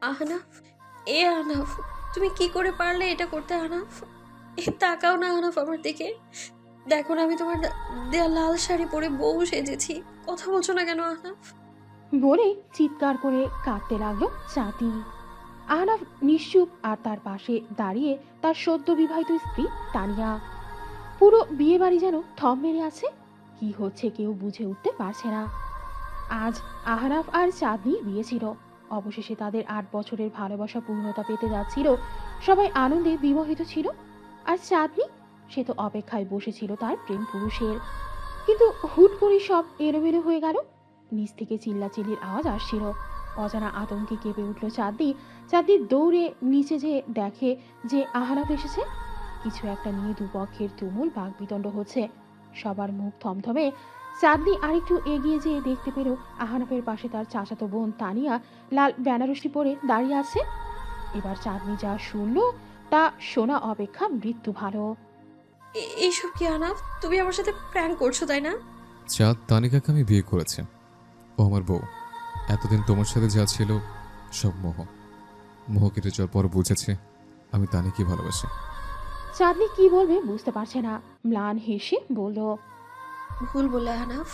আহনাফ, আহনাফ, তুমি কি করে পারলে এটা করতে আহনাফ? তাকাও না আহনাফ আমার দিকে। দেখো না আমি তোমার দেয়া লাল শাড়ি পরে বউ সেজেছি। কথা বলছো না কেন আহনাফ? বলে চিৎকার করে কাঁদতে লাগলো চাঁদি। আহনাফ নিশ্চুপ আর তার পাশে দাঁড়িয়ে তার সদ্য বিবাহিত স্ত্রী তানিয়া। পুরো বিয়ে বাড়ি যেন থম মেরে আছে। কি হচ্ছে কেউ বুঝে উঠতে পারছে না। আজ আহনাফ আর চাঁদনির বিয়ে ছিল। অবশেষে তাদের 8 বছরের ভালোবাসা পূর্ণতা পেতে যাচ্ছিল। সবাই আনন্দে বিমোহিত ছিল। আর চাঁদনি, সে তো অপেক্ষায় বসেছিল তার প্রেম পুরুষের। কিন্তু হুট করে সব এলোমেলো হয়ে গেল। নিচ থেকে চিল্লাচিল্লির আওয়াজ আসছিল। অজানা আতঙ্কে কেঁপে উঠল চাঁদনি। চাঁদনি দৌড়ে নিচে যেয়ে দেখে যে আহনাফ এসেছে। কিছু একটা নিয়ে দুপক্ষের তুমুল বাকবিতণ্ড হচ্ছে। সবার মুখ থমথমে। চাঁদনি আরেকটু এগিয়ে যেয়ে দেখতে পেল আহনাফের পাশে তার চাচাতো বোন তানিয়া লাল বেনারসি পরে দাঁড়িয়ে আছে। এবার চাঁদনি যা শুনল তা শোনা অপেক্ষা মৃত্যু ভালো। এইসব কি আহনাফ? তুমি আমার সাথে প্র্যাঙ্ক করছো তাই না? চাঁদ তানিকাকে আমি বিয়ে করেছি। ও আমার বউ। এতদিন তোমার সাথে যা ছিল সব মোহ। মোহ কেটে যাওয়ার পর বুঝেছি আমি তানিকে ভালোবাসি। চাঁদনি কি বলবে বুঝতে পারছে না। ম্লান হেসে বলল, ভুল বলে আহনাফ।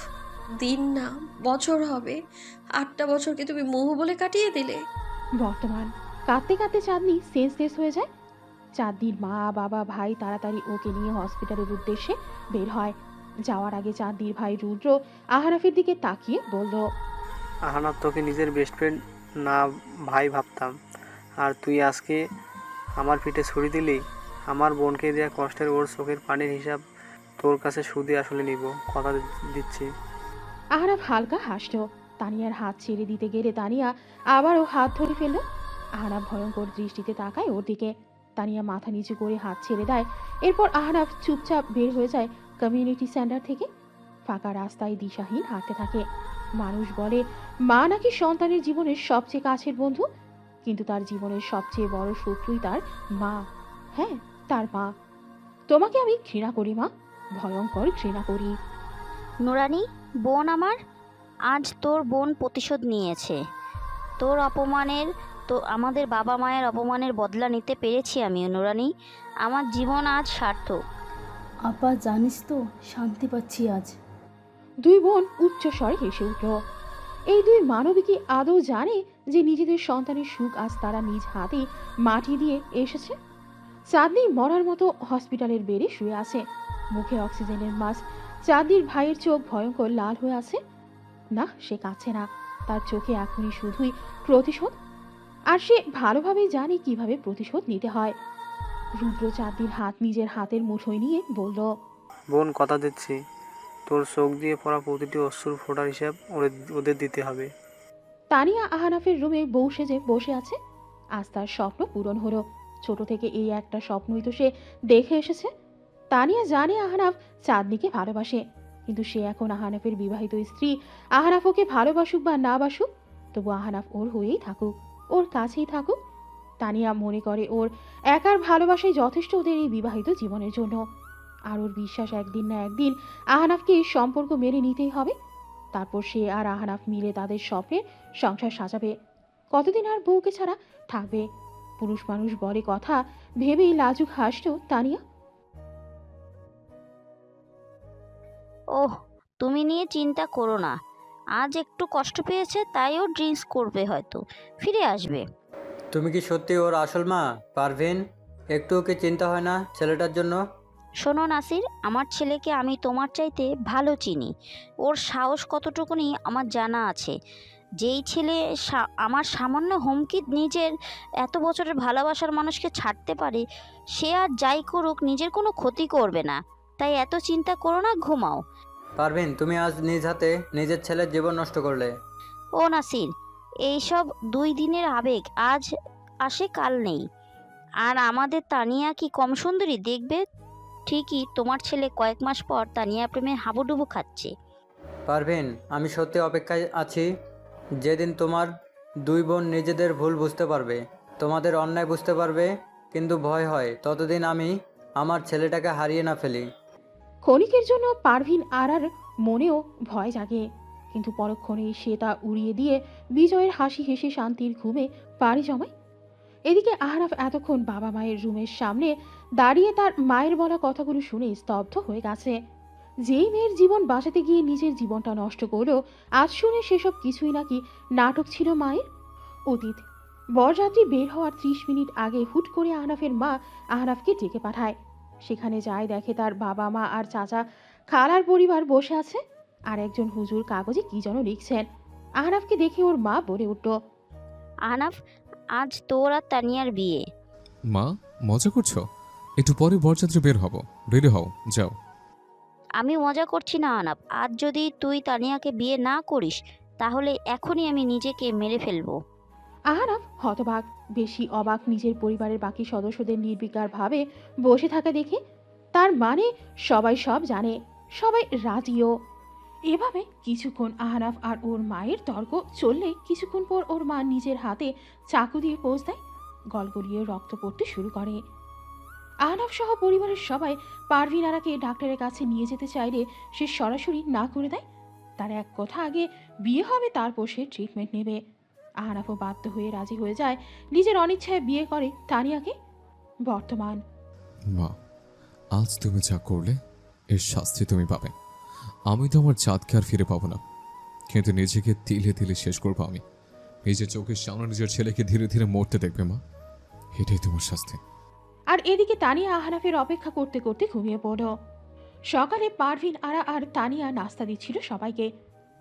দিন না, বছর হবে। 8টা বছরকে তুমি মোহ বলে কাটিয়ে দিলে। বর্তমান। কাঁদতে কাঁদতে চাঁদনি সেন্সলেস হয়ে যায়। চাঁদনির মা বাবা ভাই তাড়াতাড়ি ওকে নিয়ে হসপিটালের উদ্দেশ্যে বের হয়। যাওয়ার আগে চাঁদনির ভাই রুদ্র আহনাফের দিকে তাকিয়ে বলল, আহানাত তোকে নিজের বেস্ট ফ্রেন্ড না ভাই ভাবতাম, আর তুই আজকে আমার পিঠে ছুরি দিলি। আমার বোনকে দেওয়া কষ্টের ওর চোখের পানির হিসাব তোর কাছে সুদে আসলে নিব, কথা দিচ্ছি। আহনাফ হালকা হাসল। তানিয়ার হাত ছেড়ে দিতে গেলে তানিয়া আবারও হাত ধরে ফেলল। আহনাফ ভয়ঙ্কর দৃষ্টিতে তাকায় ওর দিকে। তানিয়া মাথা নিচু করে হাত ছেড়ে দেয়। এরপর আহনাফ চুপচাপ বের হয়ে যায় কমিউনিটি সেন্টার থেকে। ফাঁকা রাস্তায় দিশাহীন হাঁটতে থাকে। মানুষ বলে মা নাকি সন্তানের জীবনের সবচেয়ে কাছের বন্ধু, কিন্তু তার জীবনের সবচেয়ে বড় শত্রুই তার মা। হ্যাঁ, তার মা। তোমাকে আমি ঘৃণা করি মা, ভয়ঙ্কর ঘৃণা করি। নুরানি, বোন আমার, আজ তোর বোন প্রতিশোধ নিয়েছে। তোর অপমানের, তো আমাদের বাবা মায়ের অপমানের বদলা নিতে পেরেছি আমি নুরানি। আমার জীবন আজ সার্থক। আপা জানিস তো, শান্তি পাচ্ছি আজ। দুই বোন উচ্চ স্বরে হেসে উঠল। এই দুই মানবী কি আদৌ জানে যে নিজেদের সন্তানের সুখ আজ তারা নিজ হাতে মাটি দিয়ে এসেছে? চাঁদনি মরার মতো হসপিটালের বেডে শুয়ে আছে। মুখে অক্সিজেনের মাস্ক। চাঁদনির ভাইয়ের চোখ ভয়ঙ্কর লাল হয়ে আছে। না, সে কাঁদছে না। তার চোখে এখনই শুধুই প্রতিশোধ। আর সে ভালোভাবেই জানে কিভাবে প্রতিশোধ নিতে হয়। রুদ্র চাঁদনির হাত নিজের হাতের মুঠোয় নিয়ে বলল, বোন, কথা দিচ্ছি, তোর চোখ দিয়ে পড়া প্রতিটি অশ্রুর ফোঁটার হিসাব ওদের দিতে হবে। তানিয়া আহনাফের রুমে বউ সেজে বসে আছে। আজ তার স্বপ্ন পূরণ হলো। ছোট থেকে এই একটা স্বপ্নই তো সে দেখে এসেছে। তানিয়া জানে আহনাফ চাঁদনিকে ভালোবাসে, কিন্তু সে এখন আহনাফের বিবাহিত স্ত্রী। আহনাফ ওকে ভালোবাসুক বা না বাসুক, তবু আহনাফ ওর হয়েই থাকুক, ওর কাছেই থাকুক। তানিয়া মনে করে ওর একার ভালোবাসাই যথেষ্ট ওদের এই বিবাহিত জীবনের জন্য। আর ওর বিশ্বাস একদিন না একদিন আহনাফকে এই সম্পর্ক মেনে নিতেই হবে। তারপর সে আর আহনাফ মিলে তাদের স্বপ্নের সংসার সাজাবে। কতদিন আর বউকে ছাড়া থাকবে? পুরুষ মানুষ বলে কথা ভেবেই লাজুক হাসল তানিয়া। ওহ, তুমি নিয়ে চিন্তা করো না। আজ একটু কষ্ট পেয়েছে, তাই ও ড্রিঙ্কস করবে, হয়তো ফিরে আসবে। তুমি কি সত্যি ওর আসল মা, পারভিন? একটু ওকে চিন্তা হয় না ছেলেটার জন্য? শোনো নাসির, আমার ছেলেকে আমি তোমার চাইতে ভালো চিনি। ওর সাহস কতটুকুনি আমার জানা আছে। যেই ছেলে আমার সামান্য হুমকি নিজের এত বছরের ভালোবাসার মানুষকে ছাড়তে পারে, সে আর যাই করুক নিজের কোনো ক্ষতি করবে না। তাই এত চিন্তা করো না, ঘুমাও। পারভিন, তুমি আজ নিজ হাতে নিজের ছেলের জীবন নষ্ট করলে। ও নাসির, এইসব 2 দিনের আবেগ, আজ আসে কাল নেই। আর আমাদের তানিয়া কি কম সুন্দরী দেখবে? ঠিকই, তোমার ছেলে কয়েক মাস পর তানিয়া প্রেমে হাবুডুবু খাচ্ছে। পারভিন, আমি সত্যি অপেক্ষায় আছি যেদিন তোমার দুই বোন নিজেদের ভুল বুঝতে পারবে, তোমাদের অন্যায় বুঝতে পারবে। কিন্তু ভয় হয় ততদিন আমি আমার ছেলেটাকে হারিয়ে না ফেলি। ক্ষণিকের জন্য পারভিন আর মনেও ভয় জাগে, কিন্তু পরক্ষণেই সে তা উড়িয়ে দিয়ে বিজয়ের হাসি হেসে শান্তির ঘুমে পাড়ি জমায়। এদিকে আহনাফ এতক্ষণ বাবা মায়ের রুমের সামনে দাঁড়িয়ে তার মায়ের বলা কথাগুলো শুনে স্তব্ধ হয়ে গেছে। যেই মেয়ের জীবন বাঁচাতে গিয়ে নিজের জীবনটা নষ্ট করলো, আজ শুনে সেসব কিছুই নাকি নাটক ছিল মায়ের। অতীত বরযাত্রী বের হওয়ার 30 মিনিট আগে হুট করে আহনাফের মা আহনাফকে ডেকে পাঠায়। সেখানে যায়, দেখে তার বাবা মা আর চাচা খালার পরিবার বসে আছে, আর একজন হুজুর কাগজে কি যেন লিখছেন। আহনাফকে দেখে ওর মা বলে উঠল, আহনাফ, আজ তোর আর তানিয়ার বিয়ে। মা, মজা করছো? একটু পরে বরযাত্রী বের হব, রেডি হও, যাও। আমি মজা করছি না আহনাফ, আজ যদি তুই তানিয়াকে বিয়ে না করিস তাহলে এখনই আমি নিজেকে মেরে ফেলবো। আহনাফ হতবাক, বেশি অবাক নিজের পরিবারের বাকি সদস্যদের নির্বিকারভাবে বসে থাকা দেখে। তার মানে সবাই সব জানে, সবাই রাজিও। এভাবে কিছুক্ষণ আহনাফ আর ওর মায়ের তর্ক চললে কিছুক্ষণ পর ওর মা নিজের হাতে চাকু দিয়ে পোঁচ দেয়। গলগলিয়ে রক্ত পড়তে শুরু করে। আহনাফ সহ পরিবারের সবাই পারভিন আরাকে ডাক্তারের কাছে নিয়ে যেতে চাইলে সে সরাসরি না করে দেয়। তার এক কথা, আগে বিয়ে হবে, তারপর সে ট্রিটমেন্ট নেবে। আহনাফও বাধ্য হয়ে রাজি হয়ে যায়, নিজের অনিচ্ছায় বিয়ে করে তানিয়াকে। বর্তমান মা, আজ তুমি যা করলে এর শাস্তি তুমি পাবে। আমি তো আমার চাঁদকে আর ফিরে পাবো না, কিন্তু নিজেকে তিলে তিলে শেষ করবো আমি। নিজের চোখের সামনে নিজের ছেলেকে ধীরে ধীরে মরতে দেখবে মা, এটাই তোমার শাস্তি। আর এদিকে তানিয়া আহনাফের অপেক্ষা করতে করতে ঘুমিয়ে পড়ল। সকালে পারভিন আরা আর তানিয়া নাস্তা দিচ্ছিল সবাইকে।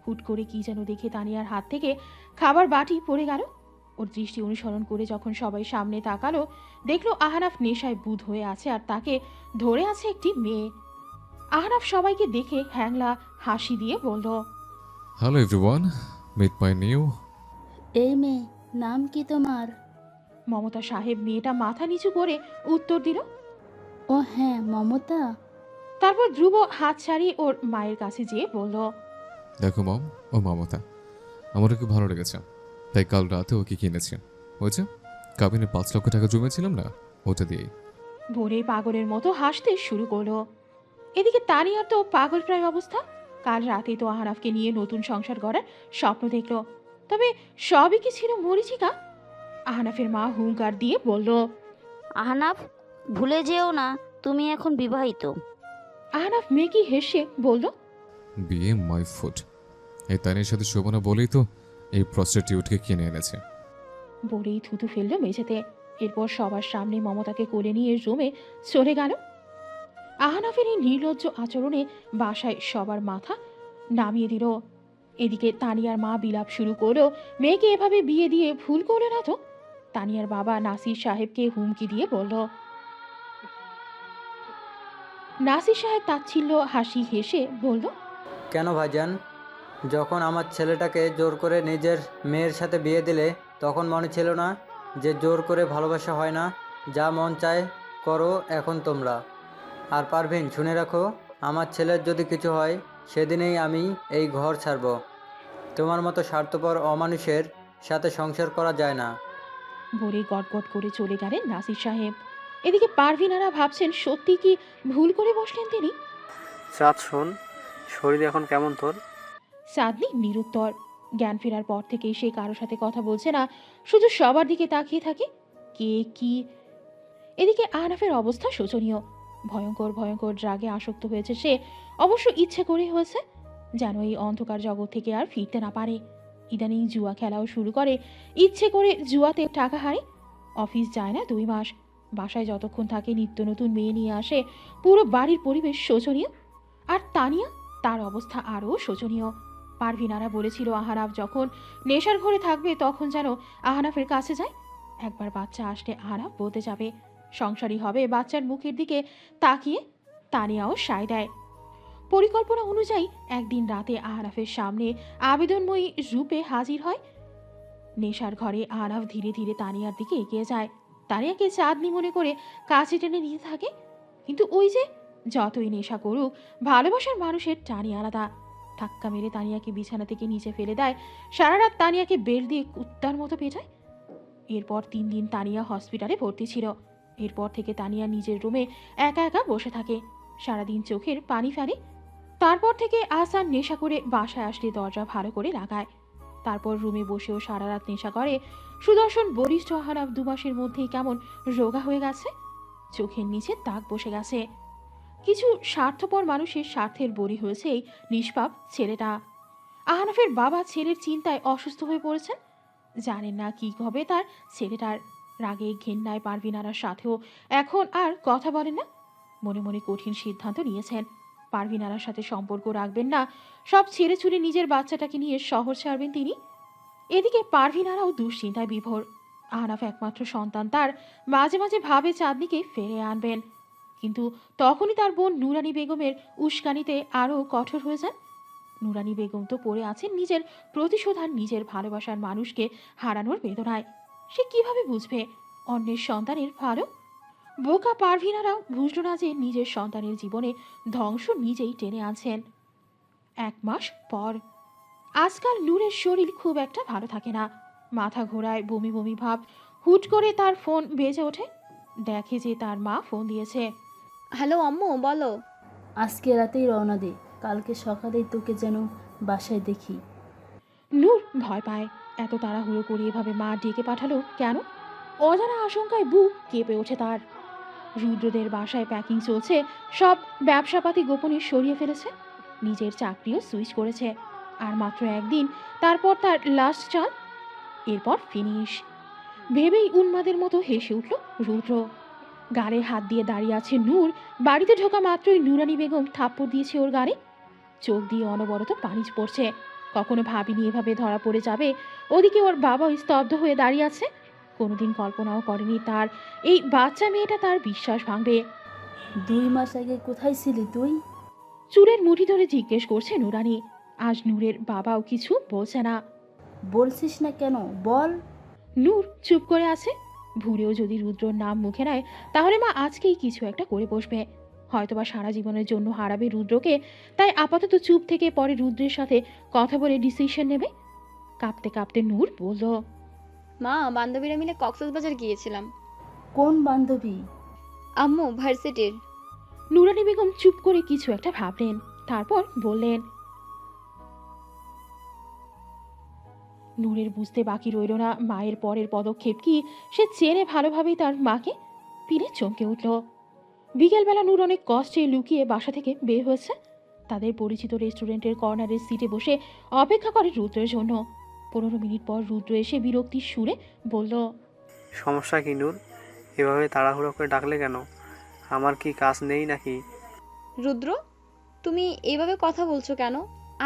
হুট করে কি যেন দেখে তানিয়ার হাত থেকে খাবার বাটি পড়ে গেল। ওর দৃষ্টি অনুসরণ করে যখন সবাই সামনে তাকালো, দেখলো আহনাফ নেশায় বুঁদ হয়ে আছে আর তাকে ধরে আছে একটি মেয়ে। আহনাফ সবাইকে দেখে হ্যাংলা হাসি দিয়ে বলল, hello everyone, meet my new. এই মেয়ে, নাম কি তোমার? মমতা সাহেব মেয়েটা মাথা নিচু করে উত্তর দিল। ও হ্যাঁ, মমতা। তারপর ধ্রুব হাত ছাড়িয়ে ওর মায়ের কাছে যেয়ে বলল, দেখো মম, ও মমতা। আমার ওকে ভালো লেগেছে, তাই কাল রাতে ওকে কিনেছি। ওই যে কাবিনে 5 লক্ষ টাকা জমেছিলাম না, ওটা দিয়েই। ভোরে পাগলের মতো হাসতে শুরু করলো। এদিকে তানিয়ার তো পাগল প্রায় অবস্থা। কাল রাতে তো আহনাফকে নিয়ে নতুন সংসার গড়ার স্বপ্ন দেখলো, তবে সবই কি ছিল মরীচিকা? আহনাফের মা হুঙ্কার দিয়ে বলল, আহনাফ, ভুলে যেও না তুমি এখন বিবাহিত। আহনাফ মেকি হেসে বলল, বিয়ে মাই ফুট। এই তানির সাথে শোভনা বলেই তো এই প্রস্টিটিউটকে কিনে এনেছে। বলেই থুতু ফেললো মেঝেতে। এরপর সবার সামনে মমতাকে কোলে নিয়ে রুমে চলে গেল। আহনাফের এই নির্লজ্জ আচরণে বাসায় সবার মাথা নামিয়ে দিল। এদিকে তানিয়ার মা বিলাপ শুরু করলো, মেয়েকে এভাবে বিয়ে দিয়ে ভুল করলে না তো? তানিয়ার বাবা নাসির সাহেবকে হুমকি দিয়ে বলল। নাসির সাহেব তাচ্ছিল্য হাসি হেসে বলল, কেন ভাইজান? যখন আমার ছেলেটাকে জোর করে নিজের মেয়ের সাথে বিয়ে দিলে তখন মনে ছিল না যে জোর করে ভালোবাসা হয় না, যা মন চায় করো এখন তোমরা। আর পারভিন, শুনে রাখো, আমার ছেলের যদি কিছু হয় সেদিনেই আমি এই ঘর ছাড়ব। তোমার মতো স্বার্থপর অমানুষের সাথে সংসার করা যায় না। বলে গটগট করে চলে গেলেন নাসির সাহেব। এদিকে পারভিনারা ভাবছেন সত্যি কি ভুল করে বসলেন তিনি। চাঁদ শোন, শরীর এখন কেমন তোর? চাঁদনি নিরুত্তর। জ্ঞান ফেরার পর থেকেই সে কারোর সাথে কথা বলছে না, শুধু সবার দিকে তাকিয়ে থাকে। কে কি? এদিকে আহনাফের অবস্থা শোচনীয়। ভয়ঙ্কর ভয়ঙ্কর ড্রাগে আসক্ত হয়েছে সে, অবশ্য ইচ্ছে করে হয়েছে, যেন এই অন্ধকার জগৎ থেকে আর ফিরতে না পারে। ইদানিং জুয়া খেলাও শুরু করে, ইচ্ছে করে জুয়াতে টাকা হারে। অফিস যায় না 2 মাস, বাসায় যতক্ষণ থাকে নিত্য নতুন মেয়ে নিয়ে আসে। পুরো বাড়ির পরিবেশ শোচনীয়। আর তানিয়া, তার অবস্থা আরও শোচনীয়। পারভিনারা বলেছিল আহনাফ যখন নেশার ঘরে থাকবে তখন যেন আহনাফের কাছে যায়। একবার বাচ্চা আসলে আহনাফ বলতে যাবে, সংসারী হবে। বাচ্চার মুখের দিকে তাকিয়ে তানিয়াও সায় দেয়। পরিকল্পনা অনুযায়ী একদিন রাতে আহনাফের সামনে আবেদনময়ী রূপে হাজির হয়। নেশার ঘরে আহনাফ ধীরে ধীরে তানিয়ার দিকে এগিয়ে যায়। তানিয়াকে চাঁদনি মনে করে কাছে টেনে নিতে থাকে। কিন্তু ওই যে, যতই নেশা করুক, ভালোবাসার মানুষের টানই আলাদা। ধাক্কা মেরে তানিয়াকে বিছানা থেকে নিচে ফেলে দেয়। সারা রাত তানিয়াকে বেল দিয়ে কুত্তার মতো পেটায়। এরপর 3 দিন তানিয়া হসপিটালে ভর্তি ছিল। এরপর থেকে তানিয়া নিজের রুমে একা একা বসে থাকে, সারাদিন চোখের পানি ফেলে। তারপর থেকে আহসান নেশা করে বাসায় আসলে দরজা ভালো করে লাগায়। তারপর রুমে বসেও সারা রাত নেশা করে। সুদর্শন বরিষ্ঠ আহনাফ 2 মাসের মধ্যেই কেমন রোগা হয়ে গেছে, চোখের নিচে দাগ বসে গেছে। কিছু স্বার্থপর মানুষের স্বার্থের বলি হয়েছে এই নিষ্পাপ ছেলেটা। আহনাফের বাবা ছেলের চিন্তায় অসুস্থ হয়ে পড়েছেন। জানেন না কি হবে তার ছেলেটার। রাগে ঘেন্নায় পারভিনারার সাথেও এখন আর কথা বলেন না। মনে মনে কঠিন সিদ্ধান্ত নিয়েছেন, পারভিনারার সাথে সম্পর্ক রাখবেন না, সব ছেড়ে ছুড়ে নিজের বাচ্চাটাকে নিয়ে শহর ছাড়বেন তিনি। এদিকে পারভিনারাও দুশ্চিন্তায় বিভোর। আহনাফ একমাত্র সন্তান তার, মাঝে মাঝে ভাবে চাঁদনিকে ফেরে আনবেন, কিন্তু তখনই তার বোন নুরানি বেগমের উস্কানিতে আরও কঠোর হয়ে যান। নুরানি বেগম তো পড়ে আছেন নিজের প্রতিশোধ আর নিজের ভালোবাসার মানুষকে হারানোর বেদনায়। সে কিভাবে বুঝবে অন্যের সন্তানের ভালো? বোকা পারভিনারাও বুঝল না যে নিজের সন্তানের জীবনে ধ্বংস নিজেই টেনে আনছেন। 1 মাস পর। আজকাল নূরের শরীর খুব একটা ভালো থাকে না, মাথা ঘোরায়, বমি বমি ভাব। হুট করে তার ফোন বেজে ওঠে, দেখে যে তার মা ফোন দিয়েছে। হ্যালো আম্মু, বলো। আজকে রাতেই রওনা দে, কালকে সকালেই তোকে যেন বাসায় দেখি। নূর ভয় পায়, এত তাড়াহুড়ো করে এভাবে মা ডেকে পাঠালো কেন? অজানা আশঙ্কায় বুক কেঁপে ওঠে তার। রুদ্রদের বাসায় প্যাকিং চলছে, সব ব্যবসাপাতি গোপনে সরিয়ে ফেলেছে, নিজের চাকরিও সুইচ করেছে। আর মাত্র 1 দিন, তারপর তার লাস্ট চাল, এরপর ফিনিশ। ভেবেই উন্মাদের মতো হেসে উঠল রুদ্র। গালে হাত দিয়ে দাঁড়িয়ে আছে নূর। বাড়িতে ঢোকা মাত্রই নুরানি বেগম থাপ্পড় দিয়েছে ওর গালে। চোখ দিয়ে অনবরত পানি পড়ছে। কখনো ভাবিনি এভাবে ধরা পড়ে যাবে। ওদিকে ওর বাবা স্তব্ধ হয়ে দাঁড়িয়ে আছে। কোনোদিন কল্পনাও করেনি তার এই বাচ্চা মেয়েটা তার বিশ্বাস ভাঙবে। 2 মাস আগে কোথায় ছিলি তুই? চুলের মুঠি ধরে জিজ্ঞেস করছে নুরানি। আজ নূরের বাবাও কিছু বলছে না। বলছিস না কেন, বল। নূর চুপ করে আছে। ভুলেও যদি রুদ্রর নাম মুখে নেয় তাহলে মা আজকেই কিছু একটা করে বসবে, হয়তোবা সারা জীবনের জন্য হারাবে রুদ্রকে। তাই আপাতত চুপ থেকে পরে রুদ্রের সাথে কথা বলে ডিসিশন নেবে। কাঁপতে কাঁপতে নূর বলল, মা, বান্ধবীরা মিলে কক্সবাজার গিয়েছিলাম। কোন বান্ধবী? আম্মু, ভার্সিটির। নুরানি বেগম চুপ করে কিছু একটা ভাবলেন, তারপর বললেন। নূরের বুঝতে বাকি রইল না মায়ের পরের পদক্ষেপ কি। সে চেনে ভালোভাবেই তার মাকে। পিনে চমকে উঠল। বিকেলবেলা নূর অনেক কষ্টে লুকিয়ে বাসা থেকে বের হয়েছে। তাদের পরিচিত রেস্টুরেন্টের কর্নারের সিটে বসে অপেক্ষা করে রুদ্রের জন্য। 15 মিনিট পর রুদ্র এসে বিরক্তির সুরে বলল, সমস্যা কি নূর? এভাবে তাড়াহুড়ো করে ডাকলে কেন? আমার কি কাজ নেই নাকি? রুদ্র, তুমি এভাবে কথা বলছো কেন?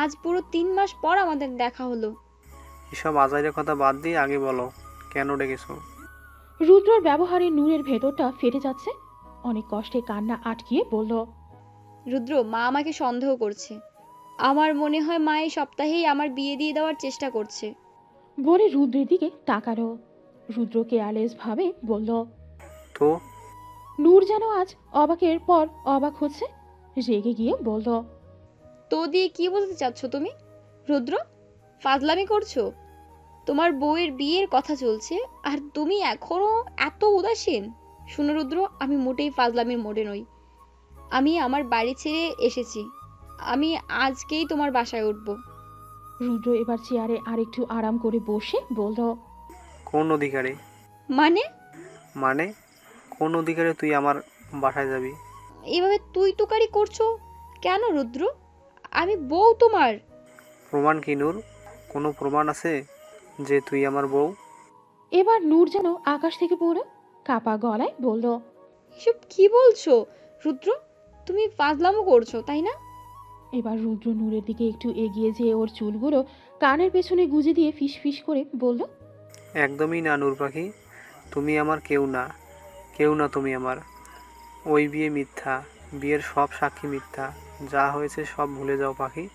আজ পুরো 3 মাস পর আমাদের দেখা হলো। এসব আজাইরের কথা বাদ দিয়ে আগে বলো, কেন ডেকেছো? রুদ্রর ব্যবহারে নূরের ভেতরটা ফেটে যাচ্ছে। অনেক কষ্টে কান্না আটকিয়ে বলল, রুদ্র, মা আমাকে সন্দেহ করছে। আমার মনে হয় মা এই সপ্তাহেই আমার বিয়ে দিয়ে দেওয়ার চেষ্টা করছে। বলে রুদ্রের দিকে তাকালো। রুদ্র কেয়ারলেস ভাবে বলল। তো নূর যেন আজ অবাকের পর অবাক হচ্ছে, রেগে গিয়ে বলল, তো দিয়ে কি বলতে চাচ্ছ তুমি? রুদ্র, ফাজলামি করছো? তোমার বউয়ের বিয়ের কথা চলছে আর তুমি এখনো এত উদাসীন? শুনো রুদ্র, আমি মোটেই ফাজলামির মোড়ে নই। আমি আমার বাড়ি ছেড়ে এসেছি। আমি আজকেই তোমার বাসায় উঠবো। রুদ্র এবার চেয়ারে আরেকটু আরাম করে বসে বলল, কোন অধিকারে? মানে? মানে কোন অধিকারে তুই আমার বাসায় যাবি? এভাবে তুই তুকারি করছো কেন রুদ্র? আমি বউ তোমার। প্রমাণ কি নূর? কোনো প্রমাণ আছে যে তুই আমার বউ? এবার নূর যেন আকাশ থেকে পড়ল, কাপা গলায় বলল, এসব কি বলছো রুদ্র? তুমি ফাজলামো করছো, তাই না? এবার রুদ্র নূরের দিকে একটু এগিয়ে যেয়ে ওর চুলগুলো কানের পেছনে গুজে দিয়ে ফিস ফিস করে বলল, একদমই না নূর পাখি, তুমি আমার কেউ না, কেউ না তুমি আমার। ওই বিয়ে মিথ্যা, বিয়ের সব সাক্ষী মিথ্যা, যা হয়েছে সব ভুলে যাও পাখি।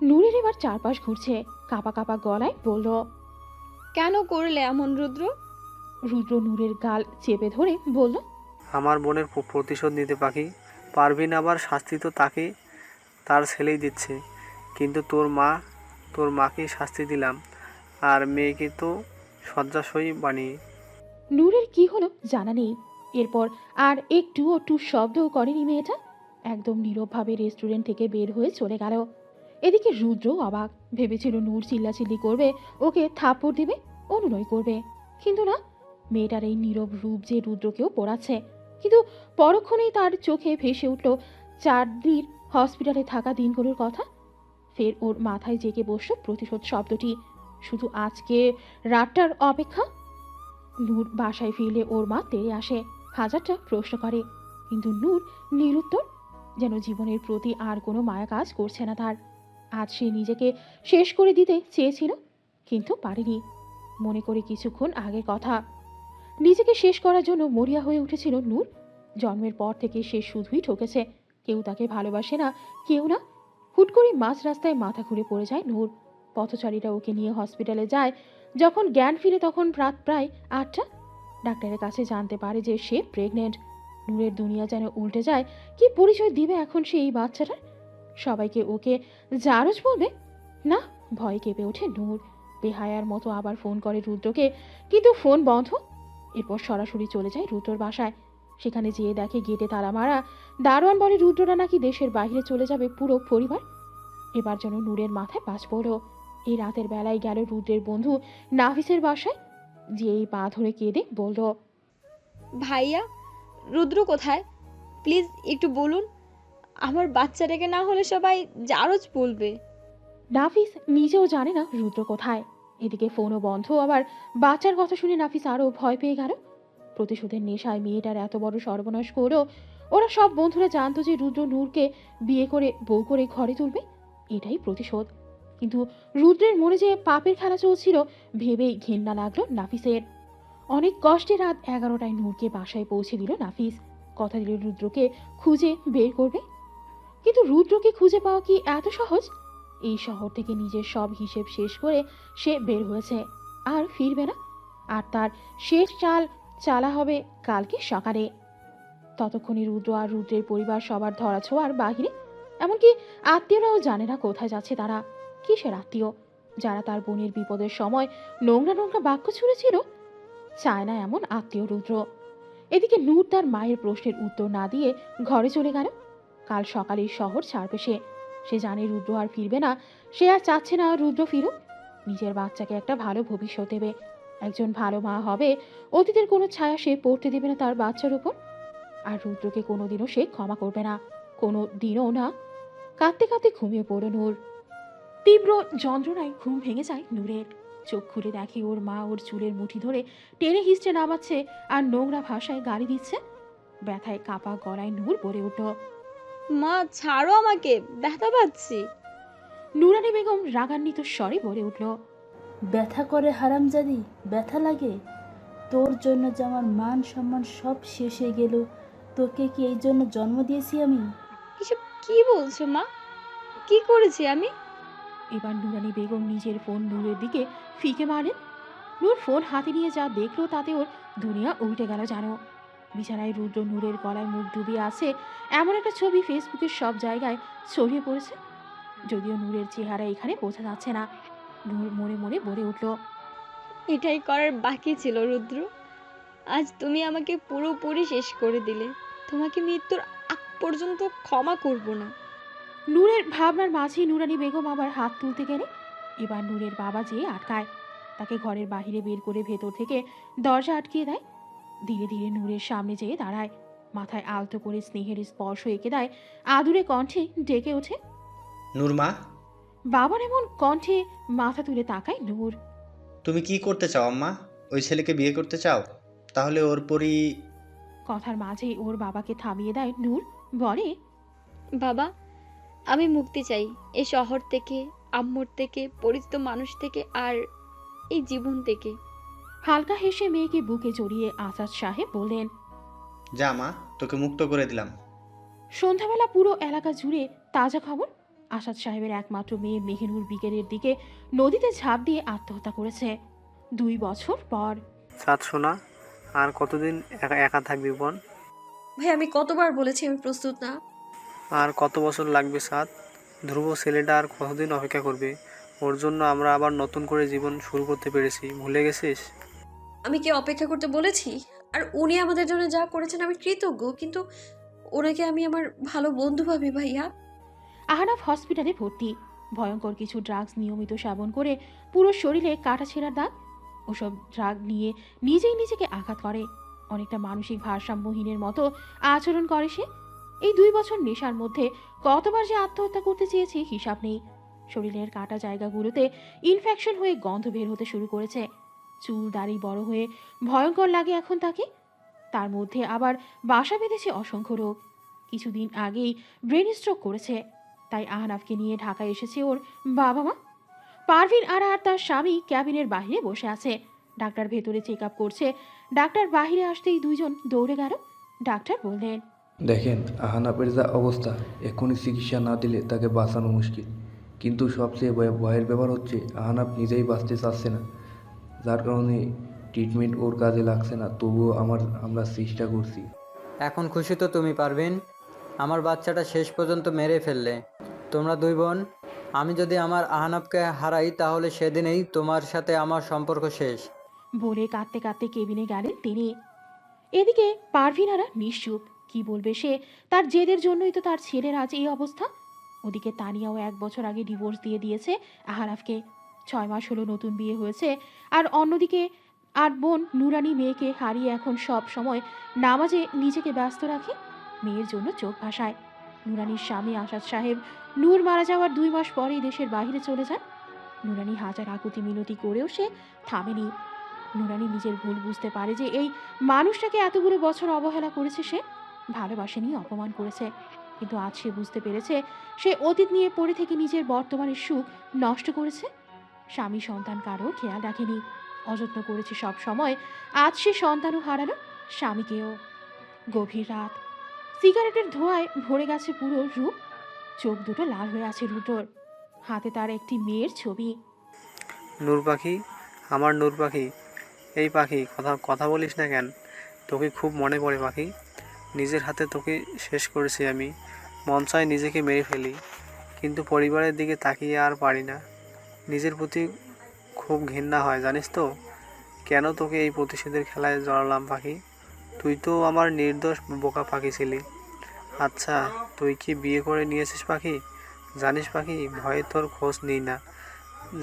নূরের এবার চারপাশ ঘুরছে, কাপা কাপা গলায় বলল। কেন করলে এমন রুদ্র? রুদ্র নূরের গাল চেপে ধরে বলল, আমার বোনের প্রতিশোধ নিতে পাখি। পারবি না, আবার শাস্তি তো তাকে তার ছেলেই দিচ্ছে, কিন্তু তোর মাকে শাস্তি দিলাম, আর মেয়েকে তো শয্যাশয়ী বানিয়ে। নূরের কি হলো জানা নেই। এরপর আর একটু টু শব্দও করেনি মেয়েটা। একদম নীরবভাবে রেস্টুরেন্ট থেকে বের হয়ে চলে গেল। এদিকে রুদ্র অবাক, ভেবেছিল নূর চিল্লাচিল্লি করবে, ওকে থাপ্পড় দিবে, অনুনয় করবে, কিন্তু না, মেয়েটার এই নীরব রূপ যে রুদ্রকেও পড়াচ্ছে। কিন্তু পরক্ষণেই তার চোখে ভেসে উঠল চাঁদনির হসপিটালে থাকা দিনগুলোর কথা। ফের ওর মাথায় জেগে বসল প্রতিশোধ শব্দটি। শুধু আজকে রাতটার অপেক্ষা। নূর বাসায় ফিরলে ওর মা তেড়ে আসে, হাজারটা প্রশ্ন করে, কিন্তু নূর নিরুত্তর, যেন জীবনের প্রতি আর কোনো মায়া কাজ করছে না তার। আজ সে নিজেকে শেষ করে দিতে চেয়েছিল, কিন্তু পারেনি। মনে করে কিছুক্ষণ আগের কথা, নিজেকে শেষ করার জন্য মরিয়া হয়ে উঠেছিল নূর। জন্মের পর থেকে সে শুধুই ঠকেছে, কেউ তাকে ভালোবাসে না, কেউ না। হুট করে মাঝ রাস্তায় মাথা ঘুরে পড়ে যায় নূর। পথচারীরা ওকে নিয়ে হসপিটালে যায়। যখন জ্ঞান ফিরে তখন রাত প্রায় 8টা। ডাক্তারের কাছে জানতে পারে যে সে প্রেগনেন্ট। নূরের দুনিয়া যেন উল্টে যায়। কি পরিচয় দিবে এখন সে এই বাচ্চাটার? সবাইকে ওকে জারজ বলবে না, ভয় কেঁপে ওঠে নূর। বেহায়ার মতো আবার ফোন করে রুদ্রকে, কিন্তু ফোন বন্ধ। এরপর সরাসরি চলে যায় রুদ্রর বাসায়। সেখানে যেয়ে দেখে গেটে তালা মারা। দারোয়ান বলে রুদ্ররা নাকি দেশের বাইরে চলে যাবে পুরো পরিবার। এবার যেন নূরের মাথায় বাজ পড়ল। এই রাতের বেলায় গেল রুদ্রের বন্ধু নাফিসের বাসায়, যে এই পা ধরে কেঁদে বলল, ভাইয়া, রুদ্র কোথায়? প্লিজ একটু বলুন, আমার বাচ্চাটাকে না হলে সবাই জারজ বলবে। নাফিস নিজেও জানে না রুদ্র কোথায়। এদিকে ফোনও বন্ধ। আবার বাচ্চার কথা শুনে নাফিস আরও ভয় পেয়ে গেল। প্রতিশোধের নেশায় মেয়েটার এত বড় সর্বনাশ করলো। ওরা সব বন্ধুরা জানতো যে রুদ্র নূরকে বিয়ে করে বউ করে ঘরে তুলবে, এটাই প্রতিশোধ। কিন্তু রুদ্রের মনে যে পাপের খেলা চলছিল ভেবেই ঘেন্না লাগলো নাফিসের। অনেক কষ্টে রাত 11টায় নূরকে বাসায় পৌঁছে দিল নাফিস। কথা দিল রুদ্রকে খুঁজে বের করবে। কিন্তু রুদ্রকে খুঁজে পাওয়া কি এত সহজ? এই শহর থেকে নিজের সব হিসেব শেষ করে সে বের হয়েছে, আর ফিরবে না। আর তার শেষ চালা হবে কালকে সকালে। ততক্ষণে রুদ্র আর রুদ্রের পরিবার সবার ধরাছোঁয়ার বাহিরে। এমনকি আত্মীয়রাও জানে না কোথায় যাচ্ছে তারা। কিসের আত্মীয়? যারা তার বোনের বিপদের সময় নোংরা নোংরা বাক্য ছুঁড়েছিল, চায় না এমন আত্মীয় রুদ্র। এদিকে নূর তার মায়ের প্রশ্নের উত্তর না দিয়ে ঘরে চলে গেল। কাল সকালে শহর ছাড়বে সে। সে জানে রুদ্র আর ফিরবে না। সে আর চাচ্ছে না রুদ্র ফিরুক। নিজের বাচ্চাকে একটা ভালো ভবিষ্যৎ দেবে, একজন ভালো মা হবে। অতীতের কোনো ছায়া সে পড়তে দেবে না তার বাচ্চার উপর। আর রুদ্রকে কোনোদিনও সে ক্ষমা করবে না, কোনো দিনও না। কাঁদতে কাঁদতে ঘুমিয়ে পড়ল নূর। তীব্র যন্ত্রণায় ঘুম ভেঙে যায় নূরের। চোখ খুলে দেখে ওর মা ওর চুলের মুঠি ধরে টেনে হিঁচড়ে নামাচ্ছে আর নোংরা ভাষায় গালি দিচ্ছে। ব্যথায় কাঁপা গলায় নূর বলে উঠল, মা ছাড়ো আমাকে, ব্যথা পাচ্ছি। নুরানি বেগম রাগান্বিত স্বরে বলে উঠল, ব্যথা করে হারামজাদি, ব্যথা লাগে? তোর জন্য যে আমার মান সম্মান সব শেষ হয়ে গেল। তোকে কি এই জন্য জন্ম দিয়েছি আমি? এসব কি বলছো মা? কি করেছি আমি? এবার নুরানি বেগম নিজের ফোন নূরের দিকে ফিকে মারেন। নূর ফোন হাতে নিয়ে যা দেখলো তাতে ওর দুনিয়া উল্টে গেল জানো। বিছানায় রুদ্র নূরের গলায় মুখ ডুবিয়ে আছে এমন একটা ছবি ফেসবুকের সব জায়গায় ছড়িয়ে পড়েছে। যদিও নূরের চেহারা এখানে বোঝা যাচ্ছে না। নূর মনে মনে বলে উঠল, এটাই করার বাকি ছিল রুদ্র। আজ তুমি আমাকে পুরোপুরি শেষ করে দিলে। তোমাকে মৃত্যুর আগ পর্যন্ত ক্ষমা করব না। নূরের ভাবনার মাঝেই নুরানি বেগম আবার হাত তুলতে গেলে এবার নূরের বাবা যেয়ে আটকায়। তাকে ঘরের বাইরে বের করে ভেতর থেকে দরজা আটকিয়ে দেয়। ধীরে ধীরে নূরের সামনে যেয়ে দাঁড়ায়। মাথায় আলতো করে স্নেহের স্পর্শ এঁকে দেয়। আদুরে কণ্ঠে ডেকে ওঠে, নূরমা, বাবার এমন কণ্ঠে মাথা তুলে তাকায় নূর। তুমি কি করতে চাও আম্মা? ওই ছেলেকে বিয়ে করতে চাও? তাহলে ওর পরই। কথার মাঝেই ওর বাবাকে থামিয়ে দেয় নূর। বলে, বাবা, আমি মুক্তি চাই এই শহর থেকে, আম্মুর থেকে, পরিচিত মানুষ থেকে, আর এই জীবন থেকে। হালকা হেসে মেয়েকে বুকে জড়িয়ে আসাদ সাহেব বললেন, যা মা, তোকে মুক্ত করে দিলাম। সন্ধ্যাবেলা পুরো এলাকা জুড়ে তাজা খবর। আসাদ সাহেবের একমাত্র মেয়ে মেহিনুর বিকেলের দিকে নদীতে ঝাঁপ দিয়ে আত্মহত্যা করেছে 2 বছর পর। সাত সোনা, আর কতদিন একা একা থাকবি বোন? ভাই, আমি কতবার বলেছি আমি প্রস্তুত না। আর কত বছর লাগবে সাত? ধ্রুব ছেলেটা আর কতদিন অপেক্ষা করবে? ওর জন্য আমরা আবার নতুন করে জীবন শুরু করতে পেরেছি, ভুলে গেছিস? আমি কি অপেক্ষা করতে বলেছি? আর উনি আমাদের জন্য যা করেছেন আমি কৃতজ্ঞ, কিন্তু ওনাকে আমি আমার ভালো বন্ধু ভাবি ভাইয়া। আহনাফ হসপিটালে ভর্তি। ভয়ঙ্কর কিছু ড্রাগস নিয়মিত সেবন করে পুরো শরীরে কাটা ছেঁড়ার দাগ। ওসব ড্রাগ নিয়ে নিজেই নিজেকে আঘাত করে। অনেকটা মানসিক ভারসাম্যহীনের মতো আচরণ করে সে। এই 2 বছর নেশার মধ্যে কতবার যে আত্মহত্যা করতে চেয়েছে হিসাব নেই। শরীরের কাটা জায়গাগুলোতে ইনফেকশন হয়ে গন্ধ বের হতে শুরু করেছে। চুল দাড়ি বড় হয়ে ভয়ঙ্কর লাগে এখন তাকে। তার মধ্যে আবার বাসা বেঁধেছে অসংখ্য রোগ। কিছুদিন আগেই ব্রেন স্ট্রোক করেছে। তাই আহনাফকে নিয়ে ঢাকায় এসেছে ওর বাবা মা। পারভিন আর তার স্বামী ক্যাবিনের বাইরে বসে আছে। ডাক্তার ভেতরে চেক আপ করছে। ডাক্তার বাইরে আসতেই দুইজন দৌড়ে গেল। ডাক্তার বললেন, দেখেন, আহানাপের যা অবস্থা, এখনই চিকিৎসা না দিলে তাকে বাঁচানো মুশকিল। কিন্তু সবচেয়ে ভয়ের ব্যাপার হচ্ছে আহানাপ নিজেই বাঁচতে চাচ্ছে না, যার কারণে ট্রিটমেন্ট ওর কাজে লাগছে না। তবুও আমরা চেষ্টা করছি। এখন খুশি তো তুমি পারবেন? আমার বাচ্চাটা শেষ পর্যন্ত মেরে ফেললে। তোমরা 2 বোন। আমি যদি আমার আহনাবকে হারাই তাহলে সেদিনেই তোমার সাথে আমার সম্পর্ক শেষ। বলে কাঁদতে কাঁদতে কেবিনে গেলেন তিনি। এদিকে পারভিনারা নিশ্চুপ। কি বলবে সে? তার জেদের জন্যই তো তার ছেলের আজ এই অবস্থা। ওদিকে তানিয়াও 1 বছর আগে ডিভোর্স দিয়ে দিয়েছে আহারাফকে। 6 মাস হলো নতুন বিয়ে হয়েছে। আর অন্যদিকে আর বোন নুরানি মেয়েকে হারিয়ে এখন সব সময় নামাজে নিজেকে ব্যস্ত রাখে। মেয়ের জন্য চোখ ভাসায়। নুরানির স্বামী আসাদ সাহেব নূর মারা যাওয়ার 2 মাস পরেই দেশের বাইরে চলে যান। নুরানি হাজার আকুতি মিনতি করেও সে থামেনি। নুরানি নিজের ভুল বুঝতে পারে যে এই মানুষটাকে এতগুলো বছর অবহেলা করেছে সে, ভালোবাসেনি, অপমান করেছে। কিন্তু আজ সে বুঝতে পেরেছে সে অতীত নিয়ে পড়ে থেকে নিজের বর্তমানের সুখ নষ্ট করেছে। স্বামী সন্তান কারো খেয়াল রাখেনি, অযত্ন করেছে সব সময়। আজ সে সন্তানও হারালো, স্বামীকেও। গভীর রাত, সিগারেটের ধোঁয়ায় ভরে গেছে পুরো রূপ। চোখ দুটো লাল হয়ে আছে রুটোর। হাতে তার একটি মেয়ের ছবি। নূর পাখি, আমার নূর পাখি, এই পাখি কথা বলিস না কেন? তোকে খুব মনে পড়ে পাখি। নিজের হাতে তোকে শেষ করেছি আমি। মন চায় নিজেকে মেরে ফেলি, কিন্তু পরিবারের দিকে তাকিয়ে আর পারি না। নিজের প্রতি খুব ঘৃণা হয় জানিস তো। কেন তোকে এই প্রতিশোধের খেলায় জড়ালাম পাখি? তুই তো আমার নির্দোষ বোকা পাখি ছিলি। আচ্ছা, তুই কি বিয়ে করে নিয়েছিস পাখি? জানিস পাখি, ভয়ে তোর খোঁজ নিই না।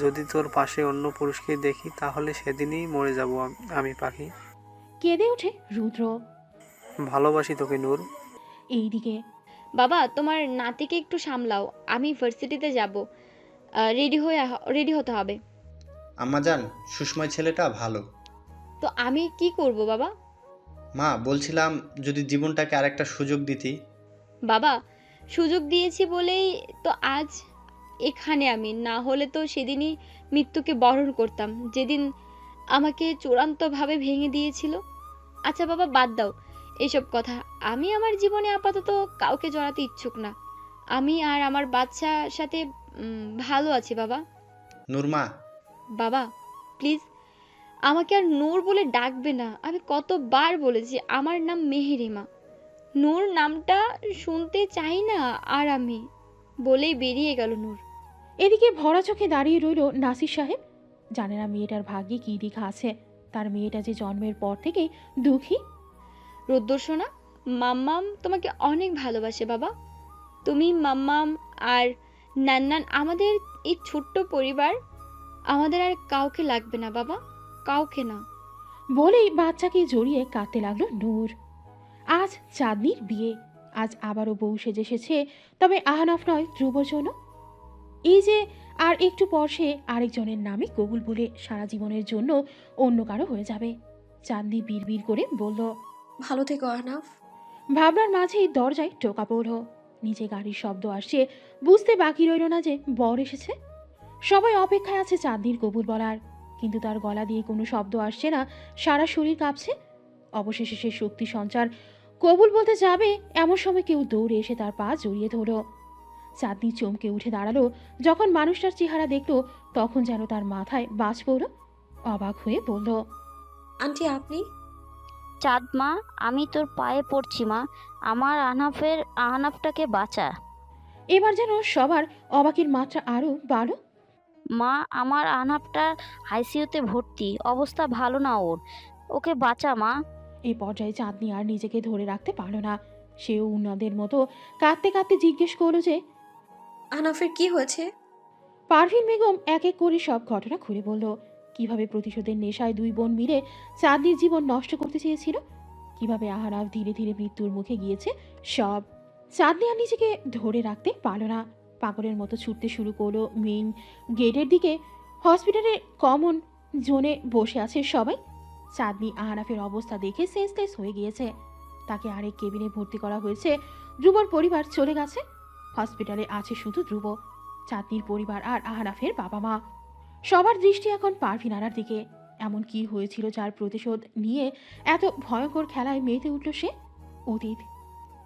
যদি তোর পাশে অন্য পুরুষকে দেখি তাহলে সেদিনই মরে যাব আমি পাখি। কেঁদে ওঠে রুদ্র। ভালোবাসি তোকে নূর। এইদিকে বাবা, তোমার নাতিকে একটু সামলাও, আমি ভার্সিটিতে যাব। রেডি হতে হবে। আম্মা জান, সুষময় ছেলেটা ভালো। তো আমি কি করব বাবা? মা, বলছিলাম যদি জীবনটাকে আরেকটা সুযোগ দিতি। বাবা, সুযোগ দিয়েছি বলেই তো আজ এখানে আমি, না হলে তো সেদিনই মৃত্যুকে বরণ করতাম, যেদিন আমাকে চূড়ান্তভাবে ভেঙে দিয়েছিল। আচ্ছা বাবা, বাদ দাও এসব কথা। আমি আমার জীবনে আপাতত কাউকে জড়াতে ইচ্ছুক না। আমি আর আমার বাচ্চার সাথে ভালো আছি বাবা। নূরমা। বাবা প্লিজ আমাকে আর নূর বলে ডাকবে না। আমি কতবার বলেছি আমার নাম মেহেরিমা। নূর নামটা শুনতে চাই না আর আমি, বলেই বেরিয়ে গেল নূর। এদিকে ভরা চোখে দাঁড়িয়ে রইল নাসির সাহেব। জানে না মেয়েটার ভাগ্যে কী লেখা আছে। তার মেয়েটা যে জন্মের পর থেকেই দুঃখী। রুদ্রসোনা, মাম্মাম তোমাকে অনেক ভালোবাসে বাবা। তুমি, মাম্মাম আর নান্নান, আমাদের এই ছোট্ট পরিবার, আমাদের আর কাউকে লাগবে না বাবা, কাউকে না। বলেই বাচ্চাকে জড়িয়ে কাঁদতে লাগলো নূর। আজ চাঁদনির বিয়ে। আজ আবারও বউ সেজে এসেছে, তবে আহনাফ নয়, ধ্রুবর জন্য। এই যে আর একটু পর সে আরেকজনের নামে কবুল বলে সারা জীবনের জন্য অন্য কারো হয়ে যাবে। চাঁদনি বিড়বিড় করে বলল, ভালো থেকো আহনাফ। ভাবনার মাঝেই দরজায় টোকা পড়ল। নিচে গাড়ির শব্দ আসছে। বুঝতে বাকি রইল না যে বর এসেছে। সবাই অপেক্ষায় আছে চাঁদনির কবুল বলার, কিন্তু তার গলা দিয়ে কোনো শব্দ আসছে না। সারা শরীর কাঁপছে। অবশেষে সে শক্তি সঞ্চার কবুল বলতে যাবে, এমন সময় কেউ দৌড়ে এসে তার পা জড়িয়ে ধরল। চাঁদনি চমকে উঠে দাঁড়ালো। যখন মানুষটার চেহারা দেখলো, তখন যেন তার মাথায় বাজ পড়ল। অবাক হয়ে বলল, আন্টি আপনি? চাঁদ মা, আমি তোর পায়ে পড়ছি মা, আমার আহনাফটাকে বাঁচা। এবার যেন সবার অবাকের মাত্রা আরও বাড়ল। মা, আমার আহনাফটা আইসিইউতে ভর্তি, অবস্থা ভালো না ওর, ওকে বাঁচা মা। এই পর্যায়ে চাঁদনি আর নিজেকে ধরে রাখতে পারল না। সেও উনাদের মতো কাঁদতে কাঁদতে জিজ্ঞেস করলো যে আহনাফের কি হয়েছে? পারভিন বেগম এক এক করে সব ঘটনা খুলে বলল। কিভাবে প্রতিশোধের নেশায় দুই বোন মিলে চাঁদনির জীবন নষ্ট করতে চেয়েছিল, কিভাবে আহনাফ ধীরে ধীরে মৃত্যুর মুখে গিয়েছে সব। চাঁদনি আর নিজেকে ধরে রাখতে পারল না, পাগলের মতো ছুটতে শুরু করলো মেইন গেটের দিকে। হসপিটালের কমন জোনে বসে আছে সবাই। চাঁদনি আহনাফের অবস্থা দেখে সেন্সলেস হয়ে গিয়েছে। তাকে আরেক কেবিনে ভর্তি করা হয়েছে। ধ্রুবর পরিবার চলে গেছে। হসপিটালে আছে শুধু ধ্রুব, চাঁদনির পরিবার আর আহনাফের বাবা মা। সবার দৃষ্টি এখন পারভিন আরার দিকে। এমন কি হয়েছিল যার প্রতিশোধ নিয়ে এত ভয়ঙ্কর খেলায় মেতে উঠল সে? অতীত।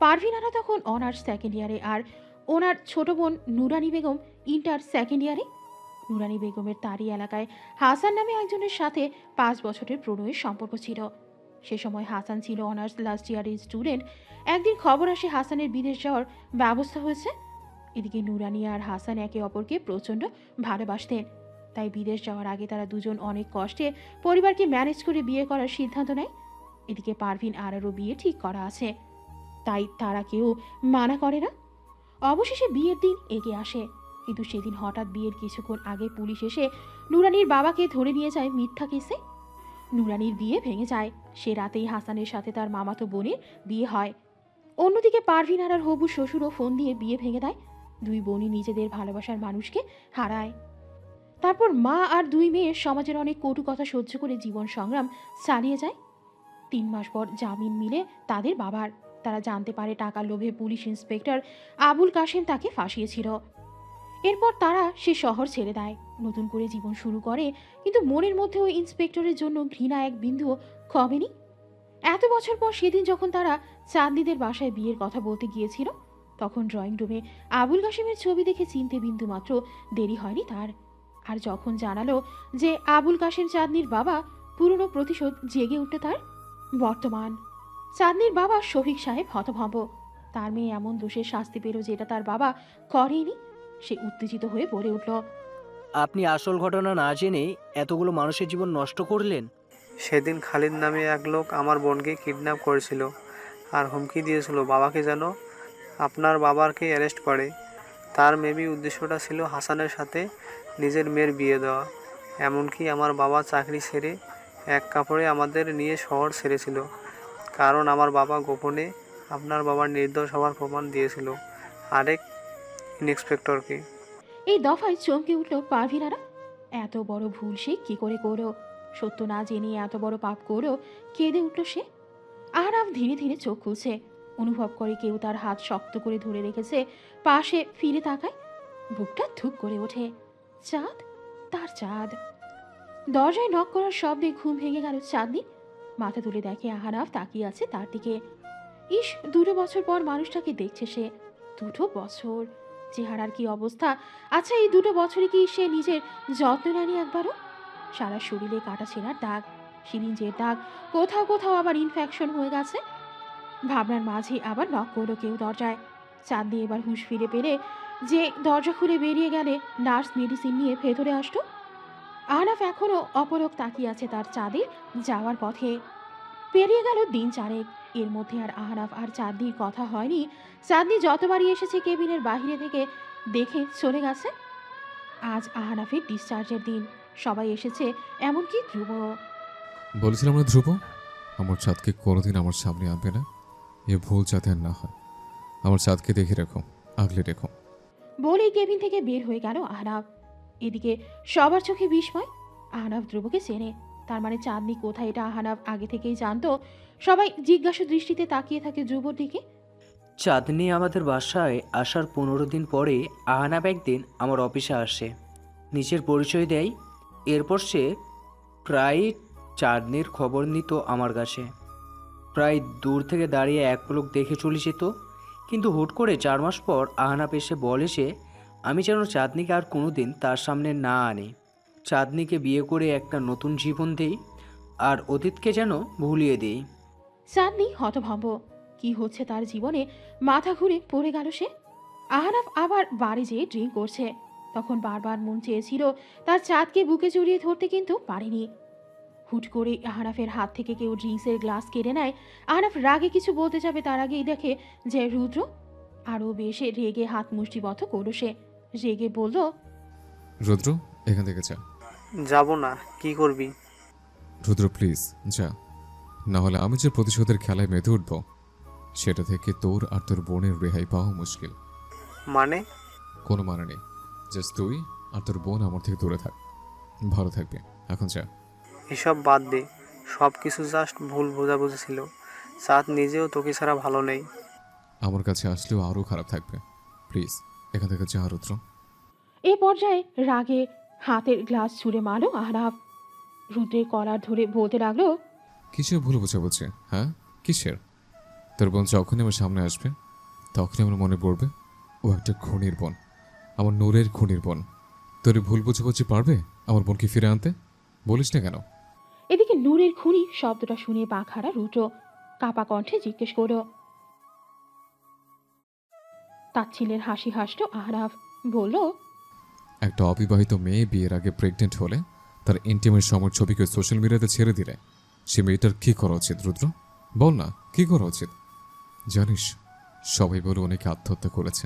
পারভিন আরা তখন অনার্স সেকেন্ড ইয়ারে, আর ওনার ছোট বোন নুরানি বেগম ইন্টার সেকেন্ড ইয়ারে। নুরানি বেগমের তারই এলাকায় হাসান নামে একজনের সাথে 5 বছরের প্রণয়ের সম্পর্ক ছিল। সে সময় হাসান ছিল অনার্স লাস্ট ইয়ারের স্টুডেন্ট। একদিন খবর আসে হাসানের বিদেশ যাওয়ার ব্যবস্থা হয়েছে। এদিকে নুরানি আর হাসান একে অপরকে প্রচণ্ড ভালোবাসতেন, তাই বিদেশ যাওয়ার আগে তারা দুজন অনেক কষ্টে পরিবারকে ম্যানেজ করে বিয়ে করার সিদ্ধান্ত নেয়। এদিকে পারভিন আরারও বিয়ে ঠিক করা আছে, তাই তারা কেউ মানা করে না। অবশেষে বিয়ের দিন এগিয়ে আসে, কিন্তু সেদিন হঠাৎ বিয়ের কিছুক্ষণ আগে পুলিশ এসে নুরানির বাবাকে ধরে নিয়ে যায় মিথ্যা কেসে। নুরানির বিয়ে ভেঙে যায়। সে রাতেই হাসানের সাথে তার মামাতো বোনের বিয়ে হয়। অন্যদিকে পারভিন আরার হবু শ্বশুরও ফোন দিয়ে বিয়ে ভেঙে দেয়। দুই বোনই নিজেদের ভালোবাসার মানুষকে হারায়। তারপর মা আর দুই মেয়ে সমাজের অনেক কটু কথা সহ্য করে জীবন সংগ্রাম চালিয়ে যায়। 3 মাস পর জামিন মিলে তাদের বাবার। তারা জানতে পারে টাকার লোভে পুলিশ ইন্সপেক্টর আবুল কাশেম তাকে ফাঁসিয়েছিল। এরপর তারা সে শহর ছেড়ে দেয়, নতুন করে জীবন শুরু করে। কিন্তু মনের মধ্যে ওই ইন্সপেক্টরের জন্য ঘৃণা এক বিন্দুও কমেনি। এত বছর পর সেদিন যখন তারা চাঁদনিদের বাসায় বিয়ের কথা বলতে গিয়েছিল, তখন ড্রয়িং রুমে আবুল কাশেমের ছবি দেখে চিনতে বিন্দু মাত্র দেরি হয়নি তার। আর যখন জানালো যে আবুল কাশেম চাঁদনির বাবা, পুরনো প্রতিশোধ জেগে উঠল তার। বর্তমান চাঁদনির বাবা শফিক সাহেব হতভম্ব। তার মেয়ে এমন দোষের শাস্তি পেল যেটা তার বাবা করেনি। সে উত্তেজিত হয়ে বলে উঠল, আপনি আসল ঘটনা না জেনে এতগুলো মানুষের জীবন নষ্ট করলেন। সেদিন খালিদ নামে এক লোক আমার বোনকে কিডন্যাপ করেছিল আর হুমকি দিয়েছিল বাবাকে যেন আপনার বাবাকে অ্যারেস্ট করে। তার মেবি উদ্দেশ্যটা ছিল হাসানের সাথে নিজের মেয়ের বিয়ে দেওয়া। এমনকি আমার বাবা চাকরি ছেড়ে এক কাপড়ে আমাদের নিয়ে শহর ছেড়েছিল, কারণ আমার বাবা গোপনে আপনার বাবার নির্দোষ হওয়ার প্রমাণ দিয়েছিল আরেক ইন্সপেক্টরকে। এই দফায় চমকে উঠল পারভিন আরা। এত বড় ভুল সে কি করে করো? সত্য না জেনে এত বড় পাপ করো? কেঁদে উঠল সে। আহনাফ ধীরে ধীরে চোখ খুলছে, অনুভব করে কেউ তার হাত শক্ত করে ধরে রেখেছে। পাশে ফিরে তাকায়, বুকটা ধুক করে ওঠে। চাঁদ, তার চাঁদ। দরজায় নক করার শব্দে ঘুম ভেঙে গেল চাঁদনি। মাথা তুলে দেখে আহনাফ তাকিয়ে আছে তার দিকে। ইস, 2 বছর পর মানুষটাকে দেখছে সে। 2 বছর, চেহারার কি অবস্থা! আচ্ছা, এই 2 বছরে কি সে নিজের যত্ন নেয়নি একবারও? সারা শরীরে কাটা ছেঁড়ার দাগ, সিরিঞ্জের দাগ, কোথাও কোথাও আবার ইনফেকশন হয়ে গেছে। ভাবনার মাঝে আবার নক করলো কেউ দরজায়। চাঁদনি এবার হুঁশ ফিরে পেলে যে দরজা খুলে বেরিয়ে গেলে নার্স মেডিসিন নিয়ে ভেতরে আসতো। আহনাফ এখনও অপলক তাকিয়ে আছে তার চাঁদের যাওয়ার পথে। পেরিয়ে গেল দিন 4। এর মধ্যে আর আহনাফ আর চাঁদনির কথা হয়নি। চাঁদনি যতবারই এসেছে কেবিনের বাইরে থেকে দেখে চলে গেছে। আজ আহনাফের ডিসচার্জের দিন, সবাই এসেছে, এমনকি ধ্রুব। বলেছিলাম না ধ্রুব, আমার চাঁদকে কোনোদিন আমার সামনে আনবে না। এ ভুল যাতে আর না হয়। আমার চাঁদকে দেখে রেখো, আগলে রেখো। বলেই কেবিন থেকে বের হয়ে গেল আহনাফ। এদিকে সবার চোখে বিস্ময়। আহনাফ ধ্রুবকে চেনে, তার মানে চাঁদনি কোথায় এটা আহনাফ আগে থেকেই জানতো। সবাই জিজ্ঞাসা দৃষ্টিতে তাকিয়ে থাকে ধ্রুবর দিকে। চাঁদনি আমাদের বাসায় আসার 15 দিন পরে আহনাব একদিন আমার অফিসে আসে, নিজের পরিচয় দেয়। এরপর সে প্রায় চাঁদনির খবর নিত আমার কাছে। প্রায় দূর থেকে দাঁড়িয়ে এক পলক দেখে চলে যেত। কিন্তু হুট করে 4 মাস পর আহনাব এসে বলে সে আমি যেন চাঁদনিকে আর কোনো দিন তার সামনে না আনি, চাঁদনিকে বিয়ে করে একটা নতুন জীবন দেই, আর অতীতকে যেন ভুলিয়ে দিই। চাঁদনি হতভম্ব। কি হচ্ছে তার জীবনে? মাথা ঘুরে পড়ে গেল সে। আহনাফ আবার বাড়ি যেয়ে ড্রিঙ্ক করছে। তখন বারবার মন চেয়েছিল তার চাঁদকে বুকে জড়িয়ে ধরতে, কিন্তু পারেনি। হুট করে আহনাফের হাত থেকে কেউ ড্রিঙ্কসের গ্লাস কেড়ে নেয়। আহনাফ রাগে কিছু বলতে যাবে, তার আগেই দেখে যে রুদ্র আরও বেশি রেগে হাত মুষ্টিবদ্ধ করল। সে রেগে বলল, রুদ্র, এখান থেকে যা। যাব না, কি করবি? রুদ্র প্লিজ যা, না হলে আমি যে প্রতিশোধের খেলায় মেতে উঠব, সেটা থেকে তোর আর তোর বোনের রেহাই পাওয়া মুশকিল। মানে? কোনো মানে নেই, জাস্ট তুই আর তোর বোন আমার থেকে দূরে থাক, ভালো থাকবে। এখন যা। এসব বাদ দে, সব কিছু জাস্ট ভুল বোঝাবুঝি ছিল। চাঁদ নিজেও তোকে ছাড়া ভালো নেই। আমার কাছে আসলেও আরও খারাপ থাকবে। প্লিজ এখান থেকে যা রুদ্র। এই পর্যায়ে রাগে হাতের গ্লাস ছুঁড়ে মারল আহনাফ। রুদ্রের কলার ধরে বলতে লাগলো, কিসের ভুল বোঝাবুঝি? হ্যাঁ, কিসের? তোর বোন যখনই আমার সামনে আসবে তখনই আমার মনে পড়বে ও একটা খুনির বোন, আমার নূরের খুনির বোন। তোর ভুল বুঝাবুঝি পারবে আমার বোনকে ফিরে আনতে? বলিস না কেন? এদিকে নূরের খুনি শব্দটা শুনে বাঘারা রুদ্র কাপা কণ্ঠে জিজ্ঞেস করল। তাচ্ছিলের হাসি হাসল আহনাফ, বলল, একটা অবিবাহিত মেয়ে বিয়ের আগে প্রেগনেন্ট হলে তার ইন্টিমেট সময়ের ছবিকে সোশ্যাল মিডিয়াতে ছেড়ে দিলে সে মেয়েটার কী করা উচিত রুদ্র? বল না, কী করা উচিত? জানিস, সবাই বলে অনেকে আত্মহত্যা করেছে,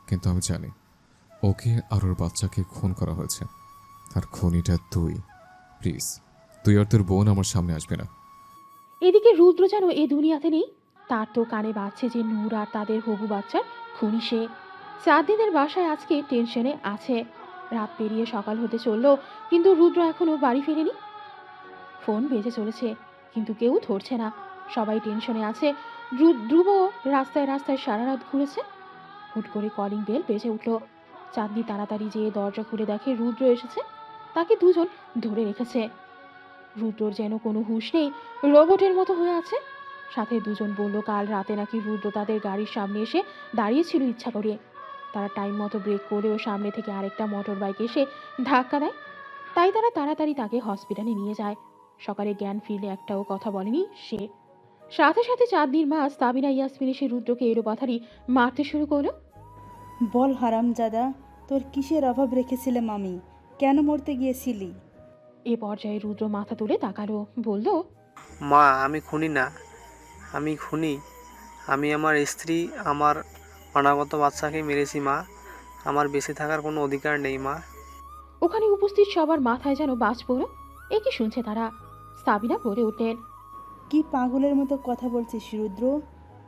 কিন্তু আমি জানি ওকে আর ওর বাচ্চাকে খুন করা হয়েছে। আর খুনিটা তুই। প্লিজ তুই আর তোর বোন আমার সামনে আসবে না। এদিকে রুদ্র যেন এ দুনিয়াতে নেই। তার তো কানে বাজছে যে নূর আর তাদের হবু বাচ্চার খুনি সে। 4 দিনের বাসায় আজকে টেনশনে আছে। রাত পেরিয়ে সকাল হতে চলল, কিন্তু রুদ্র এখনো বাড়ি ফেরেনি। ফোন বেজে চলেছে, কিন্তু কেউ ধরছে না। সবাই টেনশনে আছে। ধ্রুব রাস্তায় রাস্তায় সারা রাত ঘুরেছে। হুট করে কলিং বেল বেজে উঠল। চাঁদনি তাড়াতাড়ি যেয়ে দরজা খুলে দেখে রুদ্র এসেছে। তাকে দুজন ধরে রেখেছে। রুদ্রর যেন কোনো হুঁশ নেই, রোবটের মতো হয়ে আছে। সাথে দুজন বলল কাল রাতে নাকি রুদ্র তাদের গাড়ির সামনে এসে দাঁড়িয়েছিল ইচ্ছা করে। তারা টাইম মতো ব্রেক করেও সামনে থেকে আরেকটা মোটর বাইক এসে ধাক্কা দেয়। তাই তারা তাড়াতাড়ি তাকে হসপিটালে নিয়ে যায়। সকালে জ্ঞান ফিরলে একটাও কথা বলেনি সে। সাথে সাথে চাঁদনির মা সাবিনা ইয়াসমিন এসে রুদ্রকে এলোপাথারি মারতে শুরু করলো। বল হারামজাদা, তোর কিসের অভাব রেখেছিলাম আমি? কেন মরতে গিয়েছিলি? এ পর্যায়ে রুদ্র মাথা তুলে তাকালো, বলল, মা, আমি খুনি না। আমি খুনি? আমি আমার স্ত্রী, আমার অনাগত বাচ্চাকে মেরেছি মা। আমার বেঁচে থাকার কোনো অধিকার নেই মা। ওখানে উপস্থিত সবার মাথায় যেন বাজ পড়ল। এ কি শুনছে তারা? সাবিনা বলে উঠলেন, কি পাগলের মতো কথা বলছিস রুদ্র?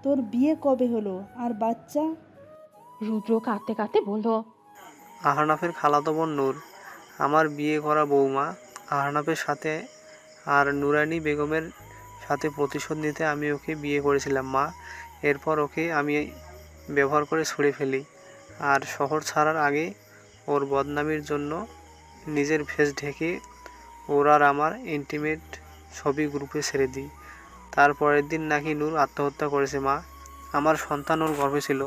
তোর বিয়ে কবে হলো আর বাচ্চা? রুদ্র কাঁদতে কাঁদতে বলল, আহনাফের খালাতো বোন নূর আমার বিয়ে করা বৌমা। আহনাফের সাথে আর নুরানি বেগমের সাথে প্রতিশোধ নিতে আমি ওকে বিয়ে করেছিলাম মা। এরপর ওকে আমি ব্যবহার করে ছুঁড়ে ফেলি, আর শহর ছাড়ার আগে ওর বদনামির জন্য নিজের ফেস ঢেকে ওর আর আমার ইন্টিমেট ছবি গ্রুপে ছেড়ে দিই। তারপরের দিন নাকি নূর আত্মহত্যা করেছে মা। আমার সন্তান ওর গর্ভে ছিল।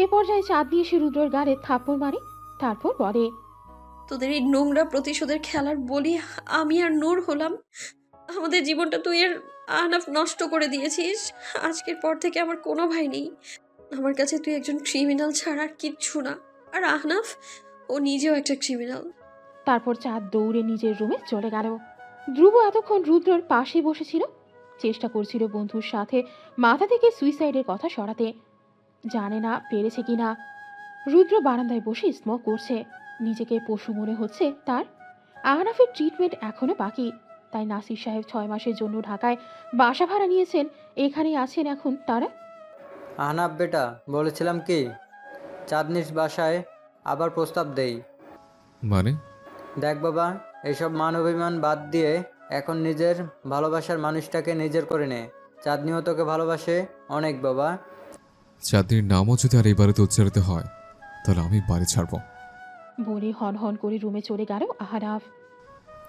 এ পর্যায়ে চাঁদনি এসে রুদ্রর গালে থাপ্পড় মারে। তারপর বলে, তোদের এই নোংরা প্রতিশোধের খেলার বলি আমি আর নূর হলাম। আমাদের জীবনটা তুই আর আহনাফ নষ্ট করে দিয়েছিস। আজকের পর থেকে আমার কোনো ভাই নেই। আমার কাছে তুই একজন ক্রিমিনাল ছাড়া আর কিচ্ছু না। আর আহনাফ, ও নিজেও একটা ক্রিমিনাল। তারপর চাঁদ দৌড়ে নিজের রুমে চলে গেল। ধ্রুব এতক্ষণ রুদ্রর পাশে বসেছিল, চেষ্টা করছিল বন্ধুর সাথে মাথা থেকে সুইসাইডের কথা সরাতে। জানে না পেরেছে কিনা। রুদ্র বারান্দায় বসে স্মোক করছে। নিজেকে পশু মনে হচ্ছে তার। আহনাফের ট্রিটমেন্ট এখনো বাকি, তাই নাসির সাহেব 6 মাসের জন্য ঢাকায় বাসা ভাড়া নিয়েছেন। এখানেই আছেন এখন তারা। আহনাফ বেটা, বলেছিলাম কি চাঁদনির বাসায় আবার প্রস্তাব দেই। মানে? দেখ বাবা, এসব মান অভিমান বাদ দিয়ে এখন নিজের ভালোবাসার মানুষটাকে নিজের করে নে। চাঁদনিও তোকে ভালোবাসে অনেক বাবা। চাঁদনির নামও যদি আর এই বাড়িতে উচ্চারিত হয় তাহলে আমি বাড়ি ছাড়ব। বলে হন হন করে রুমে চলে গেল আহনাফ।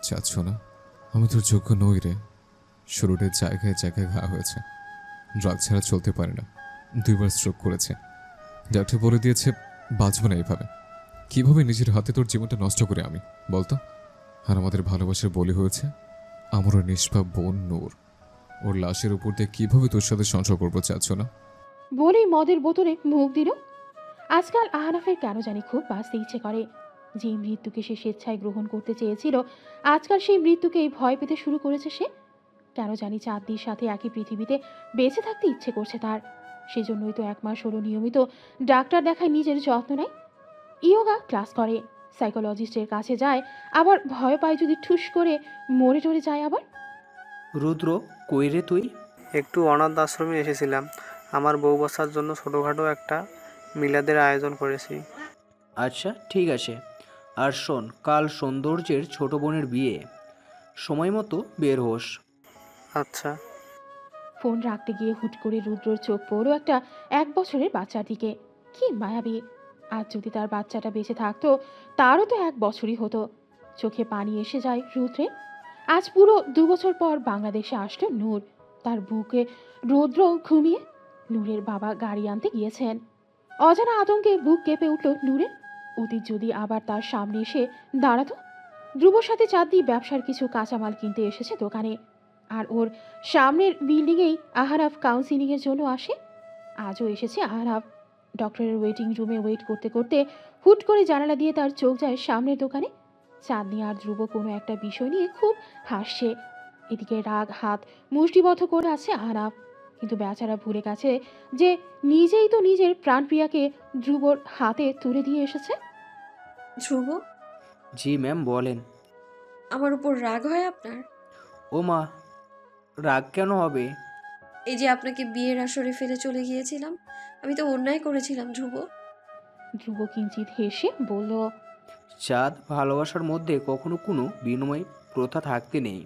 চাচ্ছ না? আমি তোর যোগ্য নই রে। শুরুতে জায়গায় জায়গায় ঘা হয়েছে, ড্রাগ ছাড়া চলতে পারে না, 2 বার স্ট্রোক করেছে। ডাক্তার বলে দিয়েছে বাঁচব না এইভাবে। কিভাবে নিজের হাতে তোর জীবনটা নষ্ট করে আমি, বলতো? আর আমাদের ভালোবাসার বলি হয়েছে আমার ওর নিষ্পাপ বোন নূর। ওর লাশের উপর দিয়ে কিভাবে তোর সাথে সংসার করবো চাচ্ছ না? বলেই মদের বোতলে মুখ দিল। আজকাল আহনাফের কেন জানি খুব বাঁচতে ইচ্ছে করে। যে মৃত্যুকে সে স্বেচ্ছায় গ্রহণ করতে চেয়েছিল, আজকাল সেই মৃত্যুকেই ভয় পেতে শুরু করেছে সে। কেন জানি চাঁদনির সাথে একই পৃথিবীতে বেঁচে থাকতে ইচ্ছে করছে তার। সেজন্যই তো 1 মাস হলো নিয়মিত ডাক্তার দেখায়, নিজের যত্ন নেয়, ইয়োগা ক্লাস করে, সাইকোলজিস্টের কাছে যায়, আবার ভয় পায় যদি ঠুস করে মরে টরে যায় আবার। রুদ্র, কই রে তুই? একটু অনাথ আশ্রমে এসেছিলাম। আমার বউ বাচ্চার জন্য ছোটোখাটো একটা মিলাদের আয়োজন করেছি। আচ্ছা, ঠিক আছে। আর শোন, কাল সৌন্দর্যের ছোট বোনের বিয়ে, সময় মতো বের হোস। আচ্ছা। ফোন রাখতে গিয়ে হুট করে রুদ্রর চোখ পড়লো একটা 1 বছরের বাচ্চার দিকে। কি মায়াবী! আজ যদি তার বাচ্চাটা বেঁচে থাকতো, তারও তো 1 বছরই হতো। চোখে পানি এসে যায় রুদ্রের। আজ পুরো 2 বছর পর বাংলাদেশে আসলো নূর। তার বুকে রৌদ্র ঘুমিয়ে। নূরের বাবা গাড়ি আনতে গিয়েছেন। অজানা আতঙ্কে বুক কেঁপে উঠল নূরের। অতীত যদি আবার তার সামনে এসে দাঁড়াতো। ধ্রুবর সাথে চাঁদনি ব্যবসার কিছু কাঁচামাল কিনতে এসেছে দোকানে, আর ওর সামনের বিল্ডিংয়েই আহারাফ কাউন্সিলিংয়ের জন্য আসে। আজও এসেছে আহারাফ। ডক্টরের ওয়েটিং রুমে ওয়েট করতে করতে হুট করে জানালা দিয়ে তার চোখ যায় সামনের দোকানে। চাঁদনি আর ধ্রুব কোনো একটা বিষয় নিয়ে খুব হাসছে। এদিকে রাগ হাত মুষ্টিবদ্ধ করে আছে আহারাফ, কিন্তু বেচারা ভুলে গেছে যে নিজেই তো নিজের প্রাণপ্রিয়াকে ধ্রুবর হাতে তুলে দিয়ে এসেছে। ধ্রুব, জি ম্যাম, বলেন। আমার উপর রাগ হয় আপনার? ও মা, রাগ কেন হবে? এই যে আপনাকে বিয়ের আসরে ফেলে চলে গিয়েছিলাম, আমি তো অন্যায় করেছিলাম ধ্রুব। ধ্রুব কিঞ্চিত হেসে বলল, চাঁদ, ভালোবাসার মধ্যে কখনো কোনো বিনিময় প্রথা থাকতে নেই।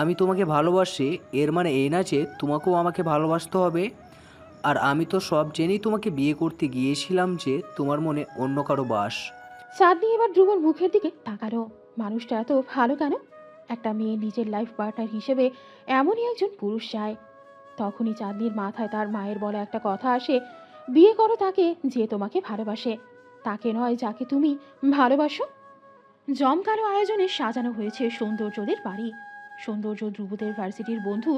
আমি তোমাকে ভালোবাসি, এর মানে এই না যে তোমাকেও আমাকে ভালোবাসতে হবে। আর আমি তো সব জেনেই তোমাকে বিয়ে করতে গিয়েছিলাম যে তোমার মনে অন্য কারো বাস। চাঁদনি এবার ধ্রুবর মুখের দিকে তাকালো। মানুষটা এত ভালো কেন? একটা মেয়ে নিজের লাইফ পার্টনার হিসেবে এমনই একজন পুরুষ চায়। তখনই চাঁদনির মাথায় তার মায়ের বলা একটা কথা আসে, বিয়ে করো তাকে যে তোমাকে ভালোবাসে, তাকে নয় যাকে তুমি ভালোবাসো। জমকালো আয়োজনে সাজানো হয়েছে সৌন্দর্যদের বাড়ি। সৌন্দর্য ধ্রুবদের ভার্সিটির বন্ধু।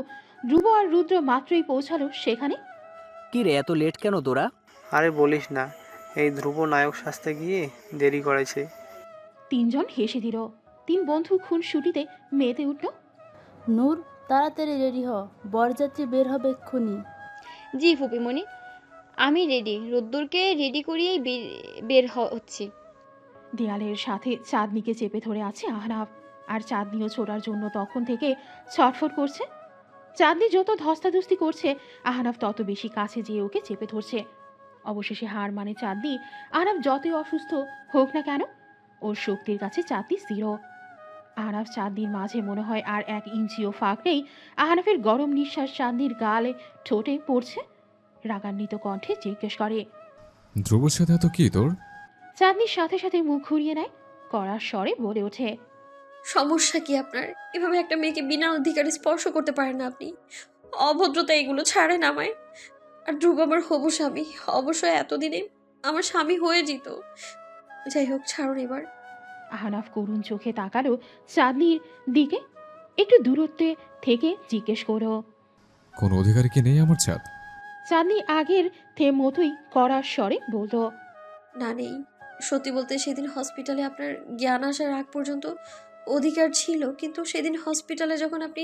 ধ্রুব আর রুদ্র মাত্রই পৌঁছালো সেখানে। কি রে, এত লেট কেন তোরা? আরে বলিস না, এই ধ্রুব নায়ক সাজতে গিয়ে দেরি করেছে। 3 জন হেসে দিল। 3 বন্ধু খুন ছুটিতে মেতে উঠল। নূর, তাড়াতাড়ি রেডি হ, বরযাত্রী বের হবে এক্ষুনি। জি ফুপিমণি, আমি রেডি। রোদ্দুরকে রেডি করিয়েই বের হচ্ছি। দেয়ালের সাথে চাঁদনিকে চেপে ধরে আছে আহনাফ। আর চাঁদনিও ছোড়ার জন্য তখন থেকে ছটফট করছে। চাঁদনি যত ধস্তাধস্তি করছে, আহনাফ তত বেশি কাছে যেয়ে ওকে চেপে ধরছে। অবশেষে হার মানে চাঁদনি। আহনাফ যতই অসুস্থ হোক না কেন, ওর শক্তির কাছে চাঁদনি স্থির। আহনাফ চাঁদনির মাঝে মনে হয় আর 1 ইঞ্চিও ফাঁক নেই। আহনাফের গরম নিঃশ্বাস চাঁদনির গালে ঠোঁটে পড়ছে। রাগান্বিত কণ্ঠে জিজ্ঞেস করে, ধ্রুবর সাথে এত কি তোর? চাঁদনির সাথে সাথে মুখ ঘুরিয়ে নেয়, কড়ার স্বরে বলে ওঠে, সমস্যা কি আপনার? এভাবে একটা মেয়েকে বিনা অধিকারে স্পর্শ করতে পারেন না আপনি? অভদ্রতা এগুলো ছাড়েন আমায়। আর ধ্রুব আমার হবু স্বামী, অবশ্যই এতদিনে আমার স্বামী হয়ে যেত। যাই হোক, ছাড়ুন এবার। আহনাফ করুণ চোখে তাকালো চাঁদনির দিকে। একটু দূরত্বে থেকে জিজ্ঞেস করো, কোনো অধিকারী কি নেই আমার চাঁদ? চাঁদনি আগের মতোই কড়ার স্বরে বলল, না, নেই। সত্যি বলতে সেদিন হসপিটালে আপনার জ্ঞান আসার আগ পর্যন্ত অধিকার ছিল, কিন্তু সেদিন হসপিটালে যখন আপনি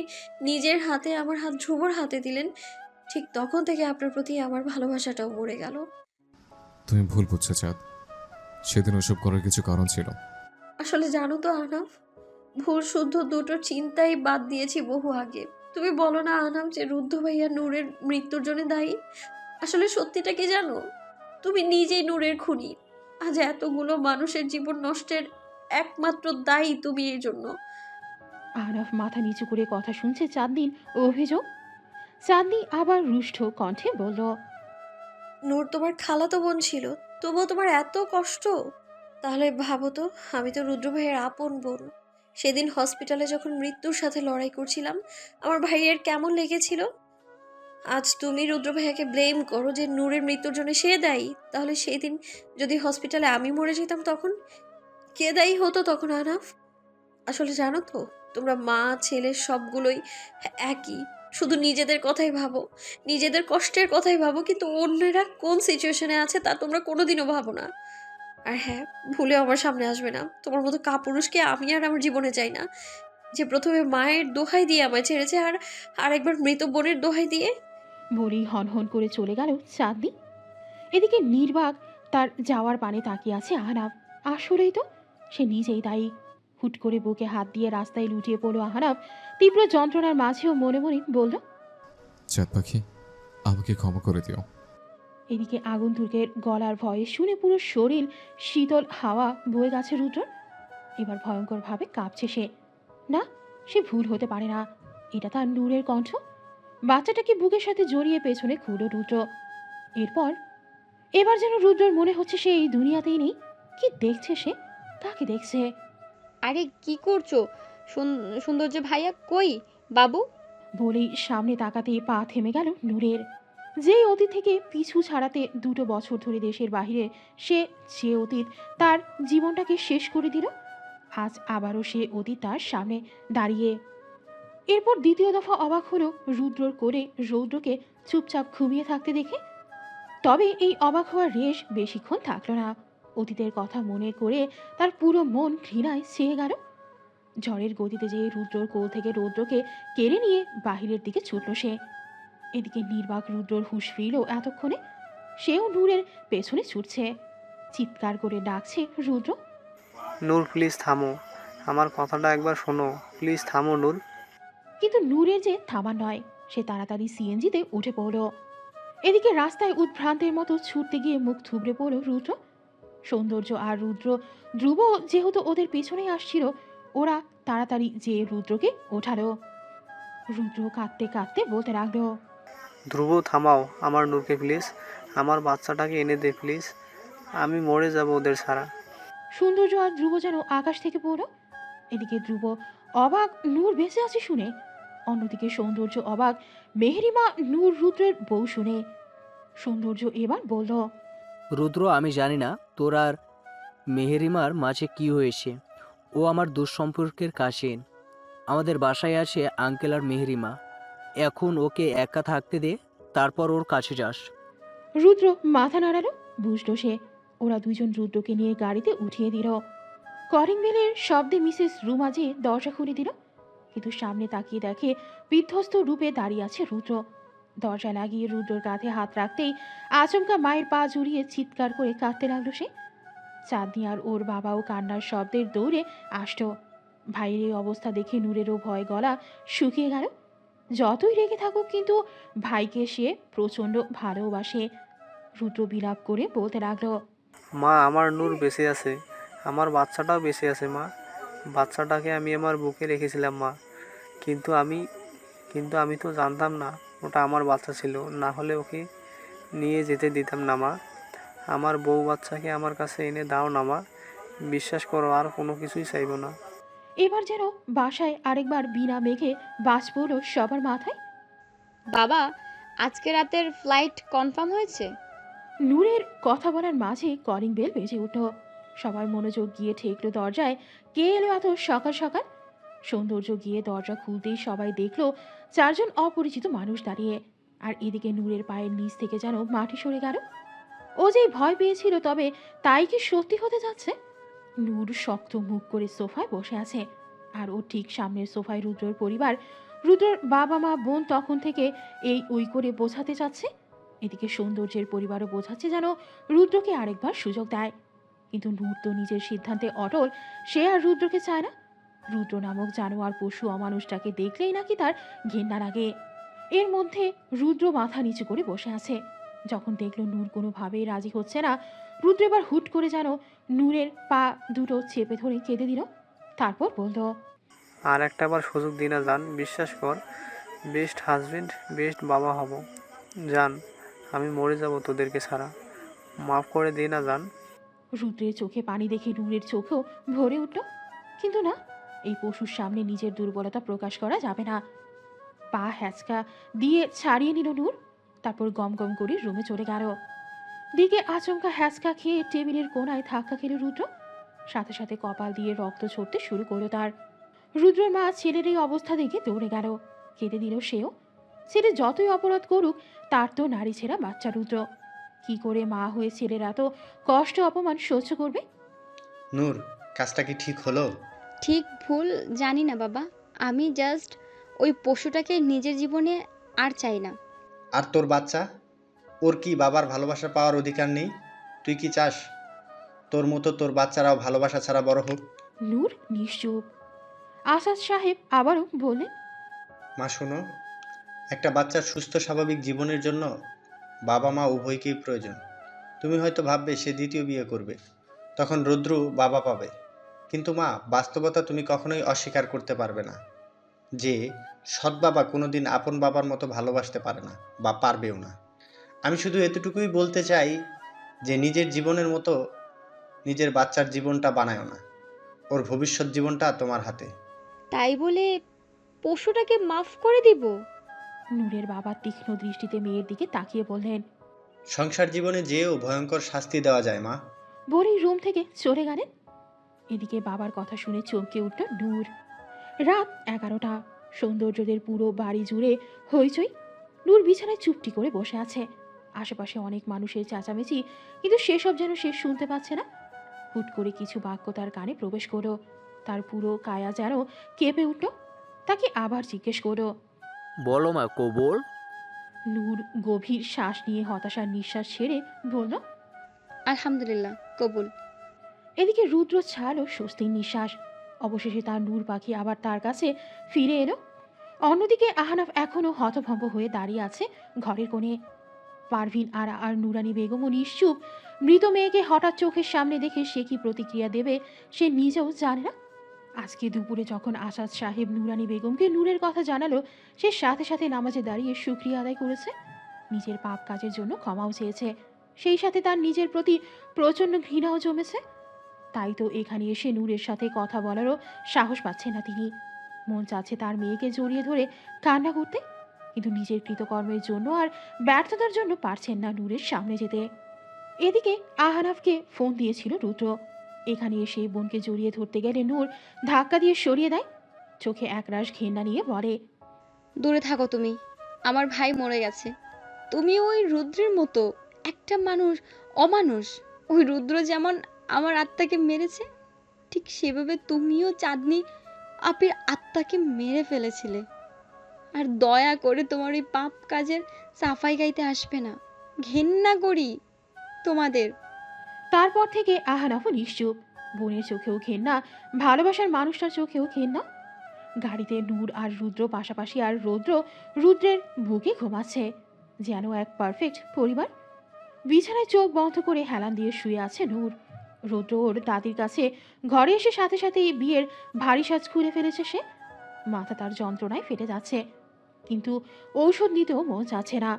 নিজের হাতে আমার হাত ধ্রুবর হাতে দিলেন, ঠিক তখন থেকে আপনার প্রতি আমার ভালোবাসাটাও মরে গেল। তুমি ভুল বুঝছো চাঁদ, সেদিন ওসব করার কিছু কারণ ছিল। আসলে জানো তো আহনাফ, ভুল শুদ্ধ দুটো চিন্তাই বাদ দিয়েছি বহু আগে। তুমি বলো না আহনাফ যে রুদ্ধ ভাইয়া নূরের মৃত্যুর জন্য দায়ী? আসলে সত্যিটা কি জানো? তুমি নিজেই নূরের খুনি। আজ এতগুলো মানুষের জীবন নষ্টের একমাত্র দায়ী তুমি এর জন্য। আহনাফ মাথা নিচু করে কথা শুনছে চাঁদনির অভিযোগ। চাঁদনি আবার রুষ্ট কণ্ঠে বলল, নূর তোমার খালাতো বোন ছিল, তবুও তোমার এত কষ্ট? তাহলে ভাবো তো, আমি তো রুদ্র ভাইয়ের আপন বোন। সেদিন হসপিটালে যখন মৃত্যুর সাথে লড়াই করছিলাম, আমার ভাইয়ের কেমন লেগেছিল। আজ তুমি রুদ্র ভাইয়াকে ব্লেম করো যে নূরের মৃত্যুর জন্য সে দায়ী। তাহলে সেদিন যদি হসপিটালে আমি মরে যেতাম, তখন কে দায়ী হতো তখন আনাফ? আসলে জানো তো, তোমরা মা ছেলে সবগুলোই একই। শুধু নিজেদের কথাই ভাবো, নিজেদের কষ্টের কথাই ভাবো, কিন্তু অন্যেরা কোন সিচুয়েশনে আছে তা তোমরা কোনোদিনও ভাবো না। আর হ্যাঁ, ভুলেও আমার সামনে আসবে না। তোমার মতো কাপুরুষকে আমি আর আমার জীবনে চাই না, যে প্রথমে মায়ের দোহাই দিয়ে আমায় ছেড়েছে আর আরেকবার মৃত বোনের দোহাই দিয়ে। বলেই হনহন করে চলে গেল চাঁদনি। এদিকে নির্বাক তার যাওয়ার পানে তাকিয়ে আছে আহনাফ। আসলেই তো সে নিজেই দায়ী। হুট করে বুকে হাত দিয়ে রাস্তায় লুটিয়ে পড়ল আহনাফ। তীব্র যন্ত্রণার মাঝেও মনে মনে বলল, চাঁদ পাখি, আমাকে ক্ষমা করে দিও। এদিকে আগন্তুকের গলার ভয়ে শুনে পুরো শরীর শীতল হাওয়া বয়ে গেছে রুদ্রর। এবার ভয়ঙ্করভাবে কাঁপছে সে। না, সে ভুল হতে পারে না, এটা তার নূরের কণ্ঠ। বাচ্চাটাকে বুকের সাথে জড়িয়ে পেছনে ঘুরল রুদ্র। এবার যেন রুদ্রর মনে হচ্ছে সে এই দুনিয়াতেই নেই। কি দেখছে সে? তাকে দেখছে। আরে কি করছো? সৌন্দর্য ভাইয়া কই? বাবু? বলেই সামনে তাকাতেই পা থেমে গেল নূরের। যেই অতীত থেকে পিছু ছাড়াতে 2 বছর ধরে দেশের বাইরে সে, যে অতীত তার জীবনটাকে শেষ করে দিল, আজ আবারও সে অতীত তার সামনে দাঁড়িয়ে। এরপর দ্বিতীয় দফা অবাক হলো রুদ্রর করে রৌদ্রকে চুপচাপ ঘুমিয়ে থাকতে দেখে। তবে এই অবাক হওয়ার রেশ বেশিক্ষণ থাকলো না। অতীতের কথা মনে করে তার পুরো মন ঘৃণায় ছেয়ে গেল। ঝড়ের গতিতে যে রুদ্রর কোল থেকে রৌদ্রকে কেড়ে নিয়ে বাহিরের দিকে ছুটল সে। এদিকে নির্বাক রুদ্রর হুঁশ ফিরল এতক্ষণে। সেও নূরের পেছনে ছুটছে। চিৎকার করে ডাকছে রুদ্র। নূর প্লিজ থামো, আমার কথাটা একবার শোনো, প্লিজ থামো নূর। কিন্তু নূরের যে থামার নয়, সে তাড়াতাড়ি সিএনজিতে উঠে পড়ল। এদিকে রাস্তায় উদ্ভ্রান্তের মতো ছুটতে গিয়ে মুখ থুবড়ে পড়ল রুদ্র। সৌন্দর্য আর রুদ্র, ধ্রুব যেহেতু ওদের পেছনেই আসছিল, ওরা তাড়াতাড়ি যে রুদ্রকে ওঠালো। রুদ্র কাঁদতে কাঁদতে বলতে লাগলো, ধ্রুব থামাও আমার নূরকে প্লিজ, আমার বাচ্চাটাকে এনে দে প্লিজ, আমি মরে যাব ওদের ছাড়া। সৌন্দর্য আর ধ্রুব যেন আকাশ থেকে পড়ল। এদিকে ধ্রুব অবাক নূর বেঁচে আছে শুনে। অন্যদিকে সৌন্দর্য অবাক মেহেরিমা নূর রুদ্রের বউ শুনে। সৌন্দর্য এবার বলল, রুদ্র, আমি জানি না তোর আর মেহেরিমার মাঝে কি হয়েছে। ও আমার দুঃসম্পর্কের কাশিন। আমাদের বাসায় আছে আঙ্কেল আর মেহেরিমা। এখন ওকে একা থাকতে দে, তারপর ওর কাছে যাস। রুদ্র মাথা নাড়ালো। বুঝলো সে। ওরা দুজন রুদ্রকে নিয়ে গাড়িতে উঠিয়ে দিল। কলিং বেলের শব্দে মিসেস রুমা যে দরজা খুলে দিল, কিন্তু সামনে তাকিয়ে দেখে বিধ্বস্ত রূপে দাঁড়িয়ে আছে রুদ্র। দরজা লাগিয়ে রুদ্রর কাঁধে হাত রাখতেই আচমকা মায়ের পা জড়িয়ে চিৎকার করে কাঁদতে লাগলো সে। চাঁদনি আর ওর বাবাও কান্নার শব্দের দৌড়ে আসতো। ভাইয়ের এই অবস্থা দেখে নূরেরও ভয় গলা শুকিয়ে গেল। যতই রেগে থাকুক, কিন্তু ভাইকে সে প্রচণ্ড ভালোবাসে। রুদ্র বিলাপ করে বলতে লাগলো, মা, আমার নূর বেঁচে আছে, আমার বাচ্চাটাও বেঁচে আছে মা। বাচ্চাটাকে আমি আমার বুকে রেখেছিলাম মা, কিন্তু আমি কিন্তু আমি তো জানতাম না ওটা আমার বাচ্চা ছিল, না হলে ওকে নিয়ে যেতে দিতাম না মা। আমার বউ বাচ্চাকে আমার কাছে এনে দাও না মা, বিশ্বাস করো আর কোনো কিছুই চাইবো না। এবার যেন বাসায় আরেকবার বিনা মেঘে বাজ পড়ল সবার মাথায়। বাবা, আজকে রাতের ফ্লাইট কনফার্ম হয়েছে? নূরের কথা বলার মাঝে কলিং বেল বেজে উঠল। সবার মনোযোগ গিয়ে ঠেকলো দরজায়। কে এলো এত সকাল সকাল? সৌন্দর্য গিয়ে দরজা খুলতেই সবাই দেখলো 4 জন অপরিচিত মানুষ দাঁড়িয়ে। আর এদিকে নূরের পায়ের নিচ থেকে যেন মাটি সরে গেল। ও যেই ভয় পেয়েছিল, তবে তাই কি সত্যি হতে যাচ্ছে? নূর শক্ত মুখ করে সোফায় বসে আছে, আর ও ঠিক সামনের সোফায় রুদ্রর পরিবার। রুদ্রর বাবা মা বোন তখন থেকে এই ওই করে বোঝাতে চাচ্ছে। এদিকে সৌন্দর্যের পরিবারও বোঝাচ্ছে যেন রুদ্রকে আরেকবার সুযোগ দেয়। কিন্তু নূর তো নিজের সিদ্ধান্তে অটল। সে আর রুদ্রকে চায় না। রুদ্র নামক জানোয়ার পশু অমানুষটাকে দেখলেই নাকি তার ঘেন্না লাগে। এর মধ্যে রুদ্র মাথা নিচু করে বসে আছে। যখন দেখলো নূর কোনোভাবেই রাজি হচ্ছে না, রুদ্র এবার হুট করে যেন নূরের পা দুটো চেপে ধরে কেঁদে দিল। তারপর বলল, আর একটা বার সুযোগ দিই না জান, বিশ্বাস কর, বেস্ট হাজবেন্ড বেস্ট বাবা হব জান। আমি মরে যাব তোদেরকে ছাড়া, মাফ করে দিই না জান। রুদ্রের চোখে পানি দেখে নূরের চোখেও ভরে উঠল। কিন্তু না, এই পশুর সামনে নিজের দুর্বলতা প্রকাশ করা যাবে না। পা হ্যাচকা দিয়ে ছাড়িয়ে নিল নূর। তারপর গম গম করে রুমে চলে গেল। দিকে আচমকা হ্যাচকা খেয়ে টেবিলের কোনায় ধাক্কা খেল রুদ্র। সাথে সাথে কপাল দিয়ে রক্ত ঝরতে শুরু করলো তার। রুদ্রের মা ছেলের এই অবস্থা দেখে দৌড়ে গেল। কেঁদে দিল সেও। ছেলে যতই অপরাধ করুক, তার তো নারী ছেঁড়া বাচ্চা রুদ্র। কি করে মা হয়ে ছেলের এত কষ্ট অপমান সহ্য করবে? নূর, কাজটা কি ঠিক হলো? ঠিক ভুল জানি না বাবা, আমি জাস্ট ওই পশুটাকে নিজের জীবনে আর চাই না। আর তোর বাচ্চা, ওর কি বাবার ভালোবাসা পাওয়ার অধিকার নেই? তুই কি চাস তোর মতো তোর বাচ্চারাও ভালোবাসা ছাড়া বড় হোক? নূর নিশ্চুপ। আসাদ সাহেব আবারও বললেন, মা শোনো, একটা বাচ্চার সুস্থ স্বাভাবিক জীবনের জন্য বাবা মা উভয়কেই প্রয়োজন। তুমি হয়তো ভাববে সে দ্বিতীয় বিয়ে করবে, তখন রুদ্র বাবা পাবে। কিন্তু মা, বাস্তবতা তুমি কখনোই অস্বীকার করতে পারবে না যে সৎ বাবা কোনোদিন আপন বাবার মতো ভালোবাসতে পারে না বা পারবেও না। আমি শুধু এতটুকুই বলতে চাই যে নিজের জীবনের মতো নিজের বাচ্চার জীবনটা বানায়ো না। ওর ভবিষ্যৎ জীবনটা তোমার হাতে। তাই বলে পশুটাকে মাফ করে দিব? নূরের বাবা তীক্ষ্ণ দৃষ্টিতে মেয়ের দিকে তাকিয়ে বললেন। সংসার জীবনে যেও ভয়ঙ্কর শাস্তি দেওয়া যায় মা। বলেই রুম থেকে চলে গেলেন। এদিকে বাবার কথা শুনে চমকে উঠল নূর। রাত 11টা। সৌন্দর্যদের পুরো বাড়ি জুড়ে হইচই। নূর বিছানায় চুপটি করে বসে আছে। আশেপাশে অনেক মানুষের চেঁচামেচি, কিন্তু সেসব যেন সে শুনতে পাচ্ছে না। হুট করে কিছু বাক্য তার কানে প্রবেশ করলো। তার পুরো কায়া যেন কেঁপে উঠল। তাকে আবার জিজ্ঞেস করলো। বলো মা, কবুল। নূর গভীর শ্বাস নিয়ে হতাশার নিঃশ্বাস ছেড়ে বলল, আলহামদুলিল্লাহ, কবুল। এদিকে রুদ্র ছাড়লো স্বস্তির নিঃশ্বাস। অবশেষে তার নূর পাখি আবার তার কাছে ফিরে এলো। অন্যদিকে আহনাফ এখনো হতভম্ব হয়ে দাঁড়িয়ে আছে ঘরের কোণে। পারভিন আর নুরানি বেগমও নিশ্চুপ। মৃত মেয়েকে হঠাৎ চোখের সামনে দেখে সে কি প্রতিক্রিয়া দেবে সে নিজেও জানে না। আজকে দুপুরে যখন আসাদ সাহেব নুরানি বেগমকে নূরের কথা জানালো, সে সাথে সাথে নামাজে দাঁড়িয়ে শুকরিয়া আদায় করেছে। নিজের পাপ কাজের জন্য ক্ষমাও চেয়েছে। সেই সাথে তার নিজের প্রতি প্রচণ্ড ঘৃণাও জমেছে। তাই তো এখানে এসে নূরের সাথে কথা বলারও সাহস পাচ্ছে না তিনি। মন চাচ্ছে তার মেয়েকে জড়িয়ে ধরে কান্না করতে, কিন্তু নিজের কৃতকর্মের জন্য আর ব্যর্থতার জন্য পারছেন না নূরের সামনে যেতে। এদিকে আহনাফকে ফোন দিয়েছিল রুদ্র। এখানে এসে বোনকে জড়িয়ে ধরতে গেলে নূর ধাক্কা দিয়ে সরিয়ে দেয়। চোখে একরাশ ঘেন্না নিয়ে বলে, দূরে থাকো তুমি, আমার ভাই মরে গেছে। তুমি ওই রুদ্রের মতো একটা মানুষ, অমানুষ। ওই রুদ্র যেমন আমার আত্মাকে মেরেছে, ঠিক সেভাবে তুমিও চাঁদনি আপির আত্মাকে মেরে ফেলেছিলে। আর দয়া করে তোমার ওই পাপ কাজের সাফাই গাইতে আসবে না, ঘেন্না করি তোমাদের। তারপর থেকে আহনাফও নিশ্চুপ। বোনের চোখেও ঘেন্না, ভালোবাসার মানুষটার চোখেও ঘেন্না। গাড়িতে নূর আর রুদ্র পাশাপাশি, আর রুদ্রের বুকে ঘুমাচ্ছে যেন এক পারফেক্ট পরিবার। বিছানায় চোখ বন্ধ করে হেলান দিয়ে শুয়ে আছে নূর। রুদ্র ওর দাদির কাছে ঘরে এসে সাথে সাথেই বিয়ের ভারী সাজ খুলে ফেলেছে সে। মাথা তার যন্ত্রণায় ফেটে যাচ্ছে, কিন্তু ঔষধ নিতেও মন চাচ্ছে না।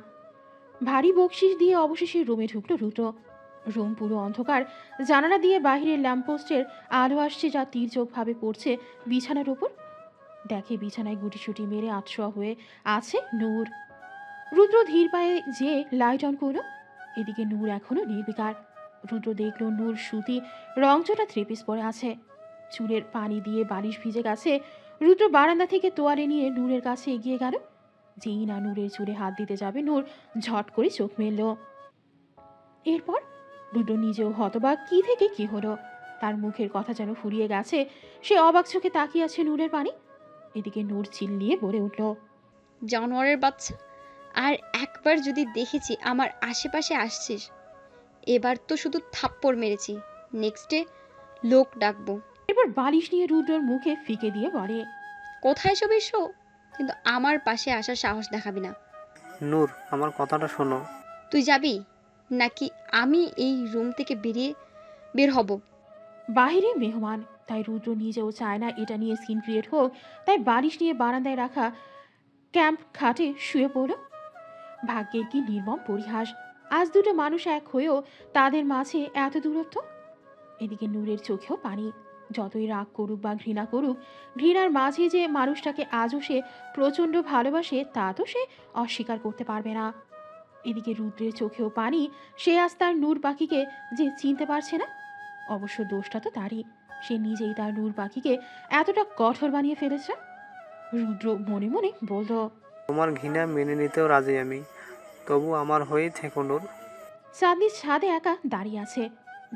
ভারী বকশিস দিয়ে অবশেষে রুমে ঢুকলো রুদ্র। রুম পুরো অন্ধকার। জানালা দিয়ে বাহিরের ল্যাম্পপোস্টের আলো আসছে, যা তীর্যকভাবে পড়ছে বিছানার উপর। দেখে বিছানায় গুটিসুটি মেরে আতশোয়া হয়ে আছে নূর। রুদ্র ধীর পায়ে যে লাইট অন করলো। এদিকে নূর এখনো নির্বিকার। রুদ্র দেখলো নূর সুতি রংচটা থ্রিপিস পরে আছে, চুলের পানি দিয়ে বালিশ ভিজে গেছে। রুদ্র বারান্দা থেকে তোয়ালে নিয়ে নূরের কাছে এগিয়ে গেল। যেই না নূরের চুলে হাত দিতে যাবে, নূর ঝট করে চোখ মেলল। এরপর রুদ্র নিজেও হতবাক, কি থেকে কি হলো। তার মুখের কথা যেন ফুরিয়ে গেছে। সে অবাক চোখে তাকিয়ে আছে নূরের পানি। এদিকে নূর চিল্লিয়ে বলে উঠল, জানোয়ারের বাচ্চা, আর একবার যদি দেখেছি আমার আশেপাশে আসছিস, এবার তো শুধু থাপ্পড় মেরেছি, নেক্সটে লোক ডাকবো। এরপর বালিশ নিয়ে রুদ্রর মুখে ফিকে দিয়ে বলে, কোথায় সব এসো, কিন্তু আমার পাশে আসার সাহস দেখাবি না। নূর, আমার কথাটা শোনো। তুই যাবি নাকি আমি এই রুম থেকে বের হব? বাহিরে মেহমান, তাই রুদ্র নিজেও চায় না এটা নিয়ে সিন ক্রিয়েট হোক। তাই বালিশ নিয়ে বারান্দায় রাখা ক্যাম্প খাটে শুয়ে পড়ল। ভাগ্যের কি নির্মম পরিহাস, আজ দুটো মানুষ এক হয়েও তাদের মাঝে এত দূরত্ব। এদিকে নূরের চোখেও পানি। যতই রাগ করুক বা ঘৃণা করুক, ঘৃণার মাঝে যে মানুষটাকে আজও সে প্রচণ্ড ভালোবাসে তা তো সে অস্বীকার করতে পারবে না। এদিকে রুদ্রের চোখেও পানি। সে আজ তার নূর পাখিকে যে চিনতে পারছে না। অবশ্য দোষটা তো তারই, সে নিজেই তার নূর পাখিকে এতটা কঠোর বানিয়ে ফেলেছে। রুদ্র মনে মনে বলল, তোমার ঘৃণা মেনে নিতেও রাজি আমি, তবু আমার হয়েই থেকো নূর। চাঁদনি ছাদে একা দাঁড়িয়ে আছে।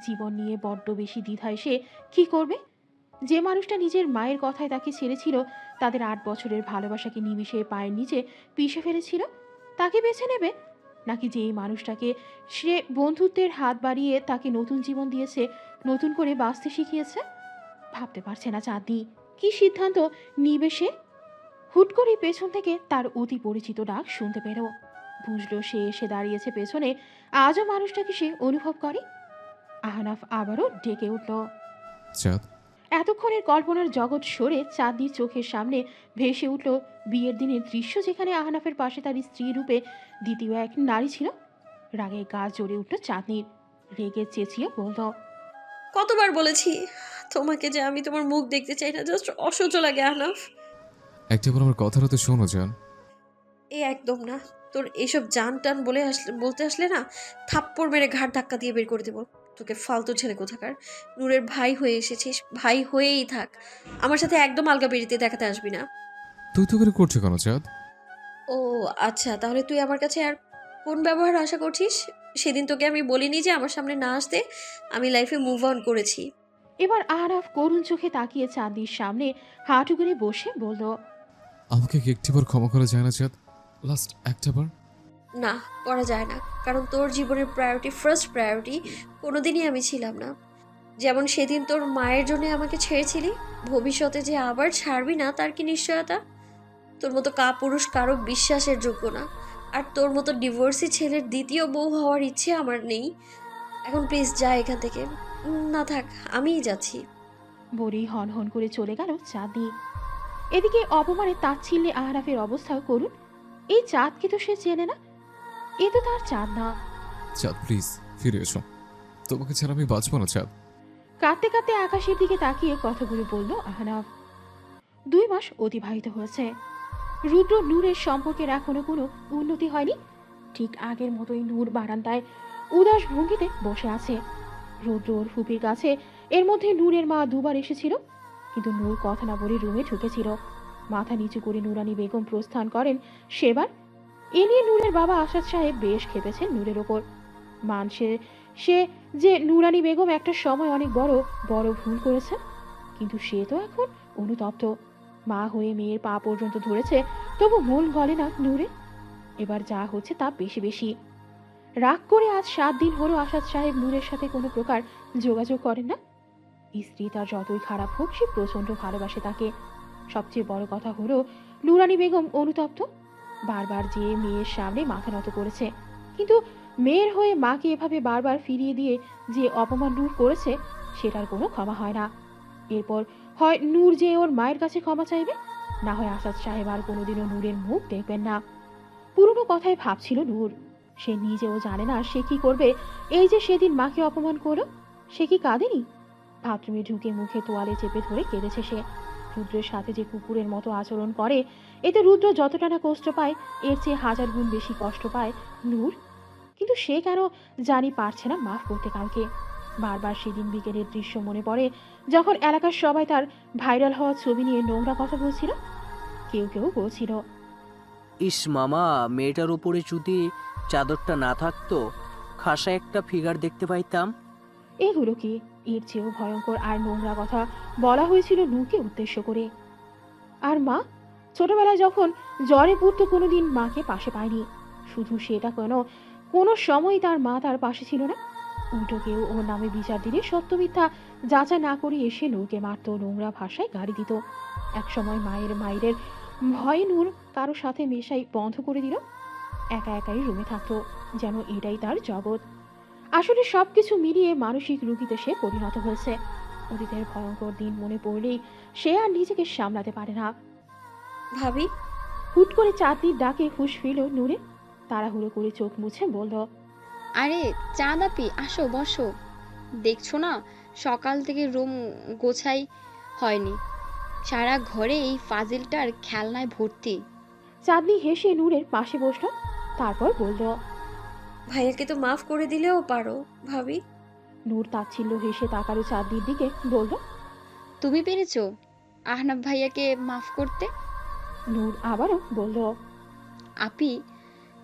জীবন নিয়ে বড্ড বেশি দ্বিধায় সে কি করবে। যে মানুষটা নিজের মায়ের কথায় তাকে ছেড়েছিল, তাদের 8 বছরের ভালোবাসাকে নিমিষে পায়ের নিচে পিষে ফেলেছিল, তাকে বেছে নেবে, নাকি যে এই মানুষটাকে সে বন্ধুত্বের হাত বাড়িয়ে তাকে নতুন জীবন দিয়েছে, নতুন করে বাঁচতে শিখিয়েছে? ভাবতে পারছে না চাঁদনি কি সিদ্ধান্ত নিবে সে। হুট করে পেছন থেকে তার অতি পরিচিত ডাক শুনতে পেল। বুঝলো সে এসে দাঁড়িয়েছে পেছনে। আজও মানুষটাকে সে অনুভব করে। আহনাফ আবারও ডেকে উঠল। চাঁদ, এতক্ষণের কল্পনার জগৎ সরে চাঁদনির চোখের সামনে ভেসে উঠল বিয়ের দিনের দৃশ্য, যেখানে আহনাফের পাশে তার স্ত্রী রূপে দ্বিতীয় এক নারী ছিল। রাগে গা জ্বলে উঠল চাঁদনির। রেগে চেঁচিয়ে বলল, কতবার বলেছি তোমাকে যে আমি তোমার মুখ দেখতে চাই না, জাস্ট অসহ্য লাগে আহনাফ। একটাবার আমার কথাটা তো শোনো জান। এ একদম না, তোর এইসব জান টান বলতে আসলে না থাপ্পড় মেরে ঘাট ধাক্কা দিয়ে বের করে দেবো তোকে, ফালতু ছেলে কোথাকার। নূরের ভাই হয়ে এসেছিস, ভাই হয়েই থাক, আমার সাথে একদম আলগা বেরিতে দেখাতে আসবি না। তুই তো করে করছো কেন চাঁদ? ও আচ্ছা, তাহলে তুই আমার কাছে আর কোন ব্যবহার আশা করছিস? সেদিন তোকে আমি বলিনি যে আমার সামনে না আসতে? আমি লাইফে মুভ অন করেছি। এবার আহনাফ করুণ চোখে তাকিয়ে চাঁদনির সামনে হাঁটু করে বসে বলল, আমাকে কি একটিবার ক্ষমা করা যায় না চাঁদ? লাস্ট একটাবার? না, করা যায় না, কারণ তোর জীবনের প্রায়োরিটি, ফার্স্ট প্রায়োরিটি কোনোদিনই আমি ছিলাম না। যেমন সেদিন তোর মায়ের জন্য আমাকে ছেড়েছিলি, ভবিষ্যতে যে আবার ছাড়বি না তার কি নিশ্চয়তা? তোর মতো কাপুরুষ কারো বিশ্বাসের যোগ্য না। আর তোর মতো ডিভোর্সি ছেলের দ্বিতীয় বউ হওয়ার ইচ্ছে আমার নেই। এখন প্লিজ যা এখান থেকে। না থাক, আমিই যাচ্ছি। বলেই হন হন করে চলে গেল চাঁদনি। এদিকে অপমানে তাচ্ছিল্যে আহনাফের অবস্থা করুন। এই চাঁদকে তো সে চেনে না, এ তো তার চাঁদ না। চাঁদ প্লিজ ফিরে এসো, তোমাকে ছাড়া আমি বাঁচবো না চাঁদ। কাঁদতে কাঁদতে আকাশের দিকে তাকিয়ে কথাগুলো বলল আহনাফ। 2 মাস অতিবাহিত হয়েছে। রুদ্র নূরের সম্পর্কের এখনো কোনো উন্নতি হয়নি। ঠিক আগের মতোই নূর বারান্দায় উদাস ভঙ্গিতে বসে আছে। রুদ্র ওর ফুপির কাছে এর মধ্যে নূরের মা 2 বার এসেছিল, কিন্তু নূর কথা না বলে রুমে ঢুকেছিল। মাথা নিচু করে নুরানি বেগম প্রস্থান করেন সেবার। এ নিয়ে নূরের বাবা আসাদ সাহেব বেশ খেপেছেন নূরের ওপর। মানছে সে যে নুরানি বেগম একটা সময় অনেক বড় বড় ভুল করেছে, কিন্তু সে তো এখন অনুতপ্ত। মা হয়ে মেয়ের পা পর্যন্ত ধরেছে, তবু মন গলে না নূরে। এবার যা হচ্ছে তা বেশি বেশি। রাগ করে আজ 7 দিন হলো আসাদ সাহেব নূরের সাথে কোনো প্রকার যোগাযোগ করেন না। স্ত্রী তার যতই খারাপ হোক সে প্রচণ্ড ভালোবাসে তাকে। সবচেয়ে বড় কথা হলো নুরানি বেগম অনুতপ্ত। বারবার যে মেয়ের সামনে মাথা নত করেছে, কিন্তু মেয়ের হয়ে মাকে এভাবে বারবার ফিরিয়ে দিয়ে যে অপমান নূর করেছে, সেটার কোনো ক্ষমা হয় না। এরপর হয় নূর যে ওর মায়ের কাছে ক্ষমা চাইবে, না হয় আসাদ সাহেব আর কোনোদিনও নূরের মুখ দেখবেন না। পুরনো কথায় ভাবছিল নূর। সে নিজেও জানে না সে কি করবে। এই যে সেদিন মাকে অপমান করলো, সে কি কাঁদেনি? বাথরুমে ঢুকে মুখে তোয়ালে চেপে ধরে কেঁদেছে সে। রুদ্রের সাথে যে কুকুরের মতো আচরণ করে, এতে রুদ্র যতটা না কষ্ট পায়, এর চেয়ে 1000 গুণ বেশি কষ্ট পায় নূর। কিন্তু সে কেন জানি পারছে না মাফ করতে কাউকে। বারবার সেদিন বিকেলের দৃশ্য মনে পড়ে, যখন এলাকার সবাই তার ভাইরাল হওয়া ছবি নিয়ে নোংরা কথা বলছিল। কেউ কেউ বলছিল, ইস মামা, মেয়েটার উপরে যদি চাদরটা না থাকতো, খাসা একটা ফিগার দেখতে পাইতাম। এগুলো কি? এর চেয়েও ভয়ঙ্কর আর নোংরা কথা বলা হয়েছিল নূরকে উদ্দেশ্য করে। আর মা ছোটবেলায় যখন জ্বরে পড়তো, কোনোদিন মাকে পাশে পায়নি। শুধু সেটা কোনো সময় তার মা তার পাশে ছিল না। উল্টো কেউ ওর নামে বিচার দিলে সত্য মিথ্যা যাচাই না করে এসে নূরকে মারতো, নোংরা ভাষায় গালি দিত। একসময় মায়ের ভয়ে নূর কারো সাথে মেশাই বন্ধ করে দিল। একা একাই রুমে থাকতো, যেন এটাই তার জগৎ। আসলে সবকিছু মিলিয়ে মানসিক রোগীতে সে পরিণত হয়েছে। অতীতের ভয়ঙ্কর দিন মনে পড়লেই সে আর নিজেকে সামলাতে পারে না। ভাবি, হুট করে চাঁদনির ডাকে হুঁশ ফিরল নূরে। তাড়াহুড়ো করে চোখ মুছে বলল, আরে চাঁদ আপি, আসো বসো। দেখছো না সকাল থেকে রুম গোছাই হয়নি, সারা ঘরে এই ফাজিলটার খেলনায় ভর্তি। চাঁদনি হেসে নূরের পাশে বসল, তারপর বলল, ভাইয়াকে তো মাফ করে দিলেও পারো ভাবি। নূর তাচ্ছিল্য হেসে তাকালো চাঁদনির দিকে, বলল, তুমি পেরেছো আহনাব ভাইয়াকে মাফ করতে? নূর আবারও বলল, আপি,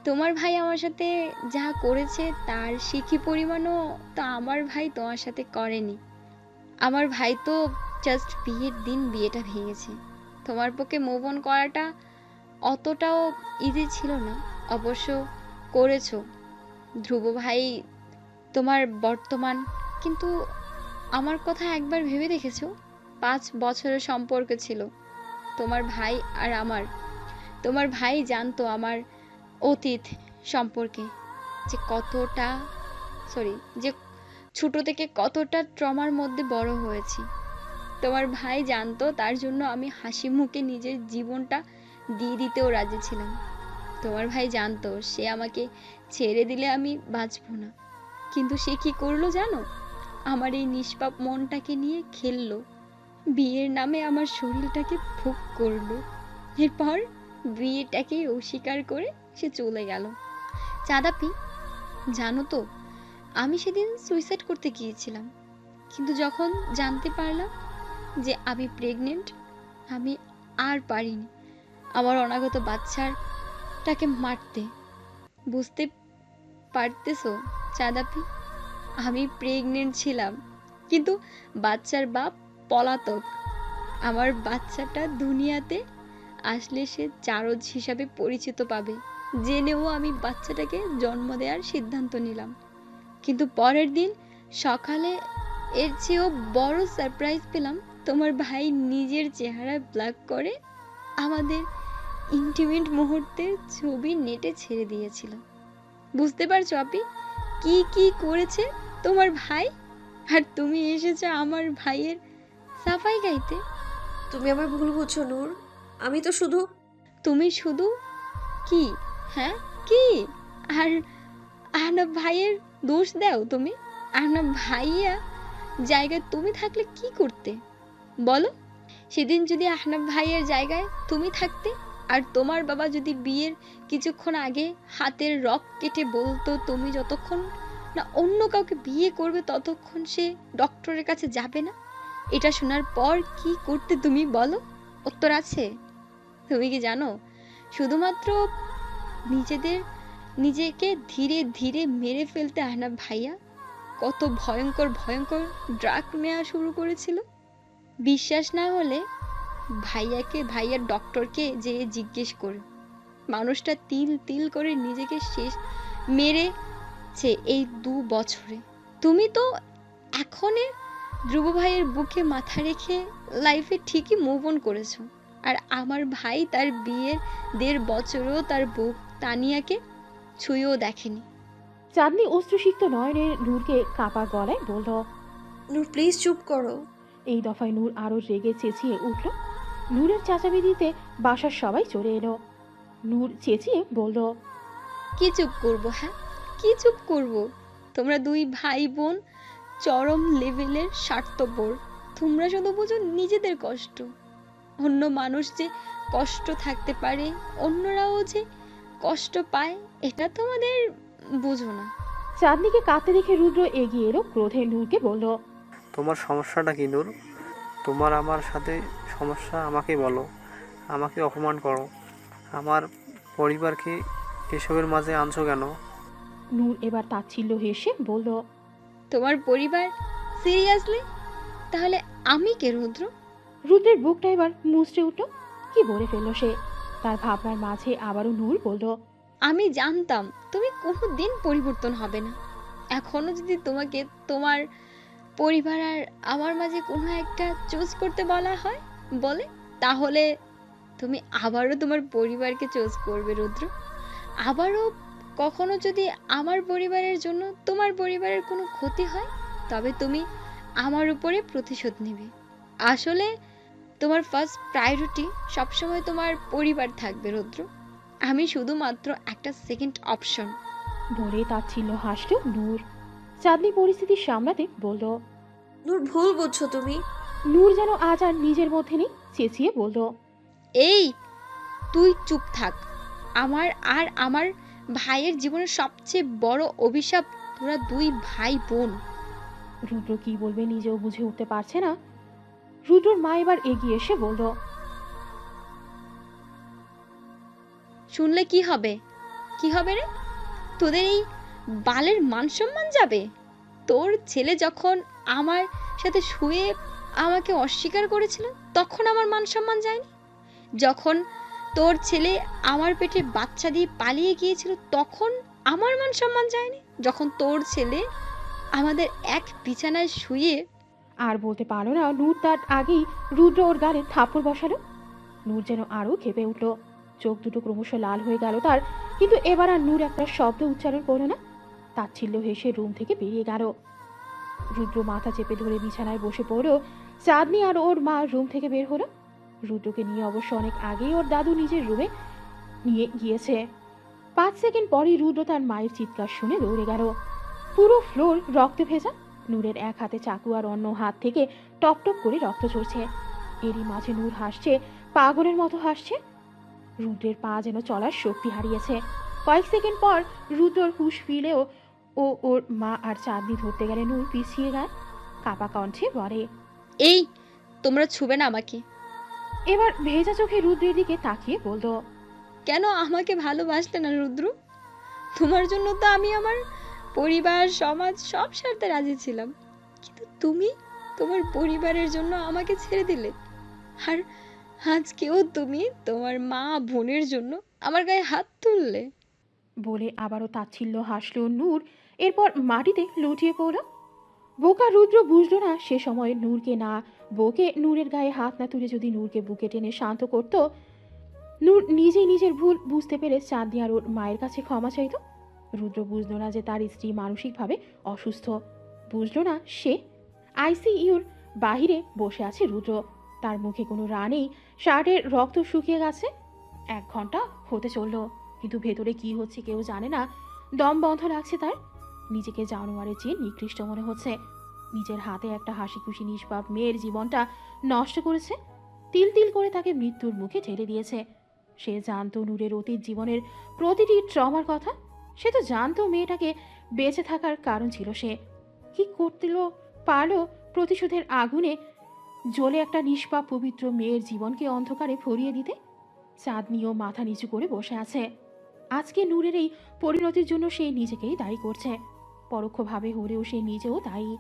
তোমার ভাই আমার সাথে যা করেছে তার শিখি পরিমাণও তো আমার ভাই তোমার সাথে করেনি। আমার ভাই তো জাস্ট বিয়ের দিন বিয়েটা ভেঙেছে। তোমার পক্ষে মুভ অন করাটা অতটাও ইজি ছিল না। অবশ্য করেছো। ধ্রুব ভাই তোমার বর্তমান, কিন্তু আমার কথা একবার ভেবে দেখেছো? 5 বছরের সম্পর্ক ছিল তোমার ভাই আর আমার। তোমার ভাই জানতো আমার অতীত সম্পর্কে, যে কতটা যে ছোট থেকে কতটা ট্রমার মধ্যে বড় হয়েছি। তোমার ভাই জানতো, তার জন্য আমি হাসি মুখে নিজের জীবনটা দিয়ে দিতেও রাজি ছিলাম। তোমার ভাই জানতো সে আমাকে ছেড়ে দিলে আমি বাঁচবো না, কিন্তু সে কি করলো জানো? আমার এই নিষ্পাপ মনটাকে নিয়ে খেললো, বিয়ের নামে আমার শরীরটাকে ভোগ করলো। এরপর বিয়েটাকে অস্বীকার করে সে চলে গেল। চাঁদাপি, জানো তো আমি সেদিন সুইসাইড করতে গিয়েছিলাম, কিন্তু যখন জানতে পারলাম যে আমি প্রেগনেন্ট, আমি আর পারিনি আমার অনাগত বাচ্চাটাকে মারতে। বুঝতে পারতেছো চাঁদাপি? আমি প্রেগনেন্ট ছিলাম, কিন্তু বাচ্চার বাপ পলাতক। আমার বাচ্চাটা দুনিয়াতে আসলে সে জারজ হিসাবে পরিচিত পাবে জেনেও আমি বাচ্চাটাকে জন্ম দেওয়ার সিদ্ধান্ত নিলাম। কিন্তু পরের দিন সকালে এর চেয়েও বড় সারপ্রাইজ পেলাম। তোমার ভাই নিজের চেহারা ব্ল্যাক করে আমাদের ইন্টিমেট মুহূর্তের ছবি নেটে ছেড়ে দিয়েছিল। বুঝতে পারছো আপি কি কি করেছে তোমার ভাই? আর তুমি এসেছো আমার ভাইয়ের সাফাই গাইতে। তুমি আমার ভুল বুঝছো নূর। আমি তো শুধু তুমি শুধু কি? হ্যাঁ কি? আর আহনাব ভাইয়ের দোষ দাও তুমি? আহনাব ভাইয়া জায়গায় তুমি থাকলে কি করতে বলো? সেদিন যদি আহনাব ভাইয়ের জায়গায় তুমি থাকতে, আর তোমার বাবা যদি বিয়ের কিছুক্ষণ আগে হাতের রক কেটে বলতো তুমি যতক্ষণ না অন্য কাউকে বিয়ে করবে ততক্ষণ সে ডক্টরের কাছে যাবে না, এটা শোনার পর কি করতে তুমি বলো? উত্তর আছে? তুমি কি জানো শুধুমাত্র নিজেকে ধীরে ধীরে মেরে ফেলতে আহনাব ভাইয়া কত ভয়ঙ্কর ভয়ঙ্কর ড্রাগ নেওয়া শুরু করেছিল? বিশ্বাস না হলে ভাইয়ার ডক্টরকে যেয়ে জিজ্ঞেস করে। মানুষটা তিল তিল করে নিজেকে শেষ মেরেছে এই 2 বছরে। তুমি তো এখনে ধ্রুব ভাইয়ের বুকে মাথা রেখে লাইফে ঠিকই মুভ অন করেছো, আর আমার ভাই তার বিয়ের 1.5 বছরেও তার বউ তানিয়াকে ছুঁয়েও দেখেনি। চাঁদনি অশ্রুসিক্ত নয়নে নূরকে কাপা গলায় বলল। নূর প্লিজ চুপ করো। এই দফায় নূর আরো রেগে চেঁচিয়ে উঠল। নূরের চেঁচামেচিতে বাসার সবাই চলে এলো। নূর চেঁচিয়ে বলল, কি চুপ করবো? হ্যাঁ কি চুপ করবো? তোমরা 2 ভাই বোন চরম লেভেলের স্বার্থপর। তোমরা শুধু বুঝো নিজেদের কষ্ট। অন্য মানুষ যে কষ্ট থাকতে পারে, অন্যরাও যে কষ্ট পায়, এটা তোমাদের বুঝো না। চাঁদনিকে কাঁদতে দেখে রুদ্র এগিয়ে এলো। ক্রোধে নূরকে বলল, তোমার সমস্যাটা কি নূর? তোমার আমার সাথে সমস্যা আমাকে বলো। আমাকে অপমান করো, আমার পরিবারকে এসবের মাঝে আনছো কেন? নূর এবার তাচ্ছিল্য হেসে বলল, তোমার পরিবার? সিরিয়াসলি? তাহলে আমি কে রুদ্র? রুদ্রের বুকটা এবার মুচড়ে উঠল। কি বলে ফেলল সে? তার ভাবনার মাঝে আবারও নূর বলল, আমি জানতাম তুমি কোনোদিন পরিবর্তন হবে না। এখনো যদি তোমাকে তোমার পরিবার আর আমার মাঝে কোনো একটা চুজ করতে বলা হয় তাহলে তুমি আবারও তোমার পরিবারকে চুজ করবে রুদ্র। আবারও কখনো যদি আমার পরিবারের জন্য তোমার পরিবারের কোনো ক্ষতি হয়, তবে তুমি আমার উপরে প্রতিশোধ নেবে। আসলে তোমার ফার্স্ট প্রায়োরিটি সবসময় তোমার পরিবার থাকবে রুদ্র। আমি শুধুমাত্র একটা সেকেন্ড অপশন। বলে তাচ্ছিল্য হাসল নূর। চাঁদনি পরিস্থিতি সামলাতে বলল, নূর ভুল বুঝছো তুমি। নূর যেন আজ আর নিজের মধ্যে নেই। চেঁচিয়ে বলল, এই তুই চুপ থাক। আমার আর আমার ভাইয়ের জীবনের সবচেয়ে বড় অভিশাপ তোরা 2 ভাই বোন। রুদ্র কি বলবে নিজেও বুঝে উঠতে পারছে না। রুদ্রর মা এবার এগিয়ে এসে বলল, শুনলে কি হবে? কি হবে রে? তোদের এই বালের মান সম্মান যাবে? তোর ছেলে যখন আমার সাথে শুয়ে আমাকে অস্বীকার করেছিল তখন আমার মান সম্মান যায়নি? যখন তোর ছেলে আমার পেটে বাচ্চা দিয়ে পালিয়ে গিয়েছিল তখন আমার মান সম্মান যায়নি? যখন তোর ছেলে আমাদের এক বিছানায় শুয়ে আর বলতে পারলো না, নূর তার আগেই রুদ্র ওর গালে থাপ্পড় বসালো। নূর যেন আরও খেপে উঠল, চোখ দুটো ক্রমশ লাল হয়ে গেল তার। কিন্তু এবার আর নূর একটা শব্দ উচ্চারণ করলো না, তাচ্ছিল্য হেসে রুম থেকে বেরিয়ে গেল। রুদ্র মাথা চেপে ধরে বিছানায় বসে পড়ল। চাঁদনি আর ওর মা রুম থেকে বের হলো। রুদ্রকে নিয়ে অবশ্য অনেক আগেই ওর দাদু নিজের রুমে নিয়ে গিয়েছে। 5 সেকেন্ড পরই রুদ্র তার মায়ের চিৎকার শুনে দৌড়ে গেল। পুরো ফ্লোর রক্তে ভেজা। নূরের এক হাতে চাকু আর অন্য হাত থেকে টপ টপ করে রক্ত ঝরছে। এরই মাঝে নূর হাসছে, পাগলের মতো হাসছে। রুদ্রের পা যেন চলার শক্তি হারিয়েছে। কয়েক সেকেন্ড পর রুদ্রর হুঁশ ফিরলেও ও ওর মা আর চাঁদনি ধরতে গেলে নূর পিছিয়ে গায়, কাপা কণ্ঠে বলে। এই তোমরা ছুবে না আমাকে। এবার ভেজা চোখে রুদ্রের দিকে তাকিয়ে বলল, কেন আমাকে ভালোবাসলে না রুদ্র? তোমার জন্য তো আমি আমার পরিবার সমাজ সব ছাড়তে রাজি ছিলাম, কিন্তু তুমি তোমার পরিবারের জন্য আমাকে ছেড়ে দিলে। আর আজকেও তুমি তোমার মা বোনের জন্য আমার গায়ে হাত তুললে। বলে আবারও তাচ্ছিল্য হাসল নূর। এরপর মাটিতে লুটিয়ে পড়ল। বোকা রুদ্র বুঝলো না সে সময় নূরকে না বকে নূরের গায়ে হাত না তুলে যদি নূরকে বুকে টেনে শান্ত করত, নূর নিজেই নিজের ভুল বুঝতে পেরে চাঁদনি আর ওর মায়ের কাছে ক্ষমা চাইত। রুদ্র বুঝলো না যে তার স্ত্রী মানসিকভাবে অসুস্থ। বুঝলো না সে আইসিইউর বাহিরে বসে আছে রুদ্র। তার মুখে কোনো রা নেই, শার্টের রক্ত শুকিয়ে গেছে। 1 ঘন্টা হতে চললো, কিন্তু ভেতরে কি হচ্ছে কেউ জানে না। দম বন্ধ লাগছে তার। নিজেকে জানোয়ারের চেয়ে নিকৃষ্ট মনে হচ্ছে। নিজের হাতে একটা হাসি খুশি নিষ্পাপ মেয়ের জীবনটা নষ্ট করেছে, তিল তিল করে তাকে মৃত্যুর মুখে ঠেলে দিয়েছে। সে জানতো নূরের অতীত জীবনের প্রতিটি ট্রমার কথা। সে তো জানতো মেয়েটাকে বেঁচে থাকার কারণ ছিল সে। কি করতে পারলো প্রতিশোধের আগুনে জ্বলে একটা নিষ্পাপ পবিত্র মেয়ের জীবনকে অন্ধকারে ভরিয়ে দিতে? চাঁদনিও মাথা নিচু করে বসে আছে। আজকে নূরের এই পরিণতির জন্য সে নিজেকেই দায়ী করছে, পরোক্ষভাবে হলেও সে নিজেও দায়ী।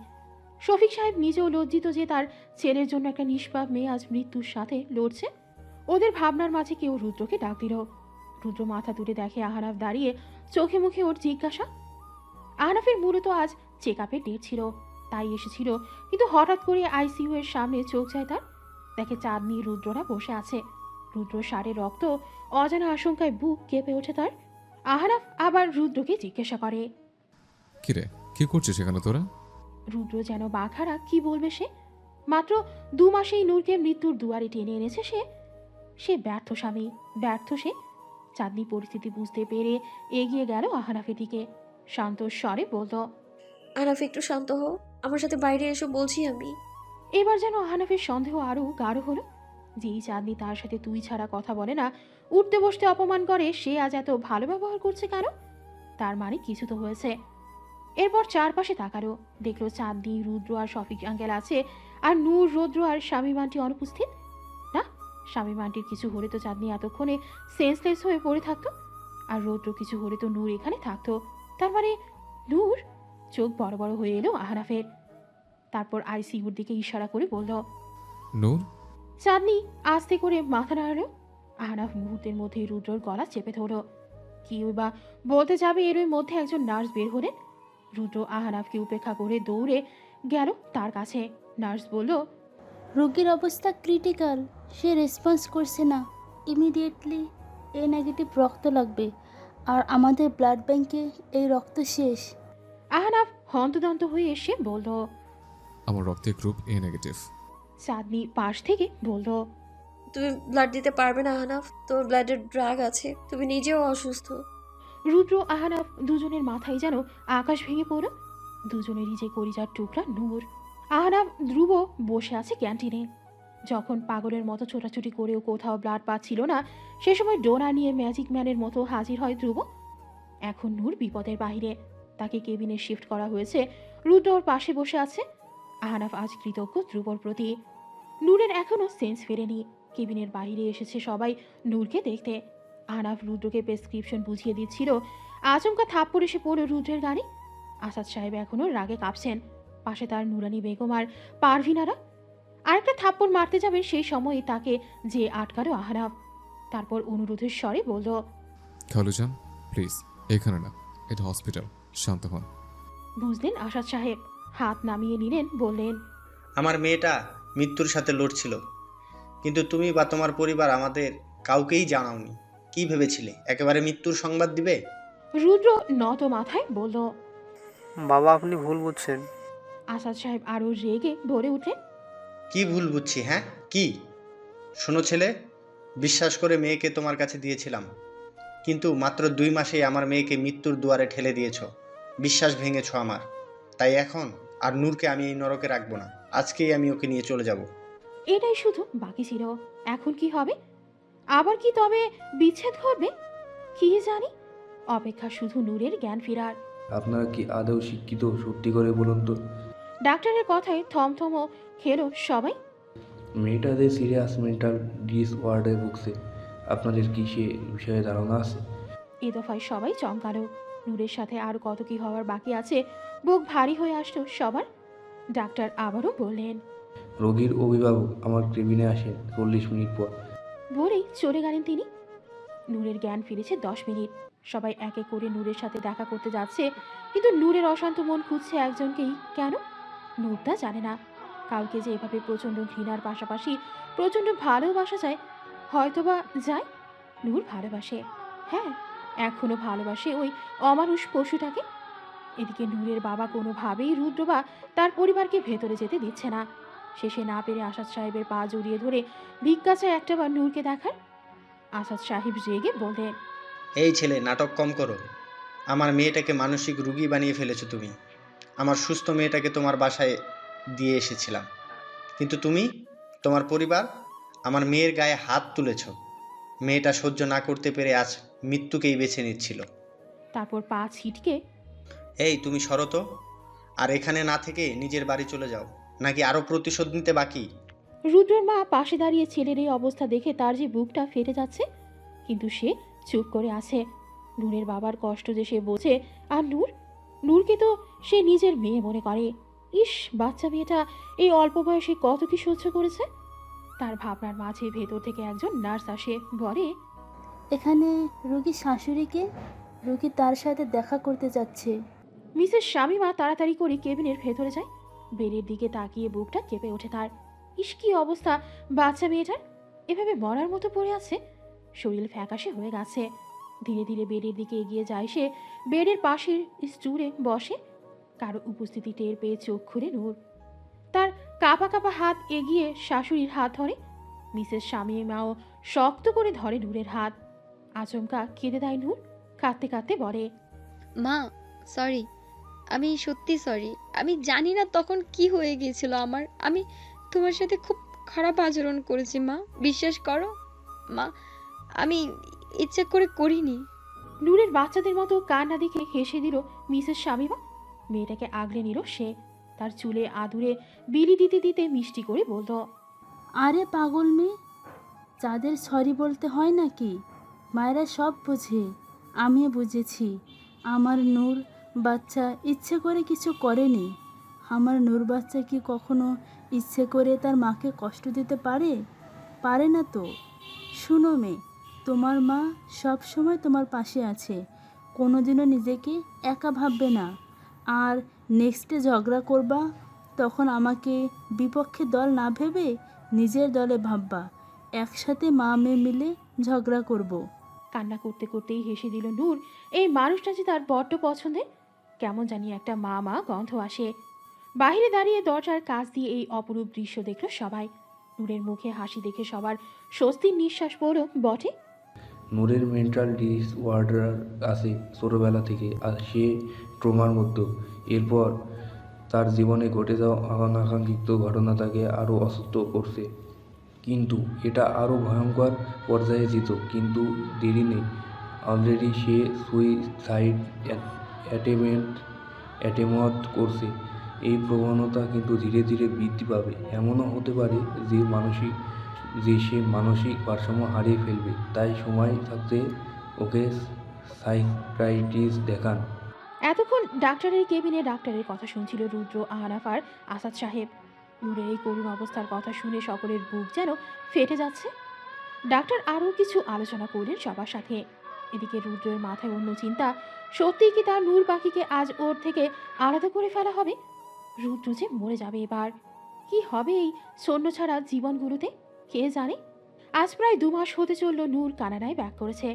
শফিক সাহেব নিজেও লজ্জিত যে তার ছেলের জন্য একটা নিষ্পাপ মেয়ে আজ মৃত্যুর সাথে লড়ছে। ওদের ভাবনার মাঝে কেউ রুদ্রকে ডাক দিল। রুদ্র মাথা তুলে দেখে আহনাফ দাঁড়িয়ে, চোখে মুখে ওর জিজ্ঞাসা। আহনাফের মূলত আজ চেক আপের ডেট ছিল, তাই এসেছিল। কিন্তু হঠাৎ করে আইসিইউ এর সামনে চোখ যায় তার, দেখে চাঁদনি রুদ্ররা বসে আছে। রুদ্র সারে রক্ত, অজানা আশঙ্কায় বুক কেঁপে ওঠে তার। আহনাফ আবার রুদ্রকে জিজ্ঞাসা করে, কিরে, কি করছিস এখানে তোরা? রুদ্র যেন বাঘারা, কি বলবে সে? মাত্র 2 মাসেই নূরকে মৃত্যুর দুয়ারে টেনে এনেছে সে। সে ব্যর্থ স্বামী, ব্যর্থ সে। চাঁদনি পরিস্থিতি বুঝতে পেরে এগিয়ে গেল আহনাফের দিকে, শান্ত স্বরে বলল, আহনাফ একটু শান্ত হও, আমার সাথে বাইরে এসো বলছি আমি। এবার যেন আহনাফের সন্দেহ আরও গাঢ় হলো। যেই চাঁদনি তার সাথে তুই ছাড়া কথা বলে না, উঠতে বসতে অপমান করে, সে আজ এত ভালো ব্যবহার করছে কেন? তার মানে কিছু তো হয়েছে। এরপর চারপাশে তাকালো, দেখলো চাঁদনি, রুদ্র আর শফিক আঙ্কেল আছে, আর নূর, রৌদ্র আর শামীম আন্টি অনুপস্থিত। না, শামীম আন্টির কিছু হলে তো চাঁদনি এতক্ষণে সেন্সলেস হয়ে পড়ে থাকতো, আর রৌদ্র কিছু হলে তো নূর এখানে থাকতো। তার মানে নূর? চোখ বড় বড় হয়ে এলো আহনাফের। তারপর আইসিইউর দিকে ইশারা করে বলল, নূর। চাঁদনি আস্তে করে মাথা নাড়ালো। আহনাফ মুহূর্তের মধ্যেই রুদ্রর গলা চেপে ধরল। কি বা বলতে যাবে, এরই মধ্যে একজন নার্স বের হলেন। রুদ্র আহনাফকে উপেক্ষা করে দৌড়ে গেল তার কাছে। নার্স বলল, রোগীর অবস্থা ক্রিটিক্যাল, সে রেসপন্স করছে না, ইমিডিয়েটলি এ নেগেটিভ রক্ত লাগবে, আর আমাদের ব্লাড ব্যাংকে এই রক্ত শেষ। আহনাফ হন্তদন্ত হয়ে এসে বলল, আমার রক্তের গ্রুপ এ নেগেটিভ। চাঁদনি পাশ থেকে বলল, তুমি ব্লাড দিতে পারবে না আহনাফ, তোমার ব্লাডের ড্রাগ আছে, তুমি নিজেও অসুস্থ। রুদ্র আহনাফ দুজনের মাথায় যেন আকাশ ভেঙে পড়ল। দুজনেরই যে কলিজার টুকরা নূর। আহনাফ ধ্রুব বসে আছে ক্যান্টিনে। যখন পাগলের মতো ছোটাছুটি করেও কোথাও ব্লাড পাচ্ছিল না, সে সময় ডোনার নিয়ে ম্যাজিক ম্যানের মতো হাজির হয় ধ্রুব। এখন নূর বিপদের বাহিরে, তাকে কেবিনে শিফট করা হয়েছে। রুদ্র ওর পাশে বসে আছে। আহনাফ আজ কৃতজ্ঞ ধ্রুবর প্রতি। নূরের এখনও সেন্স ফেরেনি। কেবিনের বাইরে এসেছে সবাই নূরকে দেখতে। আহনাফ রুদ্রকে প্রেসক্রিপশন বুঝিয়ে দিচ্ছিল, আচমকা থাপ্পড় এসে পড়ল রুদ্রের গাড়ি। আসাদ সাহেব এখনও রাগে কাঁপছেন। পাশে তার নুরানি বেগম আর পারভিনারা। আরেকটা থাপ্পড় মারতে যাবে সেই সময় তাকে যে আটকালো আহনাফ। তারপর অনুরোধের স্বরে বলল, খালুজান প্লিজ, এখানে না, এটা হসপিটাল, শান্ত হন। বুঝলেন আসাদ সাহেব, হাত নামিয়ে নিলেন, বললেন, আমার মেয়েটা মৃত্যুর সাথে লড়ছিল, কিন্তু তুমি বা তোমার পরিবার আমাদের কাউকেই জানাওনি। কি ভেবেছিলে একেবারে মৃত্যুর সংবাদ দিবে? রুদ্র নত মাথায় বলল। বাবা আপনি ভুল বুঝছেন। আসাদ সাহেব আরও রেগে বলে উঠলেন, কি ভুল বুঝছি? হ্যাঁ কি? শোনো ছেলে, বিশ্বাস করে মেয়েকে তোমার কাছে দিয়েছিলাম, কিন্তু মাত্র 2 মাসেই আমার মেয়েকে মৃত্যুর দুয়ারে ঠেলে দিয়েছো। বিশ্বাস ভেঙেছো আমার। তাই এখন আর নূরকে আমি এই নরকে রাখবো না। আজকেই আমি ওকে নিয়ে চলে যাব। এটাই শুধু বাকি ছিল। এখন কি হবে? আবার কি তবে বিচ্ছেদ ঘটবে? কি জানি। অপেক্ষা শুধু নূরের জ্ঞান ফেরার। আপনারা কি আদৌ শিক্ষিত? সত্যি করে বলুন তো। ডাক্তারের কথায় থমথম খেলো সবাই। মেয়েটা যে সিরিয়াস মেন্টাল ডিসঅর্ডারে ভুগছে, আপনাদের কি সে বিষয়ে ধারণা আছে? এ দফায় সবাই চমকালো। নূরের সাথে আর কত কি হওয়ার বাকি আছে, বুক ভারী হয়ে আসলো সবার। ডাক্তার আবারও বললেন। রোগীর অভিভাবক আমার কেবিনে আসেন 40 মিনিট পর। বলেই চলে গেলেন তিনি। নূরের জ্ঞান ফিরেছে 10 মিনিট। সবাই এক এক করে নূরের সাথে দেখা করতে যাচ্ছে, কিন্তু নূরের অশান্ত মন খুঁজছে একজনকেই। কেন? নূর তা জানে না। কাউকে যে এভাবে প্রচণ্ড ঘৃণার পাশাপাশি প্রচণ্ড ভালোবাসা যায়, হয়তোবা যায়। নূর ভালোবাসে, হ্যাঁ, এখনো ভালোবাসে ওই অমানুষ পশুটাকে। এদিকে নূরের বাবা কোনোভাবেই রুদ্র বা তার পরিবারকে ভেতরে যেতে দিচ্ছে না। শেষে না পেরে আসাদ সাহেবের পা জড়িয়ে ধরে ভিক্ষা চায় একটাবার নূরকে দেখার। আসাদ সাহেব রেগে বললেন, এই ছেলে, নাটক কম করো। আমার মেয়েটাকে মানসিক রোগী বানিয়ে ফেলেছো তুমি। আমার সুস্থ মেয়েটাকে তোমার বাসায় দিয়ে এসেছিলাম, কিন্তু তুমি, তোমার পরিবার আমার মেয়ের গায়ে হাত তুলেছ। মেয়েটা সহ্য না করতে পেরে আজ মৃত্যুকেই বেছে নিচ্ছিল। তারপর পা ছিটকে, এই তুমি সরো তো। আর এখানে না থেকে নিজের বাড়ি চলে যাও, নাকি আরও প্রতিশোধ নিতে বাকি? রুদ্রের মা পাশে দাঁড়িয়ে ছেলের এই অবস্থা দেখে তার যে বুকটা ফেটে যাচ্ছে, কিন্তু সে চুপ করে আছে। নূরের বাবার কষ্ট যে সে বোঝে, আর নূরকে তো সে নিজের মেয়ে মনে করে। ইস, বাচ্চা মেয়েটা এই অল্প বয়সে কত কি সহ্য করেছে। তার ভাবনার মাঝে ভেতর থেকে একজন নার্স আসে, বলে, এখানে রোগীর শাশুড়িকে, রোগী তার সাথে দেখা করতে যাচ্ছে। মিসেস শামীমা তাড়াতাড়ি করে কেবিনের ভেতরে যায়। বেডের দিকে তাকিয়ে বুকটা কেঁপে ওঠে তার। ইস, কি অবস্থা বাচ্চা মেয়েটার! এভাবে মরার মতো পড়ে আছে, শরীর ফ্যাকাশে হয়ে গেছে। ধীরে ধীরে বেডের দিকে এগিয়ে যায় সে। বেডের পাশের স্টুলে বসে। কারো উপস্থিতি টের পেয়ে চোখ খুলে নূর। তার কাঁপা কাঁপা হাত এগিয়ে শাশুড়ির হাত ধরে। মিসেস শামীমাও শক্ত করে ধরে নূরের হাত। আচমকা কেঁদে দেয় নূর। কাঁদতে কাঁদতে বলে, মা সরি, আমি সত্যি সরি। আমি জানি না তখন কি হয়ে গিয়েছিল আমার। আমি তোমার সাথে খুব খারাপ আচরণ করেছি মা, বিশ্বাস করো মা, আমি ইচ্ছা করে করিনি। নূরের বাচ্চাদের মতো কান্না দেখে হেসে দিল মিসেস শামীমা। মেয়েটাকে আগলে নিল সে। তার চুলে আদুরে বিলি দিতে দিতে মিষ্টি করে বলল, আরে পাগল মেয়ে, যাদের সরি বলতে হয় নাকি? মায়েরা সব বোঝে। আমিও বুঝেছি। আমার নূর বাচ্চা ইচ্ছে করে কিছু করেনি। আমার নূর বাচ্চা কি কখনো ইচ্ছে করে তার মাকে কষ্ট দিতে পারে? পারে না তো। শুনো মেয়ে, তোমার মা সব সময় তোমার পাশে আছে। কোনোদিনও নিজেকে একা ভাববে না। আর নেক্সটে ঝগড়া করবা, তখন আমাকে বিপক্ষে দল না ভেবে নিজের দলে ভাববা। একসাথে মা মেয়ে মিলে ঝগড়া করব। কান্না করতে করতেই হেসে দিল নূর। এই মানুষটা যে তার বড্ড পছন্দের। কেমন জানি একটা মা মা গন্ধ আসে। বাইরে দাঁড়িয়ে দরজার কাছ দিয়ে এই অপরূপ দৃশ্য দেখল সবাই। নূরের মুখে হাসি দেখে সবার স্বস্তির নিঃশ্বাস পড়ল বটে। নূরের মেন্টাল ডিসঅর্ডার আছে ছোটোবেলা থেকে, আর সে ট্রমার মধ্যে। এরপর তার জীবনে ঘটে যাওয়া অনাকাঙ্ক্ষিত ঘটনা তাকে আরও অসুস্থ করছে। কিন্তু এটা আরও ভয়ঙ্কর পর্যায়ে যেত, কিন্তু দেরি নেই। অলরেডি সে সুইসাইড অ্যাটেম্প্ট করছে। এই প্রবণতা কিন্তু ধীরে ধীরে বৃদ্ধি পাবে। এমনও হতে পারে যে মানসিক যে সে মানসিক ভারসাম্য হারিয়ে ফেলবে, তাই সময় থাকতে ওকে সাইকিয়াট্রিস্ট দেখান। এতক্ষণ ডাক্তারের কেবিনে ডাক্তারের কথা শুনছিল রুদ্র, আহনাফ আর আসাদ সাহেব। নূরের এই করুণ অবস্থার কথা শুনে সকলের বুক যেন ফেটে যাচ্ছে। ডাক্তার আরও কিছু আলোচনা করলেন সবার সাথে। এদিকে রুদ্রের মাথায় অন্য চিন্তা, সত্যিই কি তার নূর পাখিকে আজ ওর থেকে আলাদা করে ফেলা হবে? রুদ্র যে মরে যাবে এবার। কি হবে এই সৈন্য ছাড়া জীবনগুলোতে কে জানে। আজ প্রায় 2 মাস হতে চলল নূর কানাডায় ব্যাক করেছে।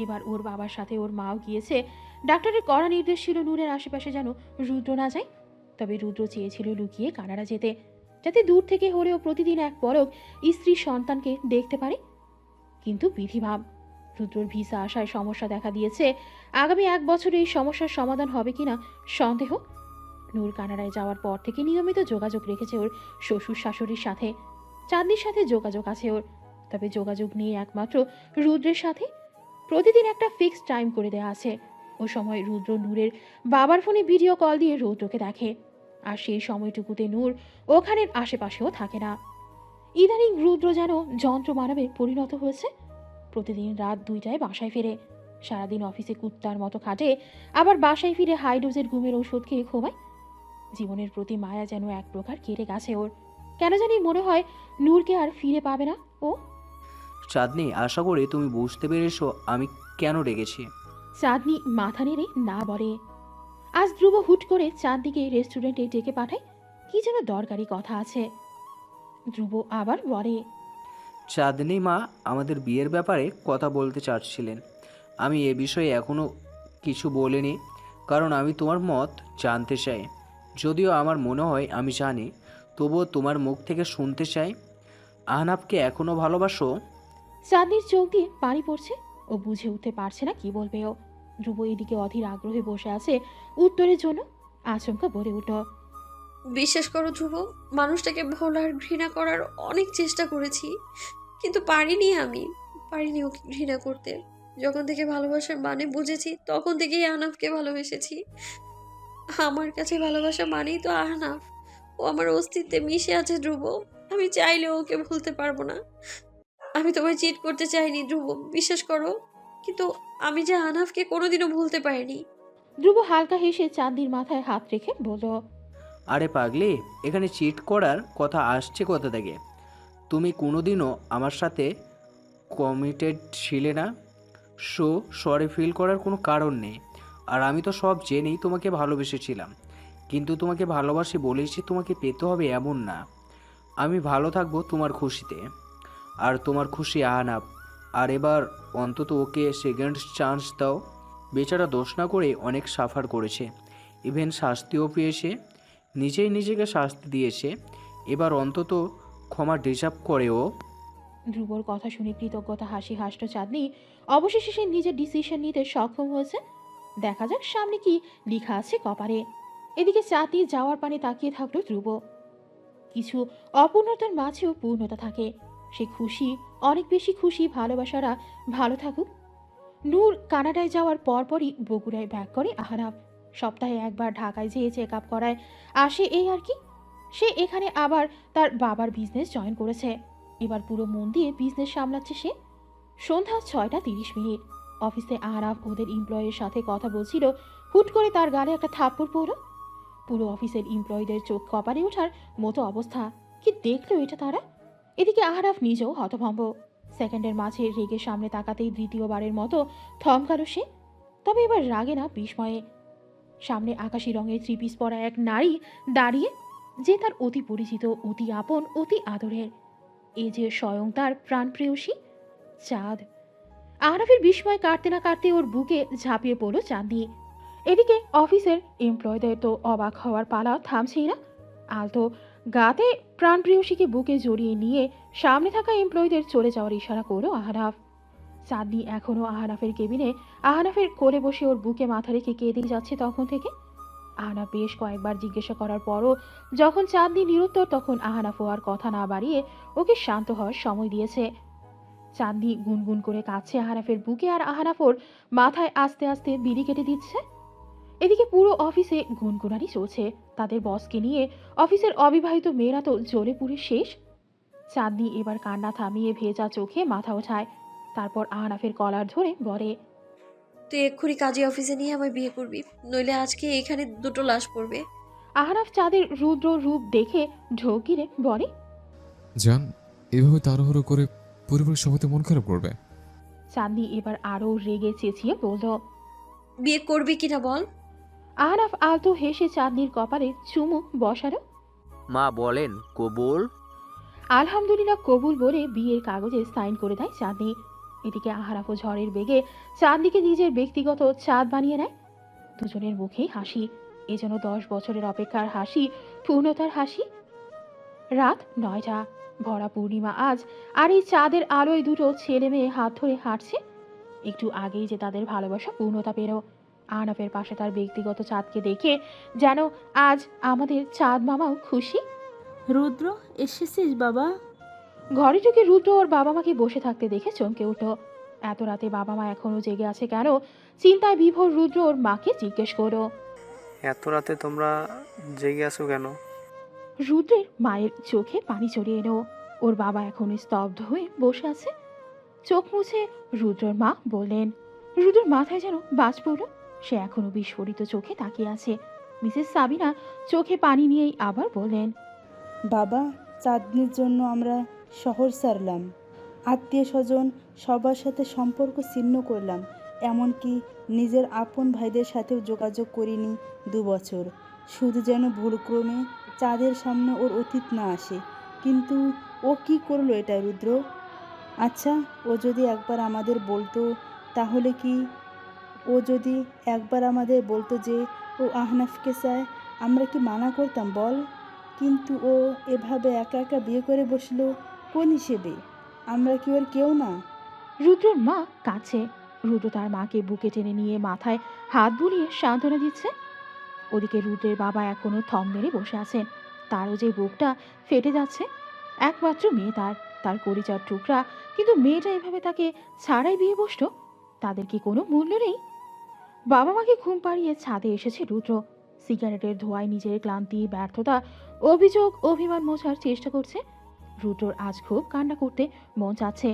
এবার ওর বাবার সাথে ওর মাও গিয়েছে। ডাক্তারের কড়া নির্দেশ ছিল নূরের আশেপাশে যেন রুদ্র না যায়। তবে রুদ্র চেয়েছিল লুকিয়ে কানাডা যেতে, যাতে দূর থেকে হলেও প্রতিদিন এক পলক স্ত্রী সন্তানকে দেখতে পারে। কিন্তু বিধিভাব, রুদ্রর ভিসা আসায় সমস্যা দেখা দিয়েছে। আগামী 1 বছরে এই সমস্যার সমাধান হবে কিনা সন্দেহ। নূর কানাডায় যাওয়ার পর থেকে নিয়মিত যোগাযোগ রেখেছে ওর শ্বশুর শাশুড়ির সাথে। চাঁদনির সাথে যোগাযোগ আছে ওর, তবে যোগাযোগ নিয়ে একমাত্র রুদ্রের সাথে। প্রতিদিন একটা ফিক্সড টাইম করে দেওয়া আছে। ও সময় রুদ্র নূরের বাবার ফোনে ভিডিও কল দিয়ে রুদ্রকে দেখে, আর সেই সময়টুকুতে নূর ওখানের আশেপাশেও থাকে না। ইদানিং রুদ্র যেন যন্ত্র মানবে পরিণত হয়েছে। প্রতিদিন রাত 2টায় বাসায় ফেরে। সারাদিন অফিসে কুত্তার মতো খাটে, আবার বাসায় ফিরে হাই ডোজের ঘুমের ওষুধ খেয়ে ঘুমায়। জীবনের প্রতি মায়া যেন এক প্রকার কেটে গেছে ওর। কেন জানি মনে হয় নূরকে আর ফিরে পাবে না ও। চাঁদনি, আশা করি তুমি বুঝতে পেরেছো আমি কেন রেগেছি। চাঁদনি মাথা নেড়ে না বলে। আজ ধ্রুব হুট করে চাঁদনিকে রেস্টুরেন্টে ডেকে পাঠায়, কি যেন দরকারি কথা আছে। ধ্রুব আবার বলে, চাঁদনি মা আমাদের বিয়ের ব্যাপারে কথা বলতে চাচ্ছিলেন। আমি এ বিষয়ে এখনও কিছু বলিনি, কারণ আমি তোমার মত জানতে চাই। যদিও আমার মনে হয় আমি জানি, তবুও তোমার মুখ থেকে শুনতে চাই। আহনাফকে এখনও ভালোবাসো? চাঁদনির চোখ দিয়ে পানি পড়ছে। ও বুঝে উঠতে পারছে না কি বলবে ও। ধ্রুব এদিকে অধীর আগ্রহে বসে আছে উত্তরের জন্য। আচমকা বলে উঠল, বিশ্বাস করো ধ্রুব, মানুষটাকে ভোলার ঘৃণা করার অনেক চেষ্টা করেছি, কিন্তু পারিনি ওকে ঘৃণা করতে। যখন থেকে ভালোবাসার মানে বুঝেছি, তখন থেকেই আহনাফকে ভালোবেসেছি। আমার কাছে ভালোবাসা মানেই তো আহনাফ। ও আমার অস্তিত্বে মিশে আছে ধ্রুব। আমি চাইলেও ওকে ভুলতে পারবো না। আমি তোমায় চিট করতে চাইনি ধ্রুব, বিশ্বাস করো, কিন্তু আমি যে আহনাফকে কোনোদিনও ভুলতে পারিনি। ধ্রুব হালকা হেসে চাঁদনির মাথায় হাত রেখে বলল, আরে পাগলি, এখানে চিট করার কথা আসছে কোথা থেকে? তুমি কোনোদিনও আমার সাথে কমিটেড ছিলে না, সো সরি ফিল করার কোনো কারণ নেই। আর আমি তো সব জেনেই তোমাকে ভালোবেসেছিলাম, কিন্তু তোমাকে ভালোবাসি বলেছি তোমাকে পেতে হবে এমন না। আমি ভালো থাকবো তোমার খুশিতে, আর তোমার খুশি আহনাফ। আর এবার অন্তত ওকে সেকেন্ড চান্স দাও। বেচারা দোষ না করে অনেক সাফার করেছে, ইভেন শাস্তিও পেয়েছে, নিজেই নিজেকে শাস্তি দিয়েছে। এবার অন্তত ক্ষমা ডিজার্ভ করে ও। ধ্রুবর কথা শুনে কৃতজ্ঞতা হাসি হাসল চাঁদনি। অবশেষে সে নিজের ডিসিশন নিতে সক্ষম হয়েছে। দেখা যাক সামনে কি লেখা আছে কপারে। এদিকে চাঁদনি যাওয়ার পানে তাকিয়ে থাকলো ধ্রুব। কিছু অপূর্ণতার মাঝেও পূর্ণতা থাকে। সে খুশি, অনেক বেশি খুশি ভালোবাসারা ভালো থাকুক। নূর কানাডায় যাওয়ার পরপরই বগুড়ায় ব্যাক করে আহনাফ। সপ্তাহে একবার ঢাকায় যেয়ে চেক আপ করায় আসে, এই আর কি। সে এখানে আবার তার বাবার বিজনেস জয়েন করেছে। এবার পুরো মন দিয়ে বিজনেস সামলাচ্ছে সে। সন্ধ্যা 6:30। অফিসে আহনাফ ওদের এমপ্লয়ের সাথে কথা বলছিল, হুট করে তার গালে একটা থাপ্পড় পড়ল। পুরো অফিসের এমপ্লয়ীদের চোখ কপালে ওঠার মতো অবস্থা। কি দেখলো এটা তারা? এদিকে আহনাফ নিজেও হতভম্ব। সেকেন্ডের মাঝে রেগে সামনে তাকাতেই দ্বিতীয়বারের মতো থমকালো সে। তবে এবার রাগে না, বিস্ময়ে। সামনে আকাশি রঙের 3 পিস পরা এক নারী দাঁড়িয়ে, যে তার অতি পরিচিত, অতি আপন, অতি আদরের। এ যে স্বয়ং তার প্রাণপ্রেয়সী চাঁদ। আহনাফের বিস্ময় কাটতে না কাটতে ওর বুকে ঝাঁপিয়ে পড়ল চাঁদনি। এদিকে অফিসের এমপ্লয়ীদের তো অবাক হওয়ার পালা থামছেই না। আলতো গাতে প্রাণপ্রেয়সীকে বুকে জড়িয়ে নিয়ে সামনে থাকা এমপ্লয়ীদের চলে যাওয়ার ইশারা করলো আহনাফ। চাঁদনি এখনও আহনাফের কেবিনে আহনাফের কোলে বসে ওর বুকে মাথা রেখে কেঁদেই যাচ্ছে তখন থেকে। আহনাফ বেশ কয়েকবার জিজ্ঞাসা করার পরও যখন চাঁদনি নিরুত্তর, তখন আহনাফ আর কথা না বাড়িয়ে ওকে শান্ত হওয়ার সময় দিয়েছে। চাঁদনি গুনগুন করে কাঁদছে আহনাফের বুকে, আর আহনাফ ওর মাথায় আস্তে আস্তে বিড়ি কেটে দিচ্ছে। এদিকে পুরো অফিসে গুনগুনানি চলছে। তাদের বসকে নিয়ে অফিসের অবিবাহিত মেয়েরা তো জ্বলে পুড়ে শেষ। চাঁদনি এবার কান্না থামিয়ে ভেজা চোখে মাথা ওঠায়, তারপর আহনাফের কলার ধরে বলে, তুই এক্ষুনি কাজী অফিসে নিয়ে আমায় বিয়ে করবি, নইলে আজকে এখানে দুটো লাশ পড়বে। আহনাফ চাঁদের রুদ্র রূপ দেখে ঢোক গিরে বলে, জান, এভাবে তাড়াহুড়ো করে পরিবারের সবাইতে মন খারাপ করবে। চাঁদনি এবার আরো রেগে চেঁচিয়ে বলল, বিয়ে করবি কিনা বল। আহনাফ আলতো হেসে চাঁদনির কপালে চুমু বসালো। মা বলেন কবুল। আলহামদুলিল্লাহ কবুল বলে বিয়ের কাগজে সাইন করে দেয় চাঁদনি। এদিকে আহনাফ ও ঝড়ের বেগে চাঁদনিকে নিজের ব্যক্তিগত চাঁদ বানিয়ে নেয়। দুজনের মুখেই হাসি, এজন্য 10 বছরের অপেক্ষার হাসি পূর্ণতার হাসি। রাত 9টা, ভরা পূর্ণিমা আজ, আর এই চাঁদের আলোয় দুটো ছেলে মেয়ে হাত ধরে হাঁটছে। একটু আগেই যে তাদের ভালোবাসা পূর্ণতা পেল। আহনাফের পাশে তার ব্যক্তিগত চাঁদকে দেখে যেন আজ আমাদের চাঁদ মামাও খুশি। রুদ্র, এসেছিস বাবা? ঘরে ঢুকে রুদ্র ওর বাবা মাকে বসে থাকতে দেখে চমকে উঠল। এত রাতে বাবা মা এখনো জেগে আছে কেন? চিন্তায় বিভোর রুদ্র ওর মাকে জিজ্ঞেস করলো। এত রাতে তোমরা জেগে আছো কেন? রুদ্রের মায়ের চোখে পানি চড়িয়ে এলো। ওর বাবা এখনো স্তব্ধ হয়ে বসে আছে। চোখ মুছে রুদ্রর মা বললেন। রুদ্রর মাথায় যেন বাজ পড়ল। সে এখনো বিস্ফোরিত চোখে তাকিয়ে আছে। মিসেস সাবিনা চোখে পানি নিয়েই আবার বললেন, বাবা, চাঁদনির জন্য আমরা শহর ছাড়লাম, আত্মীয় স্বজন সবার সাথে সম্পর্ক ছিন্ন করলাম, এমনকি নিজের আপন ভাইদের সাথেও যোগাযোগ করিনি 2 বছর, শুধু যেন ভুলক্রমে চাঁদের সামনে ওর অতীত না আসে। কিন্তু ও কি করলো এটা রুদ্র? আচ্ছা, ও যদি একবার আমাদের বলতো, তাহলে কি ও যদি একবার আমাদের বলতো যে ও আহনাফকে চায়, আমরা কি মানা করতাম বল? কিন্তু ও এভাবে একা একা বিয়ে করে বসলো কোন হিসেবে? আমরা কি ওর কেউ না? রুদ্রর মা কাছে। রুদ্র তার মাকে বুকে টেনে নিয়ে মাথায় হাত বুলিয়ে সান্ত্বনা দিচ্ছে। ওদিকে রুদ্রের বাবা এখনো থম মেরে বসে আছেন। তারও যে বুকটা ফেটে যাচ্ছে। একমাত্র মেয়ে তার, তার কলিজার টুকরা, কিন্তু মেয়েটা এভাবে তাকে ছাড়াই বিয়ে বসলো। তাদের কি কোনো মূল্য নেই? বাবা মাকে ঘুম পাড়িয়ে ছাদে এসেছে রুদ্র। সিগারেটের ধোঁয়ায় নিজের ক্লান্তি, ব্যর্থতা, অভিযোগ, অভিমান মোছার চেষ্টা করছে। রুদ্রর আজ খুব কান্না করতে মন চাচ্ছে।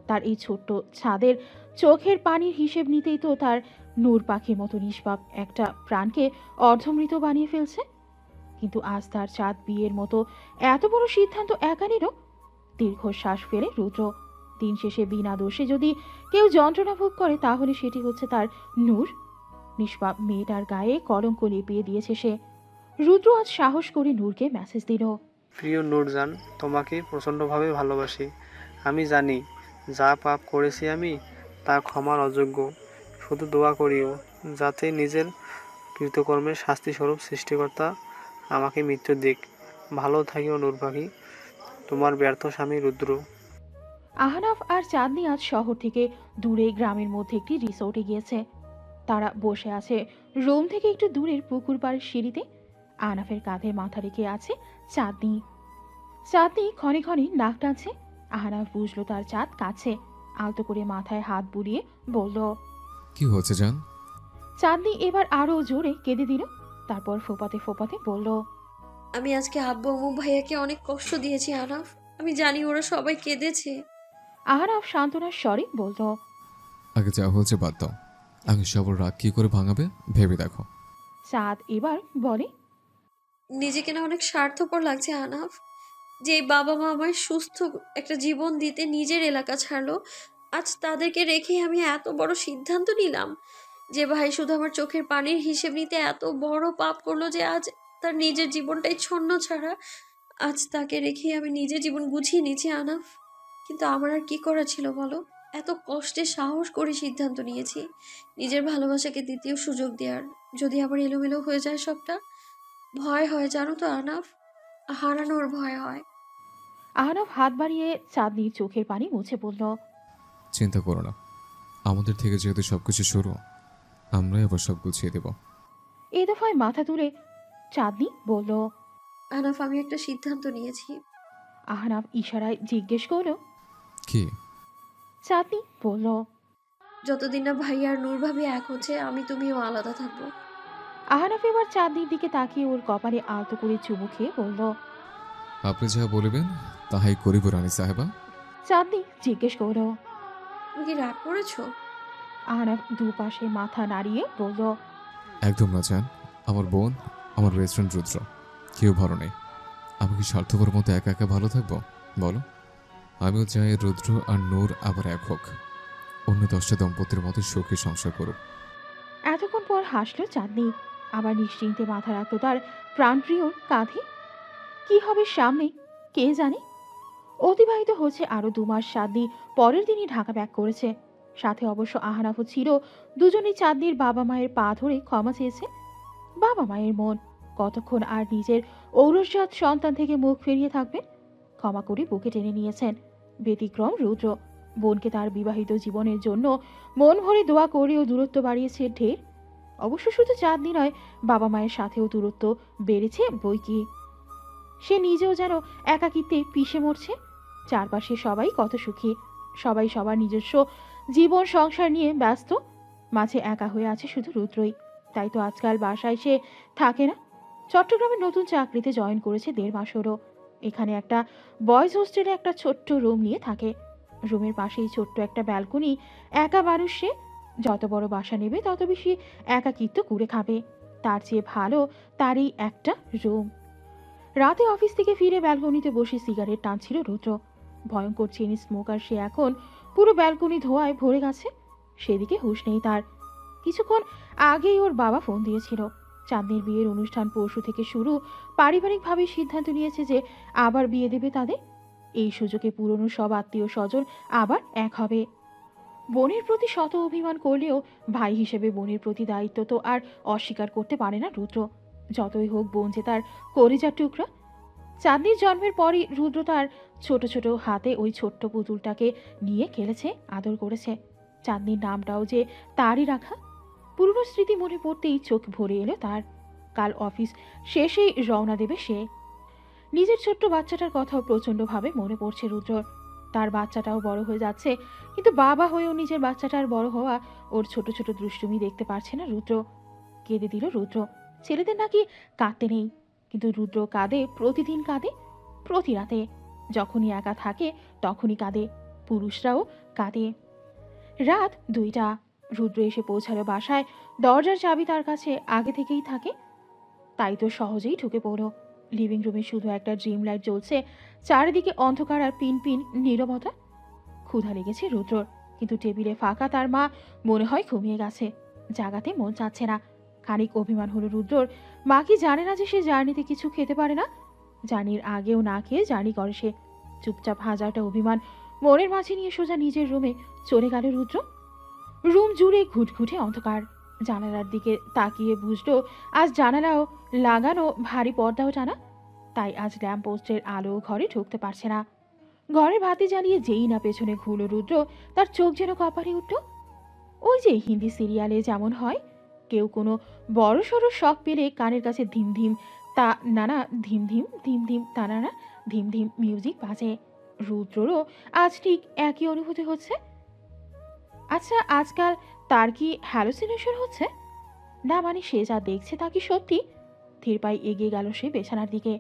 তার এই ছোট্ট ছাদের চোখের পানির হিসেব নিতেই তো তার নূর পাখির মতো নিষ্পাপ একটা প্রাণকে অর্ধমৃত বানিয়ে ফেলছে। কিন্তু আজ তার চাঁদ বিয়ের মতো এত বড় সিদ্ধান্ত একা নিল। দীর্ঘশ্বাস ফেলে রুদ্র। দিন শেষে বিনা দোষে যদি কেউ যন্ত্রণা ভোগ করে, তাহলে সেটি হচ্ছে তার নূর। নিষ্পাপ মেয়েটার গায়ে কলঙ্ক লেপিয়ে দিয়েছে সে। রুদ্র আজ সাহস করে নূরকে মেসেজ দিল। প্রিয় নূরজান, তোমাকে প্রচণ্ডভাবে ভালোবাসি। আমি জানি যা পাপ করেছি আমি তা ক্ষমার অযোগ্য। শুধু দোয়া করিও যাতে নিজের কৃতকর্মের শাস্তিস্বরূপ সৃষ্টিকর্তা আমাকে মৃত্যু দিক। ভালো থাকিও নূর পাখি। তোমার ব্যর্থ স্বামী রুদ্র। আহনাফ আর চাঁদনি আজ শহর থেকে দূরে গ্রামের মধ্যে একটি রিসোর্টে গিয়েছে। তারা বসে আছে রুম থেকে একটু দূরের পুকুর পাড়ের সিঁড়িতে। আহনাফের কাঁধে মাথা রেখে আছে চাঁদনি। চাঁদনি ক্ষণে ক্ষণে নাক টানছে। আহনাফ বুঝলো তার চাঁদ কাছে। আলতো করে মাথায় হাত বুলিয়ে বলল, কি হচ্ছে জান? চাঁদনি এবার আরো জোরে কেঁদে দিল। তারপর ফোপাতে ফোপাতে বলল, আমি আজকে আব্বু আম্মু ভাইয়াকে অনেক কষ্ট দিয়েছি আনাফ। আমি জানি ওরা সবাই কেঁদেছে। আহনাফ সান্ত্বনার স্বরে বলল, আগে যা হয়েছে বাদ দাও, আগে সবার রাগ কি করে ভাঙাবে ভেবে দেখো। চাঁদ এবার বলে, নিজেকে না অনেক স্বার্থপর লাগছে আনাফ, যে বাবা মা আমায় সুস্থ একটা জীবন দিতে নিজের এলাকা ছাড়লো। আজ তাদেরকে রেখেই আমি এত বড় সিদ্ধান্ত নিলাম। যে ভাই শুধু আমার চোখের পানির হিসেব নিতে এত বড় পাপ করলো যে আজ তার নিজের জীবনটাই ছন্ন ছাড়া। আজ তাকে রেখেই আমি নিজের জীবন গুছিয়ে নিয়েছি আনাফ। কিন্তু আমার আর কি করা ছিল বলো? এত কষ্টে সাহস করে সিদ্ধান্ত নিয়েছি নিজের ভালোবাসাকে দ্বিতীয় সুযোগ দেওয়ার। যদি আবার এলোমেলো হয়ে যায় সবটা, ভয় হয় জানো তো আনাফ, হারানোর ভয় হয়। আহনাফ হাত বাড়িয়ে চাঁদনির চোখের পানি মুছে বলল, চিন্তা করো না, আমাদের থেকে যেহেতু সবকিছু শুরু, আমরাই আবার সব গুছিয়ে দেব। এই দফায় মাথা তুলে চাঁদনি বলল, আনাফ, আমি একটা সিদ্ধান্ত নিয়েছি। আহনাফ ইশারায় জিজ্ঞেস করল, কি? চাঁদনি বলল, যতদিন না ভাইয়া আর নূর ভাবি এক হচ্ছে, আমি তুমিও আলাদা থাকবো। আহনাফ এবার চাঁদনির দিকে তাকিয়ে ওর কপালে আলতো করে চুমু খেয়ে বলল, আপনি যা বলিবেন তাহাই করিব রানী সাহেবা। চাঁদনি জিজ্ঞেস করলো। তুমি কি রাগ করেছো? আহনাফ দুপাশে মাথা নাড়িয়ে বলল, একদম না জান, আমার বোন, আমার রেস্টুরেন্ট রুদ্র, কেউ ভালো নেই। আমি কি স্বার্থপর মতো একা একা ভালো থাকবো বলো? আমিও চাই রুদ্র আর নূর আবার এক হোক, অন্য 10টা দম্পতির মতো সুখী সংসার করুক। এতক্ষণ পর হাসলো চাঁদনি, আবার নিশ্চিন্তে মাথা রাখতো তার প্রাণপ্রিয়র কাঁধে। কি হবে সামনে কে জানে। অতিবাহিত হচ্ছে আরো 2 মাস। চাঁদনি পরের দিনই ঢাকা ব্যাক করেছে। সাথে অবশ্য আহনাফও ছিল। দুজনেই চাঁদনির বাবা মায়ের পা ধরে ক্ষমা চেয়েছে। বাবা মায়ের মন কতক্ষণ আর নিজের ঔরসজাত সন্তান থেকে মুখ ফিরিয়ে থাকবে। ক্ষমা করে বুকে টেনে নিয়েছেন। ব্যতিক্রম রুদ্র, বোনকে তার বিবাহিত জীবনের জন্য মন ভরে দোয়া করেও দূরত্ব বাড়িয়েছে ঢের। অবশ্য শুধু চাঁদনি নয়, বাবা মায়ের সাথেও দূরত্ব বেড়েছে বইকি। সে নিজেও যেন একাকিত্বে পিষে মরছে। চারপাশে সবাই কত সুখী, সবাই সবার নিজস্ব জীবন সংসার নিয়ে ব্যস্ত। মাঝে একা হয়ে আছে শুধু রুদ্রই। তাই তো আজকাল বাসায় সে থাকে না। চট্টগ্রামে নতুন চাকরিতে জয়েন করেছে 1.5 মাসেরও। এখানে একটা বয়েজ হোস্টেলে একটা ছোট্ট রুম নিয়ে থাকে। রুমের পাশেই ছোট্ট একটা ব্যালকনি। একা মানুষ সে, যত বড় বাসা নেবে তত বেশি একাকিত্ব কুড়ে খাবে। তার চেয়ে ভালো তারই একটা রুম। রাতে অফিস থেকে ফিরে ব্যালকনিতে বসে সিগারেট টানছিল রুদ্র। ভয়ঙ্কর চেনি স্মোকার সে এখন। পুরো ব্যালকনি ধোঁয়ায় ভরে গেছে। সেদিকে হুঁশ নেই তার। কিছুক্ষণ আগেই ওর বাবা ফোন দিয়েছিল। চাঁদনির বিয়ের অনুষ্ঠান পরশু থেকে শুরু। পারিবারিকভাবে সিদ্ধান্ত নিয়েছে যে আবার বিয়ে দেবে তাদের। এই সুযোগে পুরনো সব আত্মীয় স্বজন আবার এক হবে। বোনের প্রতি শত অভিমান করলেও ভাই হিসেবে বোনের প্রতি দায়িত্ব তো আর অস্বীকার করতে পারে না রুদ্র। যতই হোক বোন যে তার কলিজার টুকরা। চাঁদনির জন্মের পরই রুদ্র তার ছোট ছোট হাতে ওই ছোট্ট পুতুলটাকে নিয়ে খেলেছে, আদর করেছে। চাঁদনির নামটাও যে তারই রাখা। পুরনো স্মৃতি মনে পড়তেই চোখ ভরে এলো তার। কাল অফিস শেষেই রওনা দেবে সে। নিজের ছোট্ট বাচ্চাটার কথাও প্রচণ্ডভাবে মনে পড়ছে রুদ্রর। তার বাচ্চাটাও বড় হয়ে যাচ্ছে, কিন্তু বাবা হয়েও নিজের বাচ্চাটার বড় হওয়া, ওর ছোট ছোট দুষ্টুমি দেখতে পারছে না রুদ্র। কেঁদে দিল রুদ্র। ছেলেদের নাকি কাঁদতে নেই, কিন্তু রুদ্র কাঁদে, প্রতিদিন কাঁদে। প্রতি রাতে যখনই একা থাকে তখনই কাঁদে। পুরুষরাও কাঁদে। রাত 2টা। রুদ্র এসে পৌঁছালো বাসায়। দরজার চাবি তার কাছে আগে থেকেই থাকে, তাই তো সহজেই ঢুকে পড়ল। লিভিং রুমে শুধু একটা ড্রিম লাইট জ্বলছে। চারিদিকে অন্ধকার আর পিন পিন নীরবতা। ক্ষুধা লেগেছে রুদ্রর, কিন্তু টেবিলে ফাঁকা। তার মা মনে হয় ঘুমিয়ে গেছে। জাগাতে মন চাচ্ছে না। খানিক অভিমান হলো রুদ্রর। মা কি জানে না যে সে জার্নিতে কিছু খেতে পারে না? জার্নির আগেও না খেয়ে জার্নি করে সে। চুপচাপ হাজারটা অভিমান মনের মাঝে নিয়ে সোজা নিজের রুমে চলে গেল রুদ্র। রুম জুড়ে ঘুটঘুটে অন্ধকার। জানালার দিকে তাকিয়ে বুঝলো আজ জানালাও লাগানো, ভারী পর্দাও টানা। তাই আজ ল্যাম্প পোস্টের আলো ঘরে ঢুকতে পারছে না। ঘরের বাতি জ্বালিয়ে যেই না পেছনে ঘুরল রুদ্র, তার চোখ যেন কপালে উঠল। ওই যে হিন্দি সিরিয়ালে যেমন হয়, কেউ কোনো বড় সড়ো শখ পেলে কানের কাছে ধিম ধিম তা নানা ধিম ধিম ধিম ধিম তা নানা ধিম ধিম মিউজিক বাজে। রুদ্ররও আজ ঠিক একই অনুভূতি হচ্ছে। আচ্ছা, আজকাল তার কি হ্যালুসিনেশন হচ্ছে? না মানে সে যা দেখছে তা কি সত্যি? ধীর পায়ে এগিয়ে গেল সে বিছানার দিকে।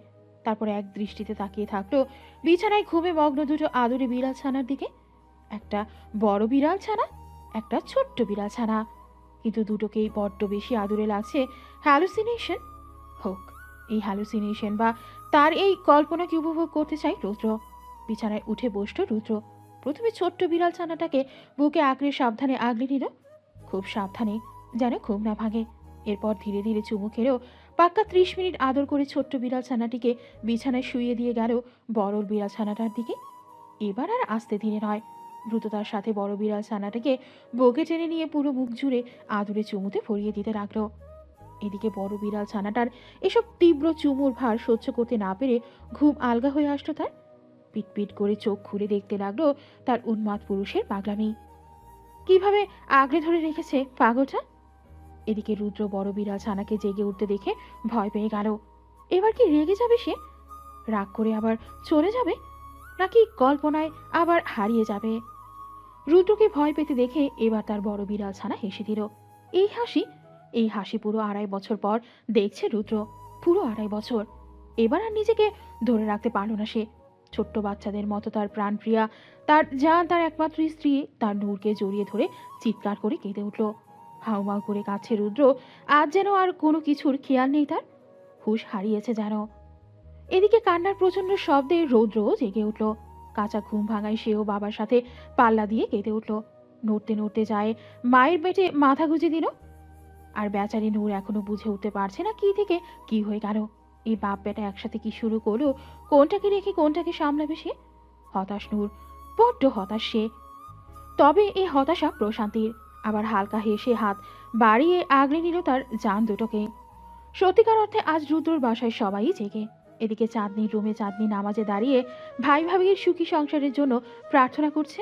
তারপর এক দৃষ্টিতে তাকিয়ে থাকলো বিছানায় ঘুমে মগ্ন দুটো আদুরে বিড়াল ছানার দিকে। একটা বড় বিড়াল ছানা, একটা ছোট্ট বিড়াল ছানা, কিন্তু দুটোকেই বড্ড বেশি আদুরে লাগছে। হ্যালুসিনেশন হোক, এই হ্যালুসিনেশন বা তার এই কল্পনাকে উপভোগ করতে চাই রুদ্র। বিছানায় উঠে বসল রুদ্র। প্রথমে ছোট্ট বিড়াল ছানাটাকে বুকে আঁকড়ে সাবধানে আগলে নিল, খুব সাবধানে, যেন ঘুম না ভাঙে। এরপর ধীরে ধীরে চুমু খেলেও পাক্কা 30 মিনিট আদর করে ছোট্ট বিড়াল ছানাটিকে বিছানায় শুইয়ে দিয়ে গেল বড় বিড়াল ছানাটার দিকে। এবার আর আস্তে ধীরে নয়, দ্রুততার সাথে বড় বিড়াল ছানাটাকে বুকে টেনে নিয়ে পুরো মুখ জুড়ে আদরে চুমুতে ভরিয়ে দিতে লাগলো। এদিকে বড় বিড়াল ছানাটার এসব তীব্র চুমুর ভার সহ্য করতে না পেরে ঘুম আলগা হয়ে আসলো তার। পিটপিট করে চোখ খুলে দেখতে লাগলো তার উন্মাদ পুরুষের পাগলামি। কিভাবে আগলে ধরে রেখেছে পাগলটা। এদিকে রুদ্র বড় বিড়াল ছানাকে জেগে উঠতে দেখে ভয় পেয়ে গেল। এবার কি রেগে যাবে সে? রাগ করে আবার চলে যাবে, নাকি কল্পনায় আবার হারিয়ে যাবে? রুদ্রকে ভয় পেতে দেখে এবার তার বড় বিড়াল ছানা হেসে দিল। এই হাসি পুরো 2.5 বছর পর দেখছে রুদ্র। পুরো 2.5 বছর। এবার আর নিজেকে ধরে রাখতে পারল না সে। ছোট্ট বাচ্চাদের মতো তার প্রাণপ্রিয়া, তার জান, তার একমাত্র স্ত্রী, তার নূরকে জড়িয়ে ধরে চিৎকার করে কেঁদে উঠল। হাউমাউ করে কাছে রুদ্র। আজ যেন আর কোনো কিছুর খেয়াল নেই তার, হুঁশ হারিয়েছে যেন। এদিকে কান্নার প্রচন্ড শব্দে রৌদ্র জেগে উঠল। কাঁচা ঘুম ভাঙায় সেও বাবার সাথে পাল্লা দিয়ে কেঁদে উঠল। নড়তে নড়তে যায় মায়ের পেটে মাথা গুঁজে দিল। আর বেচারি নূর এখনো বুঝে উঠতে পারছে না কি থেকে কি হয়ে গেল। এই বাপ বেটা একসাথে কি শুরু করলো, কোনটাকে রেখে কোনটাকে সামলাবে সে? হতাশ নূর, বড্ড হতাশ সে। তবে এই হতাশা প্রশান্তির। আবার হালকা হেসে হাত বাড়িয়ে আগলে নিল তার জান দুটোকে। সত্যিকার অর্থে আজ রুদ্রর বাসায় সবাই জেগে। এদিকে চাঁদনির রুমে চাঁদনি নামাজে দাঁড়িয়ে ভাই ভাবির সুখী সংসারের জন্য প্রার্থনা করছে।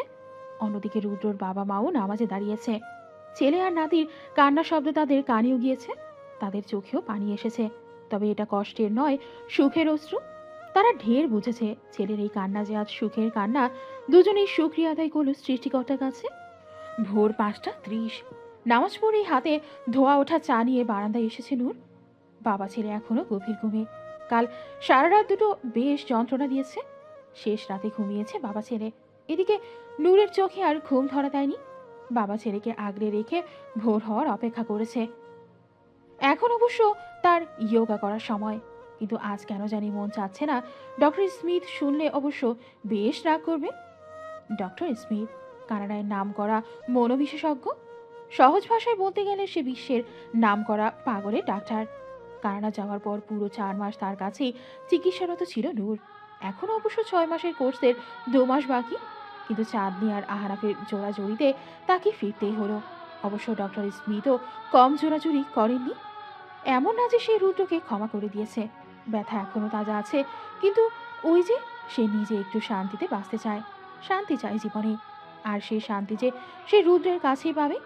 অন্যদিকে রুদ্রর বাবা মাও নামাজে দাঁড়িয়েছে। ছেলে আর নাতির কান্নার শব্দ তাদের কানেও গিয়েছে, তাদের চোখেও পানি এসেছে। তবে এটা কষ্টের নয়, সুখের অশ্রু। তারা ঢের বুঝেছে ছেলের এই কান্না যে আজ সুখের কান্না। দুজনেই শুকরিয়া আদায় করল সৃষ্টিকর্তার কাছে। ভোর 5:30 নামাজ পড়েই হাতে ধোয়া ওঠা চা নিয়ে বারান্দায় এসেছে নূর। বাবা ছেলে এখনো গভীর ঘুমে। কাল সারা রাত দুটো বেশ যন্ত্রণা দিয়েছে। শেষ রাতে ঘুমিয়েছে বাবা ছেলে। এদিকে নূরের চোখে আর ঘুম ধরা দেয়নি। বাবা ছেলেকে আগলে রেখে ভোর হওয়ার অপেক্ষা করেছে। এখন অবশ্য তার যোগা করার সময়, কিন্তু আজ কেন জানি মন চাচ্ছে না। ডক্টর স্মিথ শুনলে অবশ্য বেশ রাগ করবে। ডক্টর স্মিথ কানাডায় নামকরা মনোবিশেষজ্ঞ। সহজ ভাষায় বলতে গেলে সে বিশ্বের নামকরা পাগলের ডাক্তার। কানাডা যাওয়ার পর পুরো 4 মাস তার কাছেই চিকিৎসারত ছিল নূর। এখনও অবশ্য 6 মাসের কোর্সের 2 মাস বাকি। কিন্তু চাঁদনি আর আহারাফের জোড়াজড়িতে তাকে ফিরতেই হলো। অবশ্য ডক্টর স্মিথও কম জোড়াজুড়ি করেননি। এমন না যে সে রুদ্রকে ক্ষমা করে দিয়েছে, ব্যথা এখনো তাজা আছে। কিন্তু ওই যে সে নিজে একটু শান্তিতে বাঁচতে চায়, শান্তি চায় জীবনে। আর সেই শান্তি যে সে রুদ্রের কাছেই পাবে।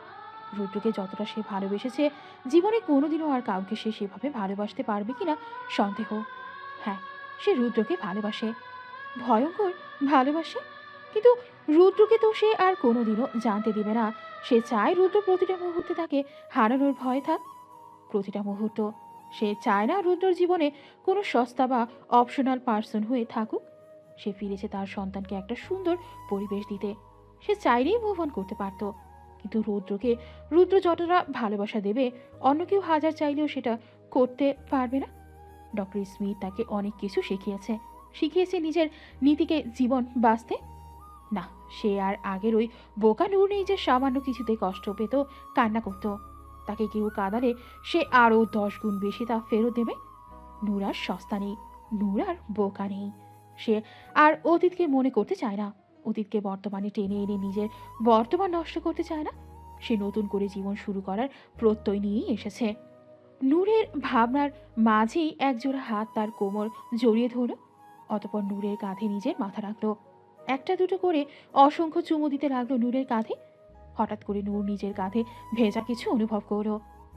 রুদ্রকে যতটা সে ভালোবেসেছে, জীবনে কোনোদিনও আর কাউকে সে সেভাবে ভালোবাসতে পারবে কিনা সন্দেহ। হ্যাঁ, সে রুদ্রকে ভালোবাসে, ভয়ঙ্কর ভালোবাসে। কিন্তু রুদ্রকে তো সে আর কোনোদিনও জানতে দেবে না। সে চায় রুদ্র প্রতিটা মুহূর্তে তাকে হারানোর ভয় থাক, প্রতিটা মুহূর্ত। সে চায় না রুদ্রর জীবনে কোনো সস্তা বা অপশনাল পার্সন হয়ে থাকুক। সে ফিরেছে তার সন্তানকে একটা সুন্দর পরিবেশ দিতে। সে চাইলেই মুভ অন করতে পারত, কিন্তু রুদ্র যতটা ভালোবাসা দেবে, অন্য কেউ হাজার চাইলেও সেটা করতে পারবে না। ডক্টর স্মিথ তাকে অনেক কিছু শিখিয়েছে নিজের নীতিকে জীবন বাঁচতে। না, সে আর আগের ওই বোকা নূর নেই যে সামান্য কিছুতে কষ্ট পেত, কান্না করত। তাকে কেউ কাঁদালে সে আরও 10 গুণ বেশি তা ফেরত দেবে। নূর আর সস্তা নেই, নূর আর বোকা নেই। সে আর অতীতকে মনে করতে চায় না, অতীতকে বর্তমানে টেনে এনে নিজের বর্তমান নষ্ট করতে চায় না। সে নতুন করে জীবন শুরু করার প্রত্যয় নিয়েই এসেছে। নূরের ভাবনার মাঝেই একজোড়া হাত তার কোমর জড়িয়ে ধরল। অতপর নূরের কাঁধে নিজের মাথা রাখলো। একটা দুটো করে অসংখ্য চুমু দিতে লাগলো নূরের কাঁধে। হঠাৎ করে নূর নিজের কাঁধে ভেজা কিছু অনুভব করলো।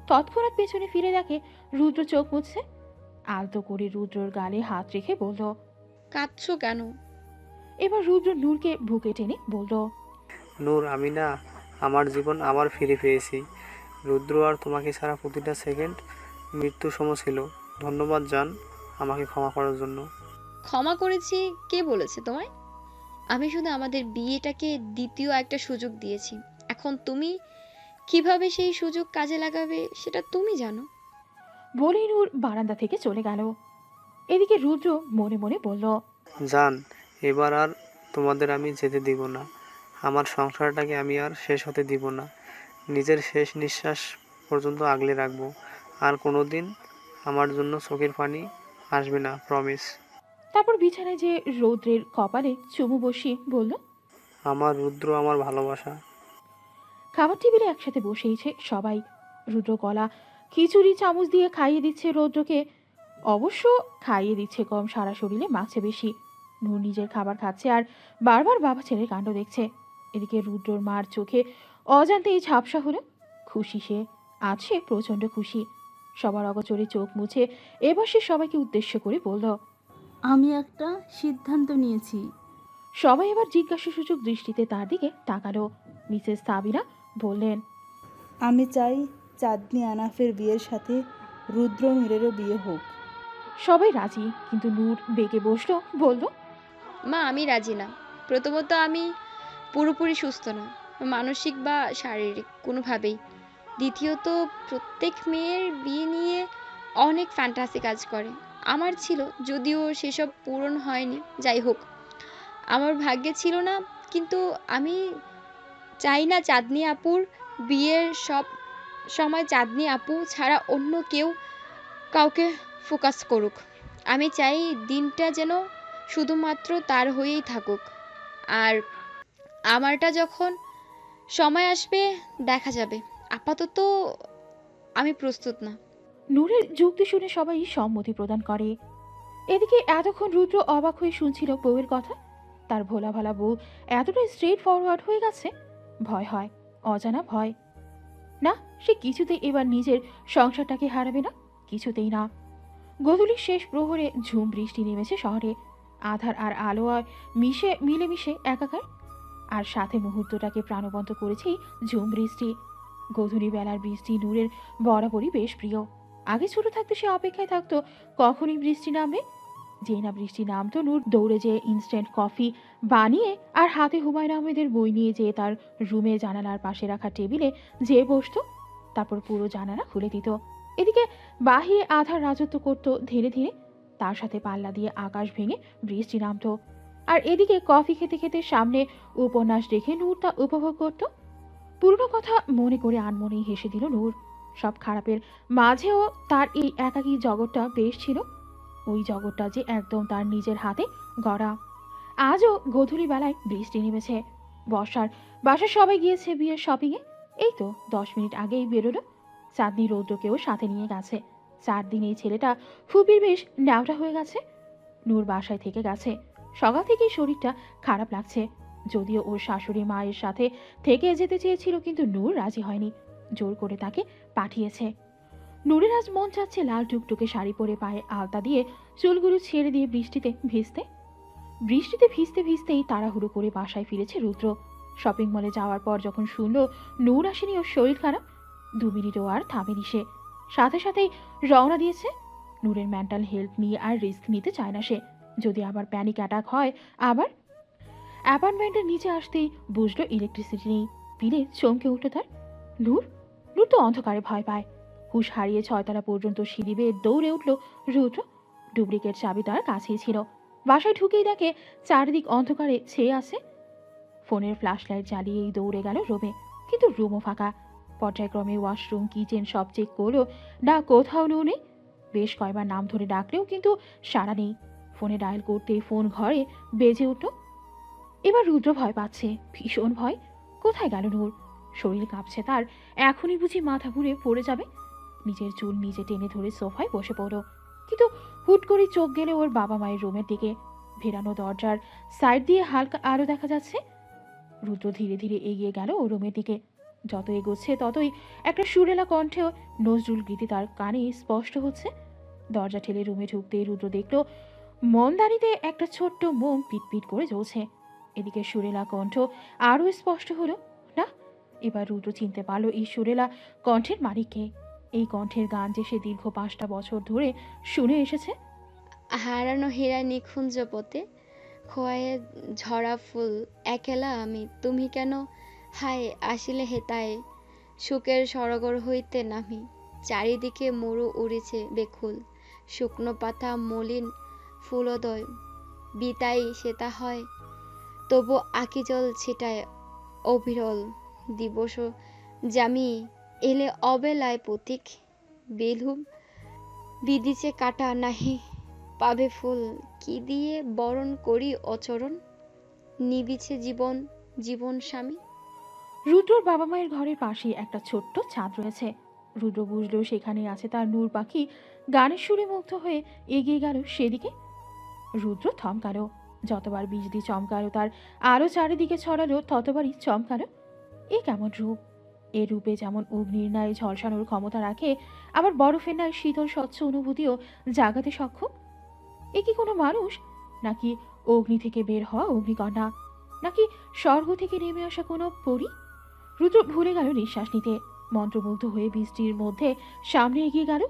তৎক্ষণাৎ পেছনে ফিরে দেখে রুদ্র চোখ মুছছে। আলতো করে রুদ্রর গালে হাত রেখে বলল, কাঁদছো কেন? এবার রুদ্র নূরকে বুকে টেনে বলল, নূর, আমি না আমার জীবন আবার ফিরে পেয়েছি। রুদ্র আর তোমাকে ছাড়া প্রতিটা সেকেন্ড মৃত্যু সম ছিল। ধন্যবাদ জান আমাকে ক্ষমা করার জন্য। ক্ষমা করেছি কে বলেছে তোমায়? আমি শুধু আমাদের বিয়েটাকে দ্বিতীয় একটা সুযোগ দিয়েছি। এখন তুমি কিভাবে সেই সুযোগ কাজে লাগাবে সেটা তুমি জানো। বলেই নূর বারান্দা থেকে চলে গেল। এদিকে রুদ্র মনে মনে বলল, জান, এবার আর তোমাদের আমি যেতে দিব না। আমার সংসারটাকে আমি আর শেষ হতে দিব না। নিজের শেষ নিঃশ্বাস পর্যন্ত আগলে রাখবো। আর কোনো দিন আমার জন্য চোখের পানি আসবে না, প্রমিস। তারপর বিছানায় যে রৌদ্রের কপালে চুমু বসিয়ে বলল, আমার রুদ্র, আমার ভালোবাসা। খাবার টেবিলে একসাথে বসেইছে সবাই। রুদ্র গলা খিচুড়ি চামচ দিয়ে খাইয়ে দিচ্ছে রৌদ্রকে। অবশ্য খাইয়ে দিচ্ছে কম, সারা শরীরে মাছে বেশি। নূর নিজের খাবার খাচ্ছে আর বারবার বাবা ছেলের কাণ্ড দেখছে। এদিকে রুদ্রর মার চোখে অজান্তেই ঝাপসা হলো। খুশি সে, আজ সে প্রচণ্ড খুশি। সবার অগোচরে চোখ মুছে এবার সে সবাইকে উদ্দেশ্য করে বলল, আমি একটা সিদ্ধান্ত নিয়েছি। সবাই এবার জিজ্ঞাসাসূচক দৃষ্টিতে তার দিকে তাকালো। মিসেস সাবিনা বললেন, আমি চাই চাঁদনি আনাফের বিয়ের সাথে রুদ্র নূরেরও বিয়ে হোক। সবাই রাজি, কিন্তু নূর বেঁকে বসলো, বলল, মা আমি রাজি না। প্রথমত আমি পুরোপুরি সুস্থ না, মানসিক বা শারীরিক কোনোভাবেই। দ্বিতীয়ত প্রত্যেক মেয়ের বিয়ে নিয়ে অনেক ফ্যান্টাসি কাজ করে। আমার ছিল, যদিও সেসব পূরণ হয়নি। যাই হোক, আমার ভাগ্যে ছিল না। কিন্তু আমি চাই না চাঁদনি আপুর বিয়ের সব সময় চাঁদনি আপু ছাড়া অন্য কেউ কাউকে ফোকাস করুক। আমি চাই দিনটা যেন শুধুমাত্র তার হয়েই থাকুক। আর আমারটা যখন সময় আসবে দেখা যাবে। আপাতত আমি প্রস্তুত না। নূরের যুক্তি শুনে সবাই সম্মতি প্রদান করে। এদিকে এতক্ষণ রুদ্র অবাক হয়ে শুনছিল বউয়ের কথা। তার ভোলা ভালা বউ এতটা স্ট্রেট ফরওয়ার্ড হয়ে গেছে। ভয় হয়, অজানা ভয়। না, সে কিছুতেই এবার নিজের সংসারটাকে হারাবে না, কিছুতেই না। গোধূলির শেষ প্রহরে ঝুম বৃষ্টি নেমেছে শহরে। আধার আর আলো আর মিলেমিশে একাকার। আর সাথে মুহূর্তটাকে প্রাণবন্ত করেছেই ঝুম বৃষ্টি। গোধূলি বেলার বৃষ্টি নূরের বরাবরই বেশ প্রিয়। আগে ছোট থাকতে সে অপেক্ষায় থাকতো কখনই বৃষ্টি নামবে। যেই না বৃষ্টি নামতো, নূর দৌড়ে যেয়ে ইনস্ট্যান্ট কফি বানিয়ে আর হাতে হুমায়ুন আহমেদের বই নিয়ে যেয়ে তার রুমে জানালার পাশে রাখা টেবিলে যেয়ে বসতো। তারপর পুরো জানালা খুলে দিত। এদিকে বাহিরে আধার রাজত্ব করত ধীরে ধীরে। তার সাথে পাল্লা দিয়ে আকাশ ভেঙে বৃষ্টি নামতো। আর এদিকে কফি খেতে খেতে সামনে উপন্যাস রেখে নূর তা উপভোগ করত। পুরনো কথা মনে করে আনমনেই হেসে দিল নূর। সব খারাপের মাঝেও তার এই একাকী জগৎটা বেশ ছিল। ওই জগৎটা যে একদম তার নিজের হাতে গড়া। আজও গধূলি বেলায় বৃষ্টি নেমেছে। বাসার সবাই গিয়েছে বিয়ের শপিংয়ে। এই তো 10 মিনিট আগেই বেরোলো। চাঁদনি রৌদ্রকেও সাথে নিয়ে গেছে। 4 দিন এই ছেলেটা ফুপির বেশ ন্যাওটা হয়ে গেছে। নূর বাসায় থেকে গেছে। সকাল থেকেই শরীরটা খারাপ লাগছে। যদিও ওর শাশুড়ি মায়ের সাথে থেকে যেতে চেয়েছিল, কিন্তু নূর রাজি হয়নি। জোর করে তাকে পাঠিয়েছে। নূরের আজ মন চাচ্ছে লাল টুকটুকে শাড়ি পরে পায়ে আলতা দিয়ে চুলগুলো ছেড়ে দিয়ে বৃষ্টিতে ভিজতে ভিজতেই তাড়াহুড়ো করে বাসায় ফিরেছে রুদ্র। শপিং মলে যাওয়ার পর যখন শুনল নূর আসেনি, ওর শরীর খারাপ, 2 মিনিটও আর থামেনি সে। সাথে সাথেই রওনা দিয়েছে। নূরের মেন্টাল হেলথ নিয়ে আর রিস্ক নিতে চায় না সে। যদি আবার প্যানিক অ্যাটাক হয়। আবার অ্যাপার্টমেন্টের নিচে আসতেই বুঝলো ইলেকট্রিসিটি নেই। পিলে চমকে উঠল তার। নূর নূর তো অন্ধকারে ভয় পায়। হুশ হারিয়ে 6 তলা পর্যন্ত সিঁড়ি বেয়ে দৌড়ে উঠল রুদ্র। ডুপ্লিকেট চাবি তার কাছেই ছিল। বাসায় ঢুকেই দেখে চারিদিক অন্ধকারে ছেয়ে আছে। ফোনের ফ্ল্যাশ লাইট জ্বালিয়েই দৌড়ে গেল রুমে, কিন্তু রুমও ফাঁকা। পর্যায়ক্রমে ওয়াশরুম, কিচেন সব চেক করলো, না কোথাও নূর নেই। বেশ কয়বার নাম ধরে ডাকলেও কিন্তু সাড়া নেই। ফোনে ডায়াল করতেই ফোন ঘরে বেজে উঠল। এবার রুদ্র ভয় পাচ্ছে, ভীষণ ভয়। কোথায় গেল নূর? শরীর কাঁপছে তার। এখনই বুঝি মাথা ঘুরে পড়ে যাবে। নিজের চুল নিজে টেনে ধরে সোফায় বসে পড়ল। কিন্তু হুট করে চোখ গেলে ওর বাবা মায়ের রুমের দিকে। ভেরানো দরজার সাইড দিয়ে হালকা আলো দেখা যাচ্ছে। রুদ্র ধীরে ধীরে এগিয়ে গেল ও রুমের দিকে। যত এগোচ্ছে ততই একটা সুরেলা কণ্ঠেও নজরুল গীতি তার কানে স্পষ্ট হচ্ছে। দরজা ঠেলে রুমে ঢুকতে রুদ্র দেখল মমদানিতে একটা ছোট্ট মোম পিটপিট করে জ্বলছে। এদিকে সুরেলা কণ্ঠ আরও স্পষ্ট হলো। না, এবার রুদ্র চিনতে পারল এই সুরেলা কণ্ঠের মালিককে। এই কণ্ঠের গান যে সে দীর্ঘ 5টা বছর ধরে শুনে এসেছে। হারানো হীরা নিকুঞ্জ পথে খোয়ায়ে ঝরা ফুল একেলা আমি, তুমি কেন হায় আসিলে হেতায়, সুখের সরগর হইতে নামি, চারিদিকে মরু উড়েছে বেকুল, শুকনো পাতা মলিন ফুলোদয়, বিতাই সেতা হয় তবু আকি জল ছিটায় অবিরল, দিবস জামি এলে অবেলায় পথিক, বেলুম বিদিছে কাটা নাহি পাবে ফুল, কি দিয়ে বরণ করি অচরণ, নিবিছে জীবন স্বামী। রুদ্রর বাবা মায়ের ঘরের পাশে একটা ছোট্ট ছাদ রয়েছে। রুদ্র বুঝলো সেখানে আছে তার নূর পাখি। গানের সুরে মুগ্ধ হয়ে এগিয়ে গেল সেদিকে। রুদ্র থমকালো। যতবার বিজলি চমকালো তার আরো চারিদিকে ছড়ালো, ততবারই চমকালো। এ কেমন রূপ! এ রূপে যেমন অগ্নির ন্যায় ঝলসানোর ক্ষমতা রাখে, আবার বরফের ন্যায় শীতল স্বচ্ছ অনুভূতিও জাগাতে সক্ষম। এ কি কোনো মানুষ, নাকি অগ্নি থেকে বের হওয়া অগ্নিকন্যা, নাকি স্বর্গ থেকে নেমে আসা কোনো পরী? রুদ্র ভুলে গেল নিঃশ্বাস নিতে। মন্ত্রমুগ্ধ হয়ে বৃষ্টির মধ্যে সামনে এগিয়ে গেল।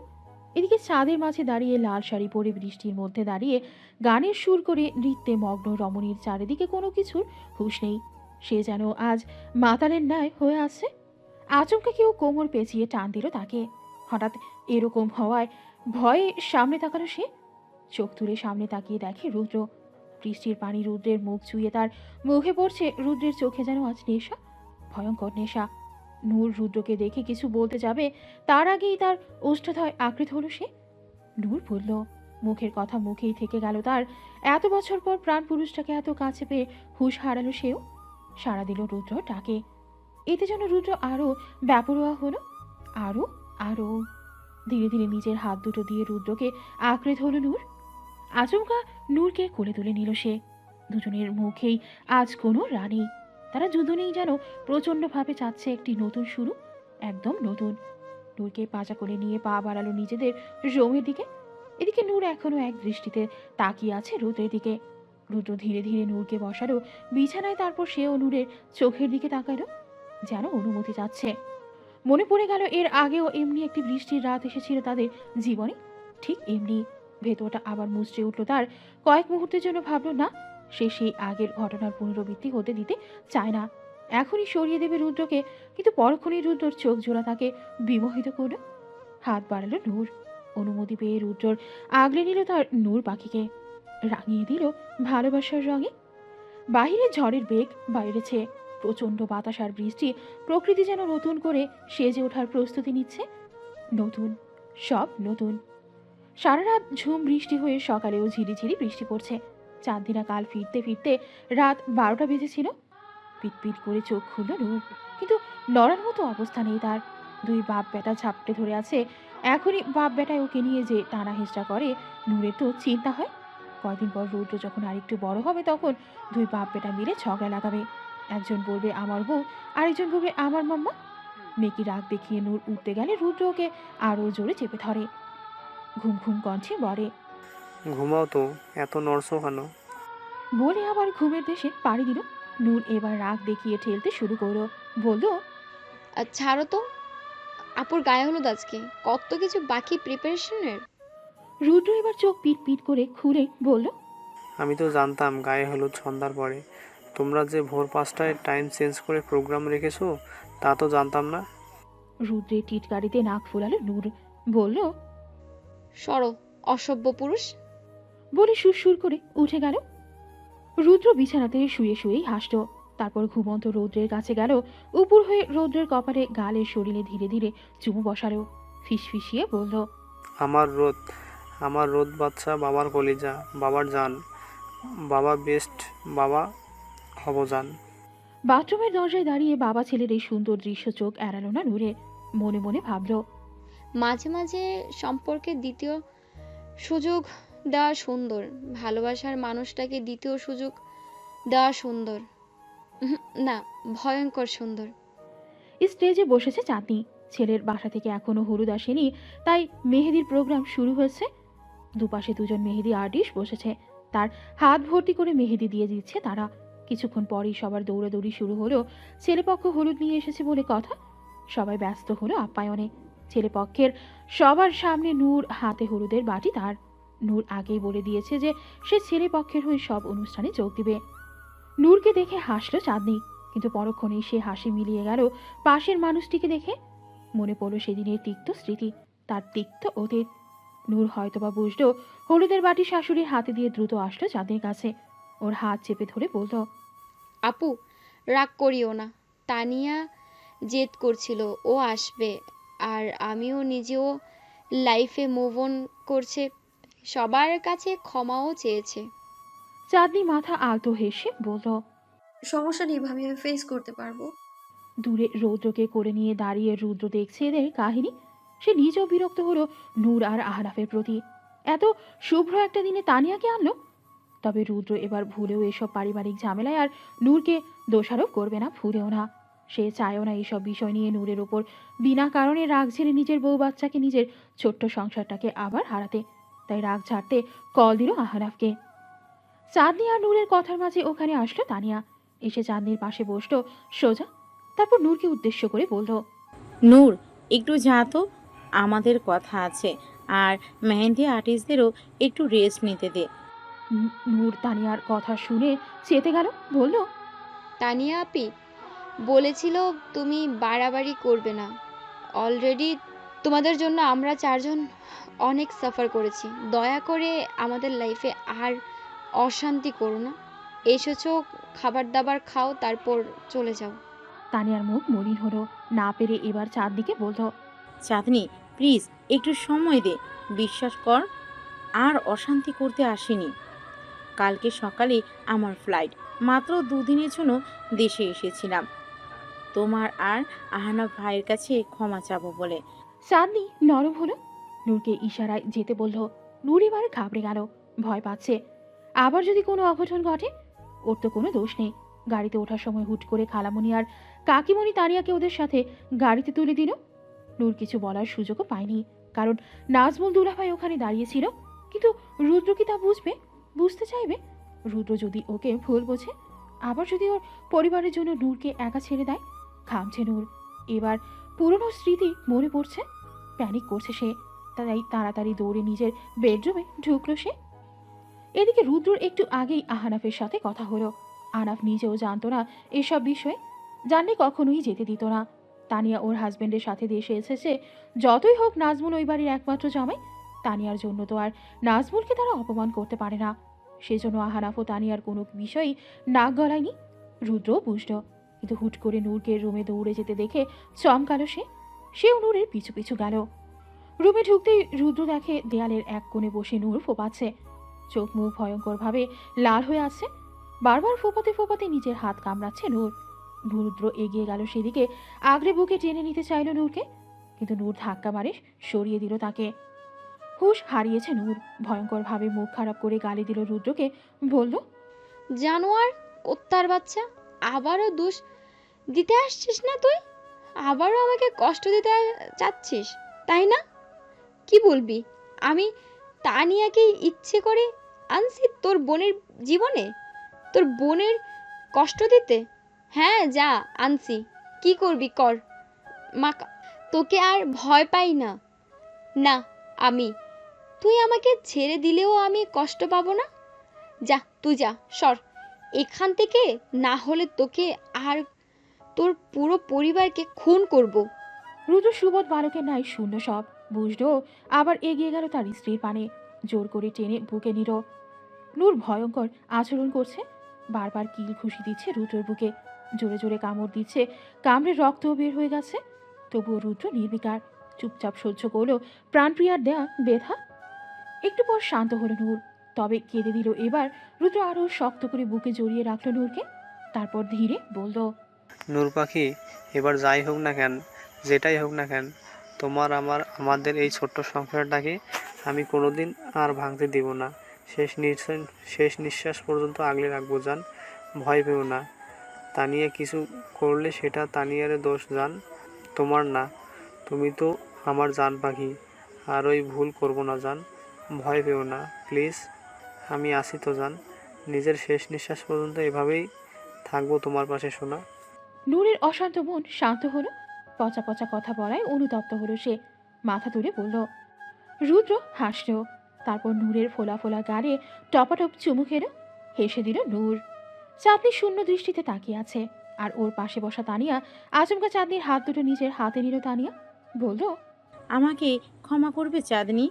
এদিকে ছাদের মাঝে দাঁড়িয়ে লাল শাড়ি পরে বৃষ্টির মধ্যে দাঁড়িয়ে গানের সুর করে নৃত্যে মগ্ন রমণীর চারিদিকে কোনো কিছুর হুঁশ নেই। সে যেন আজ মাতালের ন্যায় হয়ে আছে। আচমকা কেউ কোমর পেঁচিয়ে টান দিল তাকে। হঠাৎ এরকম হওয়ায় ভয়ে সামনে তাকালো সে। চোখ তুলে সামনে তাকিয়ে দেখে রুদ্র। বৃষ্টির পানি রুদ্রের মুখ চুইয়ে তার মুখে পড়ছে। রুদ্রের চোখে যেন আজ নেশা, ভয়ঙ্কর নেশা। নূর রুদ্রকে দেখে কিছু বলতে যাবে, তার আগেই তার ওষ্ঠধয় আঁকড়ে হলো সে। নূর বলল, মুখের কথা মুখেই থেকে গেল তার। এত বছর পর প্রাণ পুরুষটাকে এত কাছে পেয়ে হুঁশ হারালো সেও। সাড়া দিল রুদ্র ডাকে। এতে যেন রুদ্র আরো ব্যাপরোয়া হলো। আরো আরো ধীরে ধীরে নিজের হাত দুটো দিয়ে রুদ্রকে আঁকড়ে ধরল নূর। আচমকা নূরকে কোলে তুলে নিল সে। দুজনের মুখেই আজ কোনো রানী। তারা দুজনেই যেন প্রচণ্ডভাবে চাচ্ছে একটি নতুন শুরু, একদম নতুন। নূরকে পাজা করে নিয়ে পা বাড়ালো নিজেদের রোমের দিকে। এদিকে নূর এখনো এক দৃষ্টিতে তাকিয়ে আছে রুদ্রের দিকে। রুদ্র ধীরে ধীরে নূরকে বসালো বিছানায়, তারপর সেও নূরের চোখের দিকে তাকালো, যেন অনুমতি চাচ্ছে। মনে পড়ে গেল এর আগেও এমনি একটি বৃষ্টির রাত এসেছিল তাদের জীবনে, ঠিক এমনি। ভেতরটা আবার মুচড়ে উঠল তার। কয়েক মুহূর্তের জন্য ভাবলো না, সে সেই আগের ঘটনার পুনরাবৃত্তি হতে দিতে চায় না। এখনই সরিয়ে দেবে রুদ্রকে, কিন্তু পরক্ষণেই রুদ্রর চোখ জোড়া তাকে বিমোহিত করল। হাত বাড়ালো নূর। অনুমতি পেয়ে রুদ্রর আগলে নিল তার নূর পাখিকে, রাঙিয়ে দিল ভালোবাসার রঙে। বাহিরে ঝড়ের বেগ বাইরেছে, প্রচণ্ড বাতাস আর বৃষ্টি। প্রকৃতি যেন নতুন করে সেজে ওঠার প্রস্তুতি নিচ্ছে। নতুন, সব নতুন। সারা রাত ঝুম বৃষ্টি হয়ে সকালেও ঝিরিঝিরি বৃষ্টি পড়ছে। চাঁদদিনা কাল ফিরতে ফিরতে রাত 12টা বেজেছিল। পিটপিট করে চোখ খুলল নূর, কিন্তু নড়ার মতো অবস্থা নেই তার। দুই বাপ বেটা ঝাপটে ধরে আছে। এখনই বাপ বেটায় ওকে নিয়ে যে টানা হেঁচড়া করে, নূরের তো চিন্তা হয় কয়দিন পর রুদ্র যখন আরেকটু বড় হবে তখন দুই বাপ বেটা মিলে ঝগড়া লাগাবে। একজন বলবে আমার বউ, আরেকজন বলবে আমার মাম্মা। মেকি রাগ দেখিয়ে নূর উঠতে গেলে রুদ্র ওকে আরও জোরে চেপে ধরে। ঘুম ঘুম কণ্ঠে বলে, ঘুমাও তো, এত নড়ছো কেন? বলে আবার ঘুমের দেশে পাড়ি দিল। নূর এবার রাগ দেখিয়ে ঠেলতে শুরু করলো, বলল, আর ছাড়ো তো, আপুর গায়ে হলুদ আজকে, কত কিছু বাকি প্রিপারেশনের। রুদ্র এবার চোখ পিট পিট করে খুলে বলল, আমি তো জানতাম গায়ে হলুদ সন্ধ্যার পরে। তোমরা যে ভোর 5টায় টাইম চেঞ্জ করে প্রোগ্রাম রেখেছো তা তো জানতাম না। রুদ্রের টিটকারিতে নাক ফুলালো নূর, বলল, সরো অসভ্য পুরুষ। বলে সুরসুর করে উঠে গেল। রুদ্র বিছানাতে শুয়ে শুয়েই হাসল। তারপর ঘুমন্ত রৌদ্রের কাছে গেল, উপর হয়ে রৌদ্রের কপালে গালে শরীরে ধীরে ধীরে চুমু বসালো। ফিসফিসিয়ে বলল, আমার রোদ বাচ্চা, বাবার কলিজা, বাবার জান, বাবা বেস্ট, বাবা হব জান। বাথরুমের দরজায় দাঁড়িয়ে বাবা ছেলের এই সুন্দর দৃশ্য চোখ এড়ালো না নূরে। মনে মনে ভাবল, মাঝে মাঝে সম্পর্কে দ্বিতীয় সুযোগ দেওয়া সুন্দর, ভালোবাসার মানুষটাকে দ্বিতীয় সুযোগ দেওয়া সুন্দর। না, ভয়ঙ্কর সুন্দর। স্টেজে বসেছে চাঁদনি। ছেলের বাসা থেকে এখনো হলুদ আসেনি, তাই মেহেদির প্রোগ্রাম শুরু হয়েছে। দুপাশে দুজন মেহেদি আর্টিস্ট বসেছে, তার হাত ভর্তি করে মেহেদি দিয়ে দিচ্ছে তারা। কিছুক্ষণ পরেই সবার দৌড়াদৌড়ি শুরু হলো। ছেলেপক্ষ হলুদ নিয়ে এসেছে বলে কথা, সবাই ব্যস্ত হলো আপ্যায়নে। ছেলেপক্ষের সবার সামনে নূর, হাতে হলুদের বাটি তার। নূর আগেই বলে দিয়েছে যে সে ছেলেপক্ষের হয়ে সব অনুষ্ঠানে যোগ দিবে। নূরকে দেখে হাসলো চাঁদনি, কিন্তু পরক্ষণেই সে হাসি মিলিয়ে গেল পাশের মানুষটিকে দেখে। মনে পড়ল সেদিনের তিক্ত স্মৃতি, তার তিক্ত অতীত। নূর হয়তোবা বুঝলো হলুদের বাটি শাশুড়ির হাতে দিয়ে দ্রুত আসলো চাঁদনির কাছে। ওর হাত চেপে ধরে বলল, আপু রাগ করিও না, তানিয়া জেদ করছিল ও আসবে, আর আমিও নিজেও লাইফে মুভ অন করছে, সবার কাছে ক্ষমাও চেয়েছে। চাঁদনি মাথা আলতো হেসে বলল, সমস্যা নেই ভাবি, আমি ফেস করতে পারবো। দূরে রৌদ্রকে করে নিয়ে দাঁড়িয়ে রুদ্র দেখছে এদের কাহিনী। সে নিজেও বিরক্ত হলো নূর আর আহনাফের প্রতি। এত শুভ্র একটা দিনে তানিয়াকে আনলো। তবে রুদ্র এবার ভুলেও এসব পারিবারিক ঝামেলায় আর নূরকে দোষারোপ করবে না, ভুলেও না। সে চায়ও না এসব বিষয় নিয়ে নূরের ওপর বিনা কারণে রাগ ঝেড়ে নিজের বউ বাচ্চাকে, নিজের ছোট্ট সংসারটাকে আবার হারাতে। তাই রাগ ঝাড়তে কল দিল আহনাফকে। চাঁদনি আর নূরের কথার মাঝে ওখানে আসলো তানিয়া। এসে চাঁদনির পাশে বসলো সোজা। তারপর নূরকে উদ্দেশ্য করে বলল, নূর, একটু যা তো, আমাদের কথা আছে, আর মেহেন্দি আর্টিস্টদেরও একটু রেস্ট নিতে দে। নূর তানিয়ার কথা শুনে চেতে গেল, বলল, তানিয়া আপি বলেছিল তুমি বাড়াবাড়ি করবে না। অলরেডি তোমাদের জন্য আমরা চারজন অনেক সাফার করেছি। দয়া করে আমাদের লাইফে আর অশান্তি করো না। এসেছো, খাবার দাবার খাও, তারপর চলে যাও। তানিয়ার মুখ মলিন হলো, না পেরে এবার চাঁদনিকে বলল, চাঁদনি প্লিজ একটু সময় দে, বিশ্বাস কর আর অশান্তি করতে আসিনি। কালকে সকালে আমার ফ্লাইট, মাত্র 2 দিনের জন্য দেশে এসেছিলাম তোমার আর আহনাফ ভাইয়ের কাছে ক্ষমা চাবো বলে। চাঁদনি নরম হলো, নূরকে ইশারায় যেতে বলল। নূর এবার ঘাবড়ে গেল, ভয় পাচ্ছে আবার যদি কোনো অঘটন ঘটে। ওর তো কোনো দোষ নেই। গাড়িতে ওঠার সময় হুট করে খালামণি আর কাকিমণি তানিয়াকে ওদের সাথে গাড়িতে তুলে দিল। নূর কিছু বলার সুযোগও পায়নি, কারণ নাজমুল দুলাভাই ওখানে দাঁড়িয়েছিল। কিন্তু রুদ্র কি তা বুঝবে, বুঝতে চাইবে? রুদ্র যদি ওকে ভুল বোঝে, আবার যদি ওর পরিবারের জন্য নূরকে একা ছেড়ে দেয়। ঘামছে নূর, এবার পুরনো স্মৃতি মনে পড়ছে। প্যানিক করছে সে, তাই তাড়াতাড়ি দৌড়ে নিজের বেডরুমে ঢুকলো সে। এদিকে রুদ্রর একটু আগেই আহনাফের সাথে কথা হলো। আহনাফ নিজেও জানতো না এসব বিষয়ে, জানলে কখনোই যেতে দিত না। তানিয়া ওর হাজবেন্ডের সাথে দেশে এসেছে, যতই হোক নাজমুল ওই বাড়ির একমাত্র জামাই। তানিয়ার জন্য তো আর নাজমুলকে তারা অপমান করতে পারে না। সেজন্য আহনাফ ও তানিয়ার কোনো বিষয়ই নাক গলায়নি। রুদ্রও বুঝল, কিন্তু হুট করে নূরকে রুমে দৌড়ে যেতে দেখে চমকালো সেও নূরের পিছু পিছু গেল। রুমে ঢুকতেই রুদ্র দেখে দেয়ালের এক কোণে বসে নূর ফোপাচ্ছে। চোখ মুখ ভয়ঙ্করভাবে লাল হয়ে আছে, বারবার ফোপাতে ফোপাতে নিজের হাত কামড়াচ্ছে নূর। রুদ্র এগিয়ে গেল সেদিকে, আগলে বুকে টেনে নিতে চাইল নূরকে, কিন্তু নূর ধাক্কা মারে সরিয়ে দিল তাকে। হুশ হারিয়েছে নূর, ভয়ঙ্করভাবে মুখ খারাপ করে গালি দিল রুদ্রকে, বলল, জানোয়ার, কুত্তার বাচ্চা, আবারও দোষ দিতে আসছিস না তুই? আবারও আমাকে কষ্ট দিতে চাচ্ছিস, তাই না? কি বলবি? আমি তানিয়াকে ইচ্ছে করে আনছি তোর বোনের জীবনে, তোর বোনের কষ্ট দিতে? হ্যাঁ, যা আনছি, কি করবি কর। মা, তোকে আর ভয় পাই না। না, আমি, তুই আমাকে ছেড়ে দিলেও আমি কষ্ট পাবো না। যা, তুই যা, সর এখান থেকে, না হলে তোকে আর তোর পুরো পরিবারকে খুন করব। রুদ্র সুবোধ বালকের নাই শূন্য সব বুঝলো, আবার এগিয়ে গেল তার স্ত্রীর পানে, জোর করে টেনে বুকে নিল। নূর ভয়ঙ্কর আচরণ করছে, বারবার কিল ঘুষি দিচ্ছে রুদ্রর বুকে, জোরে জোরে কামড় দিচ্ছে, কামড়ে রক্ত বের হয়ে গেছে। তবুও রুদ্র নির্বিকার, চুপচাপ সহ্য করলো প্রাণপ্রিয়ার দেয়া ব্যথা। একটু পর শান্ত হলো নূর, তবে কেঁদে দিল এবার। রুদ্র আরো শক্ত করে বুকে জড়িয়ে রাখলো নূরকে, তারপর ধীরে বলল, নূর পাখি, এবার যাই হোক না কেন, যেটাই হোক না কেন, আমাদের এই ছোট্ট সংসারটাকে আমি কোনোদিন আর ভাঙতে দিব না। শেষ নিঃশ্বাস পর্যন্ত আগলে রাখবো জান। ভয় পেও না। তানিয়া কিছু করলে সেটা তানিয়ার দোষ জান, তোমার না। তুমি তো আমার জান পাখি, আর ওই ভুল করবো না জান। ভয় পেও না প্লিজ, আমি আছি তো জান। নিজের শেষ নিঃশ্বাস পর্যন্ত এভাবেই থাকবো তোমার পাশে সোনা। নূরের অশান্ত মন শান্ত হলো, পচা পচা কথা বলায় অনুতপ্ত হলো সে, মাথা তুলে বলল। রুদ্র হাসল, তারপর নূরের ফোলা ফোলা গাড়ে টপাটপ চুমু খেলো, হেসে দিল নূর। চাঁদনি শূন্য দৃষ্টিতে তাকিয়ে আছে, আর ওর পাশে বসা তানিয়া আচমকা চাঁদনির হাত দুটো নিজের হাতে নিল। তানিয়া বলল, আমাকে ক্ষমা করবে চাঁদনি,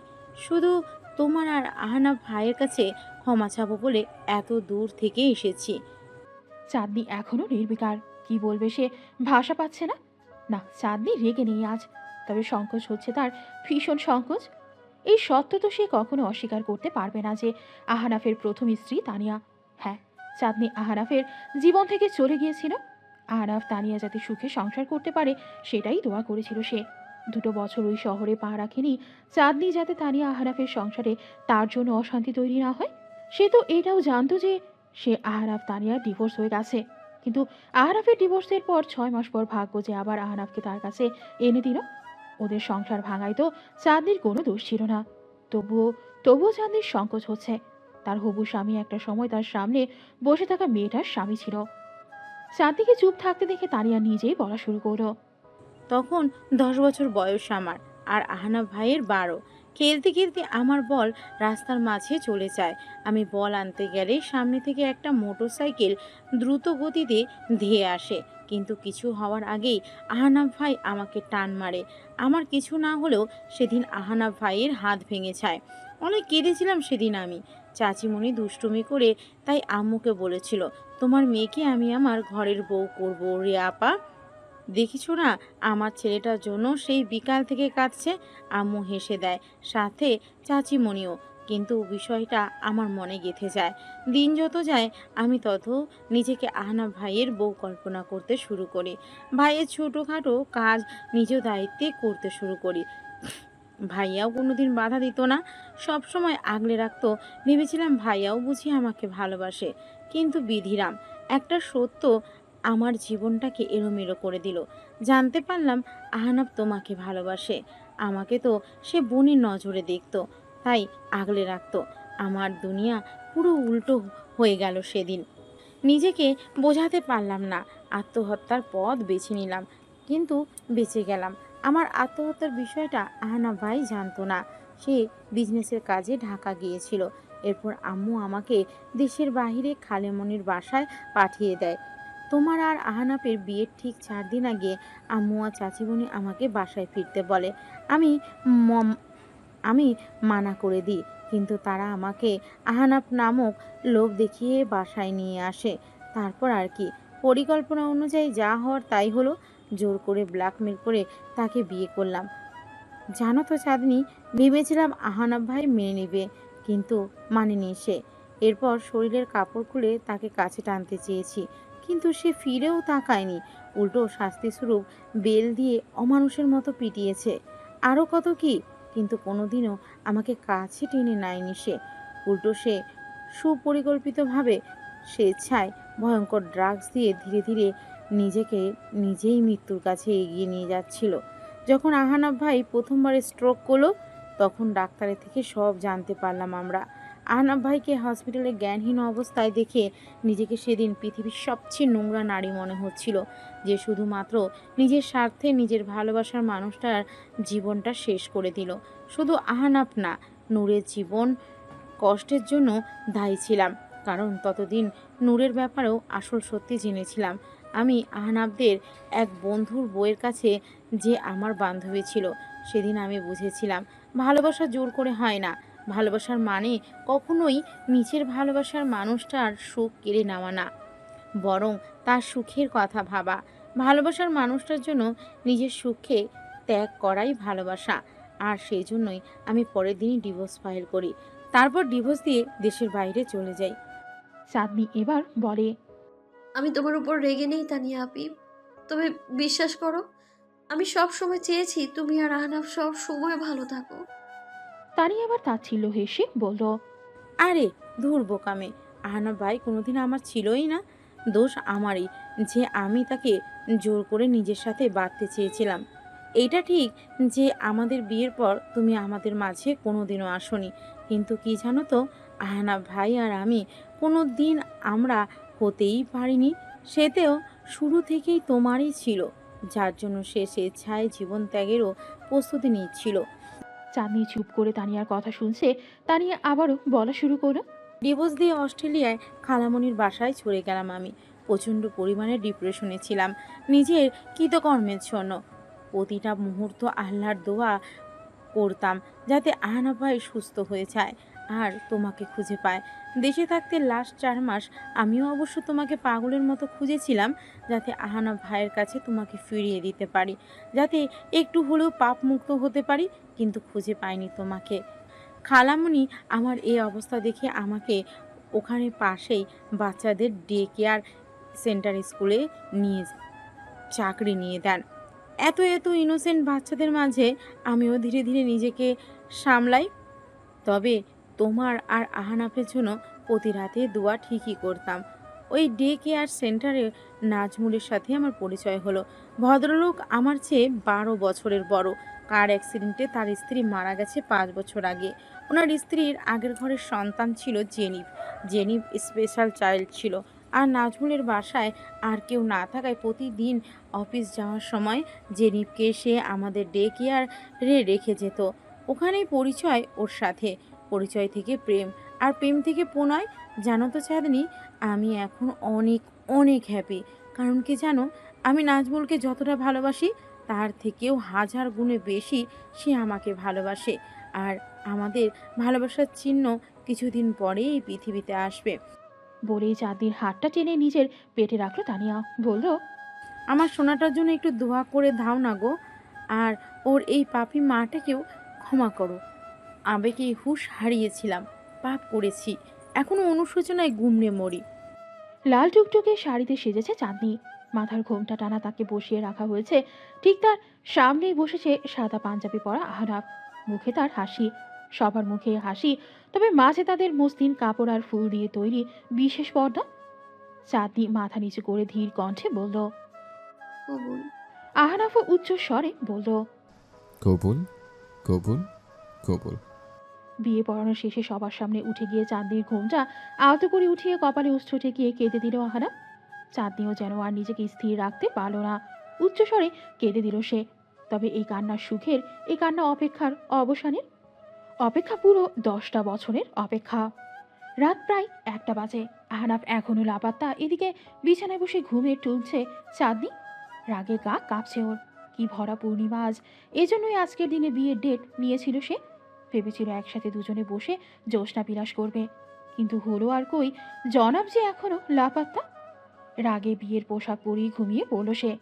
শুধু তোমার আর আহনাফ ভাইয়ের কাছে ক্ষমা চাবো বলে এত দূর থেকে এসেছি। চাঁদনি এখনো নির্বিকার, কি বলবে সে ভাষা পাচ্ছে না। না, চাঁদনি রেগে নেই আজ, তবে সংকোচ হচ্ছে তার, ভীষণ সংকোচ। এই সত্য তো সে কখনো অস্বীকার করতে পারবে না যে আহনাফের প্রথম স্ত্রী তানিয়া। হ্যাঁ, চাঁদনি আহনাফের জীবন থেকে চলে গিয়েছিল। আহনাফ তানিয়া যাতে সুখে সংসার করতে পারে সেটাই দোয়া করেছিল সে। 2 বছর ওই শহরে পা রাখেনি চাঁদনি, যাতে তানিয়া আহনাফের সংসারে তার জন্য অশান্তি তৈরি না হয়। সে তো এটাও জানতো যে সে আহনাফ তানিয়ার ডিভোর্স হয়ে গেছে, কিন্তু আহনাফের ডিভোর্সের পর 6 মাস পর ভাগ্য যে আবার আহনাফকে তার কাছে এনে দিল। ওদের সংসার ভাঙায় তো চাঁদনির কোনো দোষ ছিল না। তবুও চাঁদনির সংকোচ হচ্ছে। তার হবু স্বামী একটা সময় তার সামনে বসে থাকা মেয়েটার স্বামী ছিল। চাঁদনিকে চুপ থাকতে দেখে তানিয়া নিজেই বলা শুরু করলো, তখন 10 বছর বয়স আমার, আর আহনাফ ভাইয়ের 12। খেলতে খেলতে আমার বল রাস্তার মাঝে চলে যায়। আমি বল আনতে গেলে সামনে থেকে একটা মোটরসাইকেল দ্রুত গতিতে ধেয়ে আসে, কিন্তু কিছু হওয়ার আগেই আহনাফ ভাই আমাকে টান মারে। আমার কিছু না হলেও সেদিন আহনাফ ভাইয়ের হাত ভেঙে যায়। অনেক কেঁদেছিলাম সেদিন আমি। চাচিমণি দুষ্টুমি করে তাই আম্মুকে বলেছিল, তোমার মেয়েকে আমি আমার ঘরের বউ করব রে আপা। দেখিছো না আমার ছেলেটার জন্য সেই বিকাল থেকে কাঁদছে। আম্মু হেসে দেয়, সাথে চাচিমণিও। কিন্তু বিষয়টা আমার মনে গেঁথে যায়। দিন যত যায় আমি তত নিজেকে আহনাফ ভাইয়ের বউ কল্পনা করতে শুরু করি। ভাইয়ের ছোটোখাটো কাজ নিজ দায়িত্বে করতে শুরু করি। ভাইয়াও কোনোদিন বাধা দিত না, সব সময় আগলে রাখতো। ভেবেছিলাম ভাইয়াও বুঝি আমাকে ভালোবাসে, কিন্তু বিধিরাম একটা সত্য আমার জীবনটাকে এলোমেলো করে দিল। জানতে পারলাম আহনাফ তোমাকে ভালোবাসে। আমাকে তো সে বোনের নজরে দেখতো, তাই আগলে রাখতো। আমার দুনিয়া পুরো উল্টো হয়ে গেল সেদিন। নিজেকে বোঝাতে পারলাম না, আত্মহত্যার পথ বেছে নিলাম, কিন্তু বেঁচে গেলাম। আমার আত্মহত্যার বিষয়টা আহনাফ ভাই জানতো না। সে বিজনেসের কাজে ঢাকা গিয়েছিল। এরপর আম্মু আমাকে দেশের বাইরে খালেমনির বাসায় পাঠিয়ে দেয়। তোমার আর আহনাফের বিয়ের ঠিক 4 দিন আগে আম্মু আর চাচিমণি আমাকে বাসায় ফিরতে বলে। আমি মম- আমি মানা করে দিই, কিন্তু তারা আমাকে আহনাফ নামক লোক দেখিয়ে বাসায় নিয়ে আসে। তারপর আর কি, পরিকল্পনা অনুযায়ী যা হওয়ার তাই হলো। জোর করে ব্ল্যাকমেল করে তাকে বিয়ে করলাম। জানো তো চাঁদনি, ভেবেছিলাম আহনাফ ভাই মেনে নেবে, কিন্তু মানেনি সে। এরপর শরীরের কাপড় খুলে তাকে কাছে টানতে চেয়েছি, কিন্তু সে ফিরেও তাকায়নি। উল্টো শাস্তিস্বরূপ বেল দিয়ে অমানুষের মতো পিটিয়েছে। আরও কত কি, কিন্তু কোনোদিনও আমাকে কাছে টেনে নেয়নি সে। উল্টো সে সুপরিকল্পিতভাবে স্বেচ্ছায় ভয়ঙ্কর ড্রাগস দিয়ে ধীরে ধীরে নিজেকে নিজেই মৃত্যুর কাছে এগিয়ে নিয়ে যাচ্ছিল। যখন আহনাফ ভাই প্রথমবার স্ট্রোক করলো, তখন ডাক্তারের থেকে সব জানতে পারলাম আমরা। আহনাফ ভাইকে হসপিটালে জ্ঞানহীন অবস্থায় দেখে নিজেকে সেদিন পৃথিবীর সবচেয়ে নোংরা নারী মনে হচ্ছিল, যে শুধুমাত্র নিজের স্বার্থে নিজের ভালোবাসার মানুষটার জীবনটা শেষ করে দিল। শুধু আহনাফ না, নূরের জীবন কষ্টের জন্য দায়ী ছিলাম, কারণ ততদিন নূরের ব্যাপারেও আসল সত্যি জেনেছিলাম। আমি আহনাফদের এক বন্ধুর বউয়ের কাছে যে আমার বান্ধবী ছিল, সেদিন আমি বুঝেছিলাম ভালোবাসা জোর করে হয় না। ভালোবাসার মানে কখনোই নিচের ভালোবাসার মানুষটার সুখ কেড়ে নেওয়া না, বরং তার সুখের কথা ভাবা। ভালোবাসার মানুষটার জন্য নিজের সুখকে ত্যাগ করাই ভালোবাসা। আর সেই জন্যই আমি পরের দিনই ডিভোর্স ফাইল করি। তারপর ডিভোর্স দিয়ে দেশের বাইরে চলে যাই। চাঁদনি এবার বলে, আমি তোমার উপর রেগে নেই তানিয়া আপি, তবে বিশ্বাস করো, আমি সব সময় চেয়েছি তুমি আর আহনাফ সব সময় ভালো থাকো। তানি আবার তাচ্ছিল্য হেসে বলল, আরে ধুর বোকামে, আহনাফ ভাই কোনোদিন আমার ছিলই না। দোষ আমারই, যে আমি তাকে জোর করে নিজের সাথে বাঁধতে চেয়েছিলাম। এইটা ঠিক যে আমাদের বিয়ের পর তুমি আমাদের মাঝে কোনোদিনও আসোনি, কিন্তু কি জানো তো, আহনাফ ভাই আর আমি কোনো দিন আমরা হতেই পারিনি। সেতেও শুরু থেকেই তোমারই ছিল, যার জন্য সে স্বেচ্ছায় জীবন ত্যাগেরও প্রস্তুতি নিচ্ছিল। চাঁদনি চুপ করে তানিয়ার কথা শুনছে। তানিয়া আবারও বলা শুরু করলো, ডিভোর্স দিয়ে অস্ট্রেলিয়ায় খালামণির বাসায় চলে গেলাম আমি। প্রচণ্ড পরিমাণে ডিপ্রেশনে ছিলাম নিজের কৃতকর্মের জন্য। প্রতিটা মুহূর্ত আল্লাহর দোয়া করতাম যাতে আহনাফ ভাই সুস্থ হয়ে যায় আর তোমাকে খুঁজে পায়। দেশে থাকতে লাস্ট 4 মাস আমিও অবশ্য তোমাকে পাগলের মতো খুঁজেছিলাম, যাতে আহনাফ ভাইয়ের কাছে তোমাকে ফিরিয়ে দিতে পারি, যাতে একটু হলেও পাপ মুক্ত হতে পারি, কিন্তু খুঁজে পাইনি তোমাকে। খালামণি আমার এই অবস্থা দেখে আমাকে ওখানে পাশেই বাচ্চাদের ডে কেয়ার সেন্টার স্কুলে নিয়ে চাকরি নিয়ে দেন। এত এত ইনোসেন্ট বাচ্চাদের মাঝে আমিও ধীরে ধীরে নিজেকে সামলাই। তবে তোমার আর আহনাফের জন্য প্রতি রাতে দোয়া ঠিকই করতাম। ওই ডে কেয়ার সেন্টারে নাজমুলের সাথে আমার পরিচয় হলো। ভদ্রলোক আমার চেয়ে 12 বছরের বড়। কার অ্যাক্সিডেন্টে তার স্ত্রী মারা গেছে 5 বছর আগে। ওনার স্ত্রীর আগের ঘরের সন্তান ছিল জেনিফ। জেনিফ স্পেশাল চাইল্ড ছিল। আর নাজমুলের বাসায় আর কেউ না থাকায় প্রতিদিন অফিস যাওয়ার সময় জেনিফকে সে আমাদের ডে কেয়ারে রেখে যেত। ওখানেই পরিচয় ওর সাথে, পরিচয় থেকে প্রেম, আর প্রেম থেকে প্রণয়। জানো তো চাঁদনি, আমি এখন অনেক অনেক হ্যাপি। কারণ কি জানো, আমি নাজমুলকে যতটা ভালোবাসি তার থেকেও হাজার গুণে বেশি সে আমাকে ভালোবাসে। আর আমাদের ভালোবাসার চিহ্ন কিছুদিন পরেই এই পৃথিবীতে আসবে। বলেই চাঁদনির হাতটা টেনে নিজের পেটে রাখলো তানিয়া। বলল, আমার সোনাটার জন্য একটু দোয়া করে দাও না গো। আর ওর এই পাপী মাটাকেও ক্ষমা করো। আবেগে হুঁশ হারিয়েছিলাম, পাপ করেছি, এখনো অনুশোচনায় গুমড়ে মরি। লাল টুকটুকে শাড়িতে সেজেছে চাঁদনি, মাথার ঘোমটা টানা তাকে বসিয়ে রাখা হয়েছে। ঠিক তার সামনেই বসেছে সাদা পাঞ্জাবি পরা আহনাফ। মুখে তার হাসি, সবার মুখে হাসি, তবে মাঝে তাদের মসৃণ কাপড় আর ফুল দিয়ে তৈরি বিশেষ পর্দা। চাঁদনি মাথা নিচু করে ধীর কণ্ঠে বলল। কবুল। আহনাফও উচ্চ স্বরে বলল, কবুল কবুল কবুল। বিয়ে পড়ানো শেষে সবার সামনে উঠে গিয়ে চাঁদনির ঘোমটা আলতো করে উঠিয়ে কপালে উষ্ঠ ঠেকিয়ে কেঁদে দিল আহনাফ। চাঁদনিও যেন আর নিজেকে স্থির রাখতে পারল না, উচ্চস্বরে কেঁদে দিল সে। তবে এই কান্নার সুখের, এই কান্না অপেক্ষার অবসানের। অপেক্ষা পুরো 10টা বছরের অপেক্ষা। রাত প্রায় 1টা বাজে, আহনাফ এখনো লাপাত্তা। এদিকে বিছানায় বসে ঘুমে টুলছে চাঁদনি, রাগে গা কাঁপছে ওর। কি ভরা পূর্ণিমা আজ, এজন্যই আজকের দিনে বিয়ের ডেট নিয়েছিল সে। ভেবেছিল একসাথে দুজনে বসে জ্যোৎস্না বিলাস করবে, কিন্তু হলো আর কই, জনাব যে এখনো লাপাত্তা। রাগে বিয়ের পোশাক পরিয়ে ঘুমিয়ে পড়ল সে।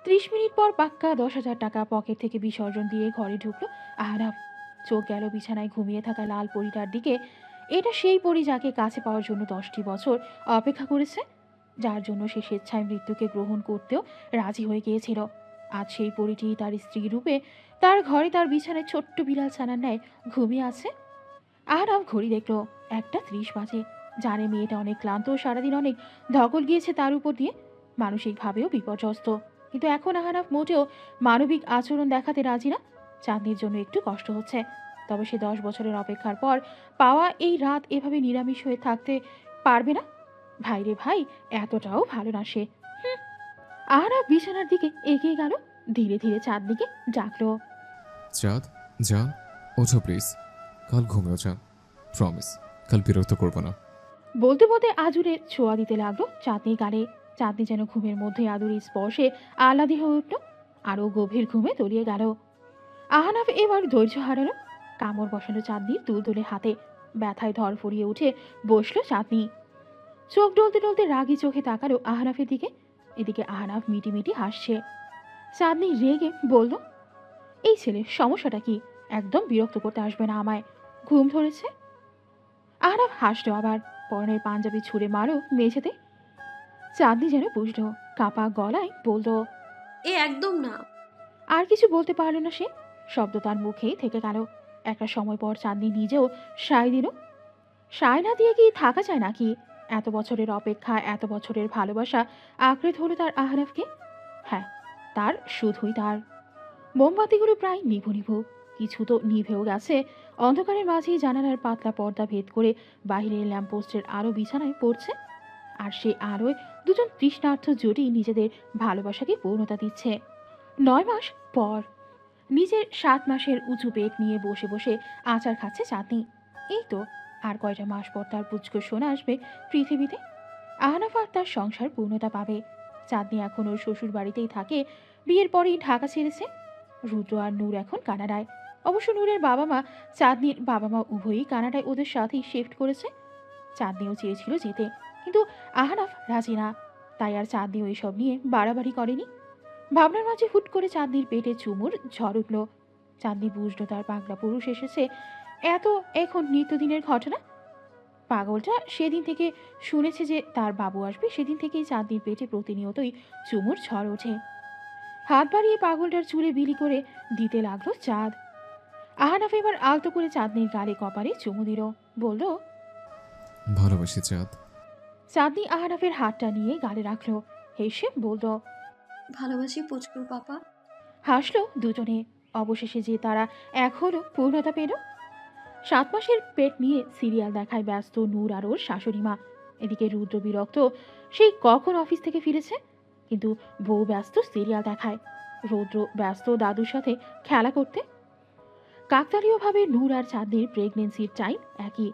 30 মিনিট পর পাক্কা 10,000 টাকা পকেট থেকে বিসর্জন দিয়ে ঘরে ঢুকলো আহনাফ। চোখ গেল বিছানায় ঘুমিয়ে থাকা লাল পরিটার দিকে। এটা সেই পরি যাকে কাছে পাওয়ার জন্য 10টি বছর অপেক্ষা করেছে, যার জন্য সে স্বেচ্ছায় মৃত্যুকে গ্রহণ করতেও রাজি হয়ে গিয়েছিল। আজ সেই পরিটি তার স্ত্রী রূপে তার ঘরে, তার বিছানায় ছোট্ট বিড়াল ছানার ন্যায় ঘুমিয়ে আছে। আহনাফ ঘড়ি দেখলো, 1টা 30 বাজে। জানে মেয়েটা অনেক ক্লান্ত, সারাদিন অনেক ধকল গিয়েছে তার উপর দিয়ে, মানসিকভাবেও বিপর্যস্ত। কিন্তু এখন আহনাফ মোটেও মানবিক আচরণ দেখাতে রাজি না। চাঁদনির জন্য একটু কষ্ট হচ্ছে, তবে সে 10 বছরের অপেক্ষার পর পাওয়া এই রাত এভাবে নিরামিষ হয়ে থাকতে পারবে না। ভাই রে ভাই, এতটাও ভালো না সে। আহনাফ বিছানার দিকে এগিয়ে গেল, ধীরে ধীরে চাঁদনিকে ডাকলো। চাঁদ যান, ওঠো প্লিজ। কাল ঘুমেও যান, প্রমিস কাল বিরক্ত করবো না। বলতে বলতে আজুরে ছোঁয়া দিতে লাগলো চাঁদনির গালে। চাঁদনি যেন ঘুমের মধ্যে আদুরির স্পর্শে আহ্লাদি হয়ে উঠল, আরও গভীর ঘুমে তলিয়ে গেল। আহনাফ এবার ধৈর্য হারালো, কামড় বসালো চাঁদনির তুলতুলে হাতে। ব্যথায় ধর ফরিয়ে উঠে বসলো চাঁদনি। চোখ ডলতে ডলতে রাগি চোখে তাকালো আহনাফের দিকে। এদিকে আহনাফ মিটিমিটি হাসছে। চাঁদনি রেগে বলল, এই ছেলে সমস্যাটা কি? একদম বিরক্ত করতে আসবে না আমায়, ঘুম ধরেছে। আহনাফ হাসলো আবার, পরনের পাঞ্জাবি ছুঁড়ে মারো মেঝেতে। চাঁদনি যেন বুঝলো, কাঁপা গলায় বলল, এ একদম না। আর কিছু বলতে পারল না সে, শব্দ তার মুখেই থেকে গেল। একটা সময় পর চাঁদনি নিজেও সায় দিল। সায় না দিয়ে কি থাকা যায় নাকি? এত বছরের অপেক্ষা, এত বছরের ভালোবাসা আঁকড়ে ধরল তার আহনাফকে। হ্যাঁ, তার, শুধুই তার। মোমবাতিগুলো প্রায় নিভু নিভু, কিছু তো নিভেও গেছে। অন্ধকারের মাঝেই জানালার পাতলা পর্দা ভেদ করে বাহিরের ল্যাম্পপোস্টের আলো বিছানায় পড়ছে, আর সে আলোয় দুজন তৃষ্ণার্থ জুটি নিজেদের ভালোবাসাকে পূর্ণতা দিচ্ছে। 9 মাস পর নিজের 7 মাসের উঁচু পেট নিয়ে বসে বসে আচার খাচ্ছে চাঁদনি। এই তো আর কয়টা মাস পর তার পুচকো সোনা আসবে পৃথিবীতে। আহনাফ আর তার সংসার পূর্ণতা পাবে। চাঁদনি এখন ওর শ্বশুর বাড়িতেই থাকে, বিয়ের পরেই ঢাকা ছেড়েছে। রুদ্র আর নূর এখন কানাডায়। অবশ্য নূরের বাবা মা, চাঁদনির বাবা মা উভয়ই কানাডায় ওদের সাথেই শিফট করেছে। চাঁদনিও চেয়েছিল যেতে, কিন্তু আহনাফ রাজি না। তাই আর চাঁদনিও এসব নিয়ে বাড়াবাড়ি করেনি। ভাবনার মাঝে হুট করে চাঁদনির পেটে চুমুর ঝড় উঠল। চাঁদনি বুঝলো তার পাগলা পুরুষ এসেছে। এত এখন নিত্যদিনের ঘটনা। পাগলটা সেদিন থেকে শুনেছে যে তার বাবু আসবে, সেদিন থেকেই চাঁদনির পেটে প্রতিনিয়তই চুমুর ঝড় ওঠে। হাত বাড়িয়ে পাগলটার চুলে বিলি করে দিতে লাগলো চাঁদ। আহনাফ এবার আলতো করে চাঁদনির গালে কপালে চুমু দিল, বলল, ভালোবাসি চাঁদ। চাঁদনি আহনাফের হাতটা নিয়ে গালে রাখলো, হেসে বলল, ভালোবাসি পুচকুর পাপা। হাসলো দুজনে। অবশেষে যে তারা এক হলো, পূর্ণতা পেল। 7 মাসের পেট নিয়ে সিরিয়াল দেখায় ব্যস্ত নূর আর ওর শাশুড়ি মা। এদিকে রুদ্র বিরক্ত, সেই কখন অফিস থেকে ফিরেছে, কিন্তু বউ ব্যস্ত সিরিয়াল দেখায়, রৌদ্র ব্যস্ত দাদুর সাথে খেলা করতে। কাকতালীয়ভাবে নূর আর চাঁদনির প্রেগনেন্সির টাইম একই,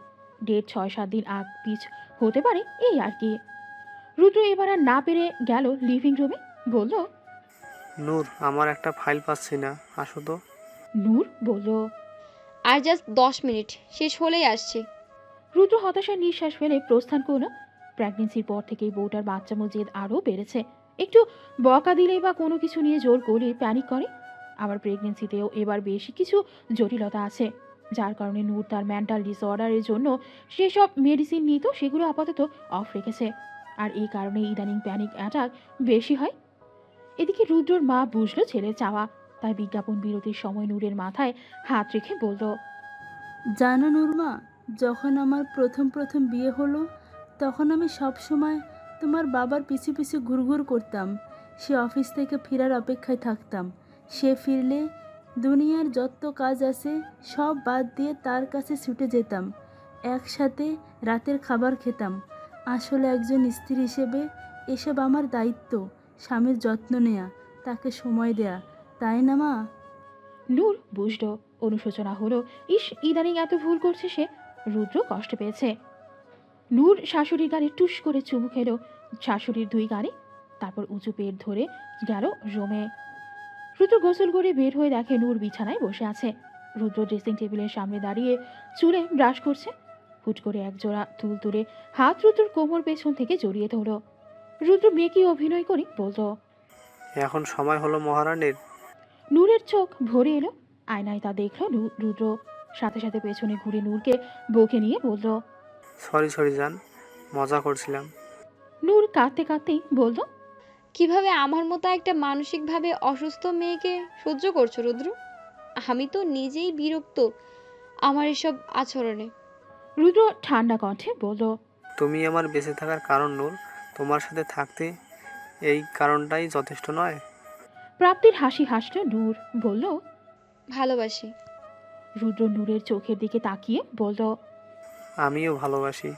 ডেট 6-7 দিন আগ পিছ হতে পারে, এই আর কি। রুদ্র এবার আর না পেরে গেল লিভিং রুমে, বলল, নূর, আমার একটা ফাইল পাচ্ছি না, আসো তো। নূর বলল। আর জাস্ট 10 মিনিট, শেষ হলেই আসছি। রুদ্র হতাশার নিঃশ্বাস ফেলে প্রস্থান করল। প্রেগনেন্সির পর থেকেই বউটার বাচ্চামো জেদ আরও বেড়েছে। একটু বকা দিলেই বা কোনো কিছু নিয়ে জোর করলে প্যানিক করে। আবার প্রেগনেন্সিতেও এবার বেশি কিছু জটিলতা আছে, যার কারণে নূর তার মেন্টাল ডিসঅর্ডারের জন্য সেসব মেডিসিন নিত, সেগুলো আপাতত অফ রেখেছে। আর এই কারণে ইদানিং প্যানিক অ্যাটাক বেশি হয়। এদিকে রুদ্রর মা বুঝলো ছেলের চাওয়া, তাই বিজ্ঞাপন বিরতির সময় নূরের মাথায় হাত রেখে বলল, জানো নূরমা, যখন আমার প্রথম বিয়ে হলো, তখন আমি সব সময় তোমার বাবার পিছু পিছু ঘুরঘুর করতাম। সে অফিস থেকে ফেরার অপেক্ষায় থাকতাম। সে ফিরলে দুনিয়ার যত কাজ আছে সব বাদ দিয়ে তার কাছে ছুটে যেতাম। একসাথে রাতের খাবার খেতাম। আসলে একজন স্ত্রী হিসেবে এসব আমার দায়িত্ব, স্বামীর যত্ন নেয়া, তাকে সময় দেয়া, তাই না মা? নূর বুঝলো, অনুশোচনা হলো, ইস ইদানিং এত ভুল করছে সে। রুদ্র কষ্ট পেয়েছে। নূর শাশুড়ির গালে টুস করে চুমু খেলো শাশুড়ির 2 গালে, তারপর উঁচু পেট ধরে গেল রুমে। রুদ্র গোসল করে বের হয়ে দেখে নূর বিছানায় বসে আছে। রুদ্র ড্রেসিং টেবিলের সামনে দাঁড়িয়ে চুলে ব্রাশ করছে। হুট করে একজোড়া চুল তুলে হাত রুদ্রর কোমর পেছন থেকে জড়িয়ে ধরল। রুদ্র মেয়েকে অভিনয় করে বলল, এখন সময় হলো মহারানীর। নূরের চোখ ভরে এলো, আয়নায় তা দেখলো রুদ্র। সাথে সাথে পেছনে ঘুরে নূরকে বউকে নিয়ে বলল, সরি জান, মজা করছিলাম। নূর কাঁদতে কাঁদতেই বলল, কিভাবে আমার মতো একটা মানসিকভাবে অসুস্থ মেয়েকে সহ্য করছো রুদ্র? আমি তো নিজেই বিরক্ত আমার এসব আচরণে। রুদ্র ঠান্ডা কণ্ঠে বলল, তুমি আমার বেঁচে থাকার কারণ নূর, তোমার সাথে থাকতে এই কারণটাই যথেষ্ট নয়? প্রাপ্তির হাসি হাসল নূর, বলল, ভালোবাসি। রুদ্র নূরের চোখের দিকে তাকিয়ে বলল, আমিও ভালোবাসি।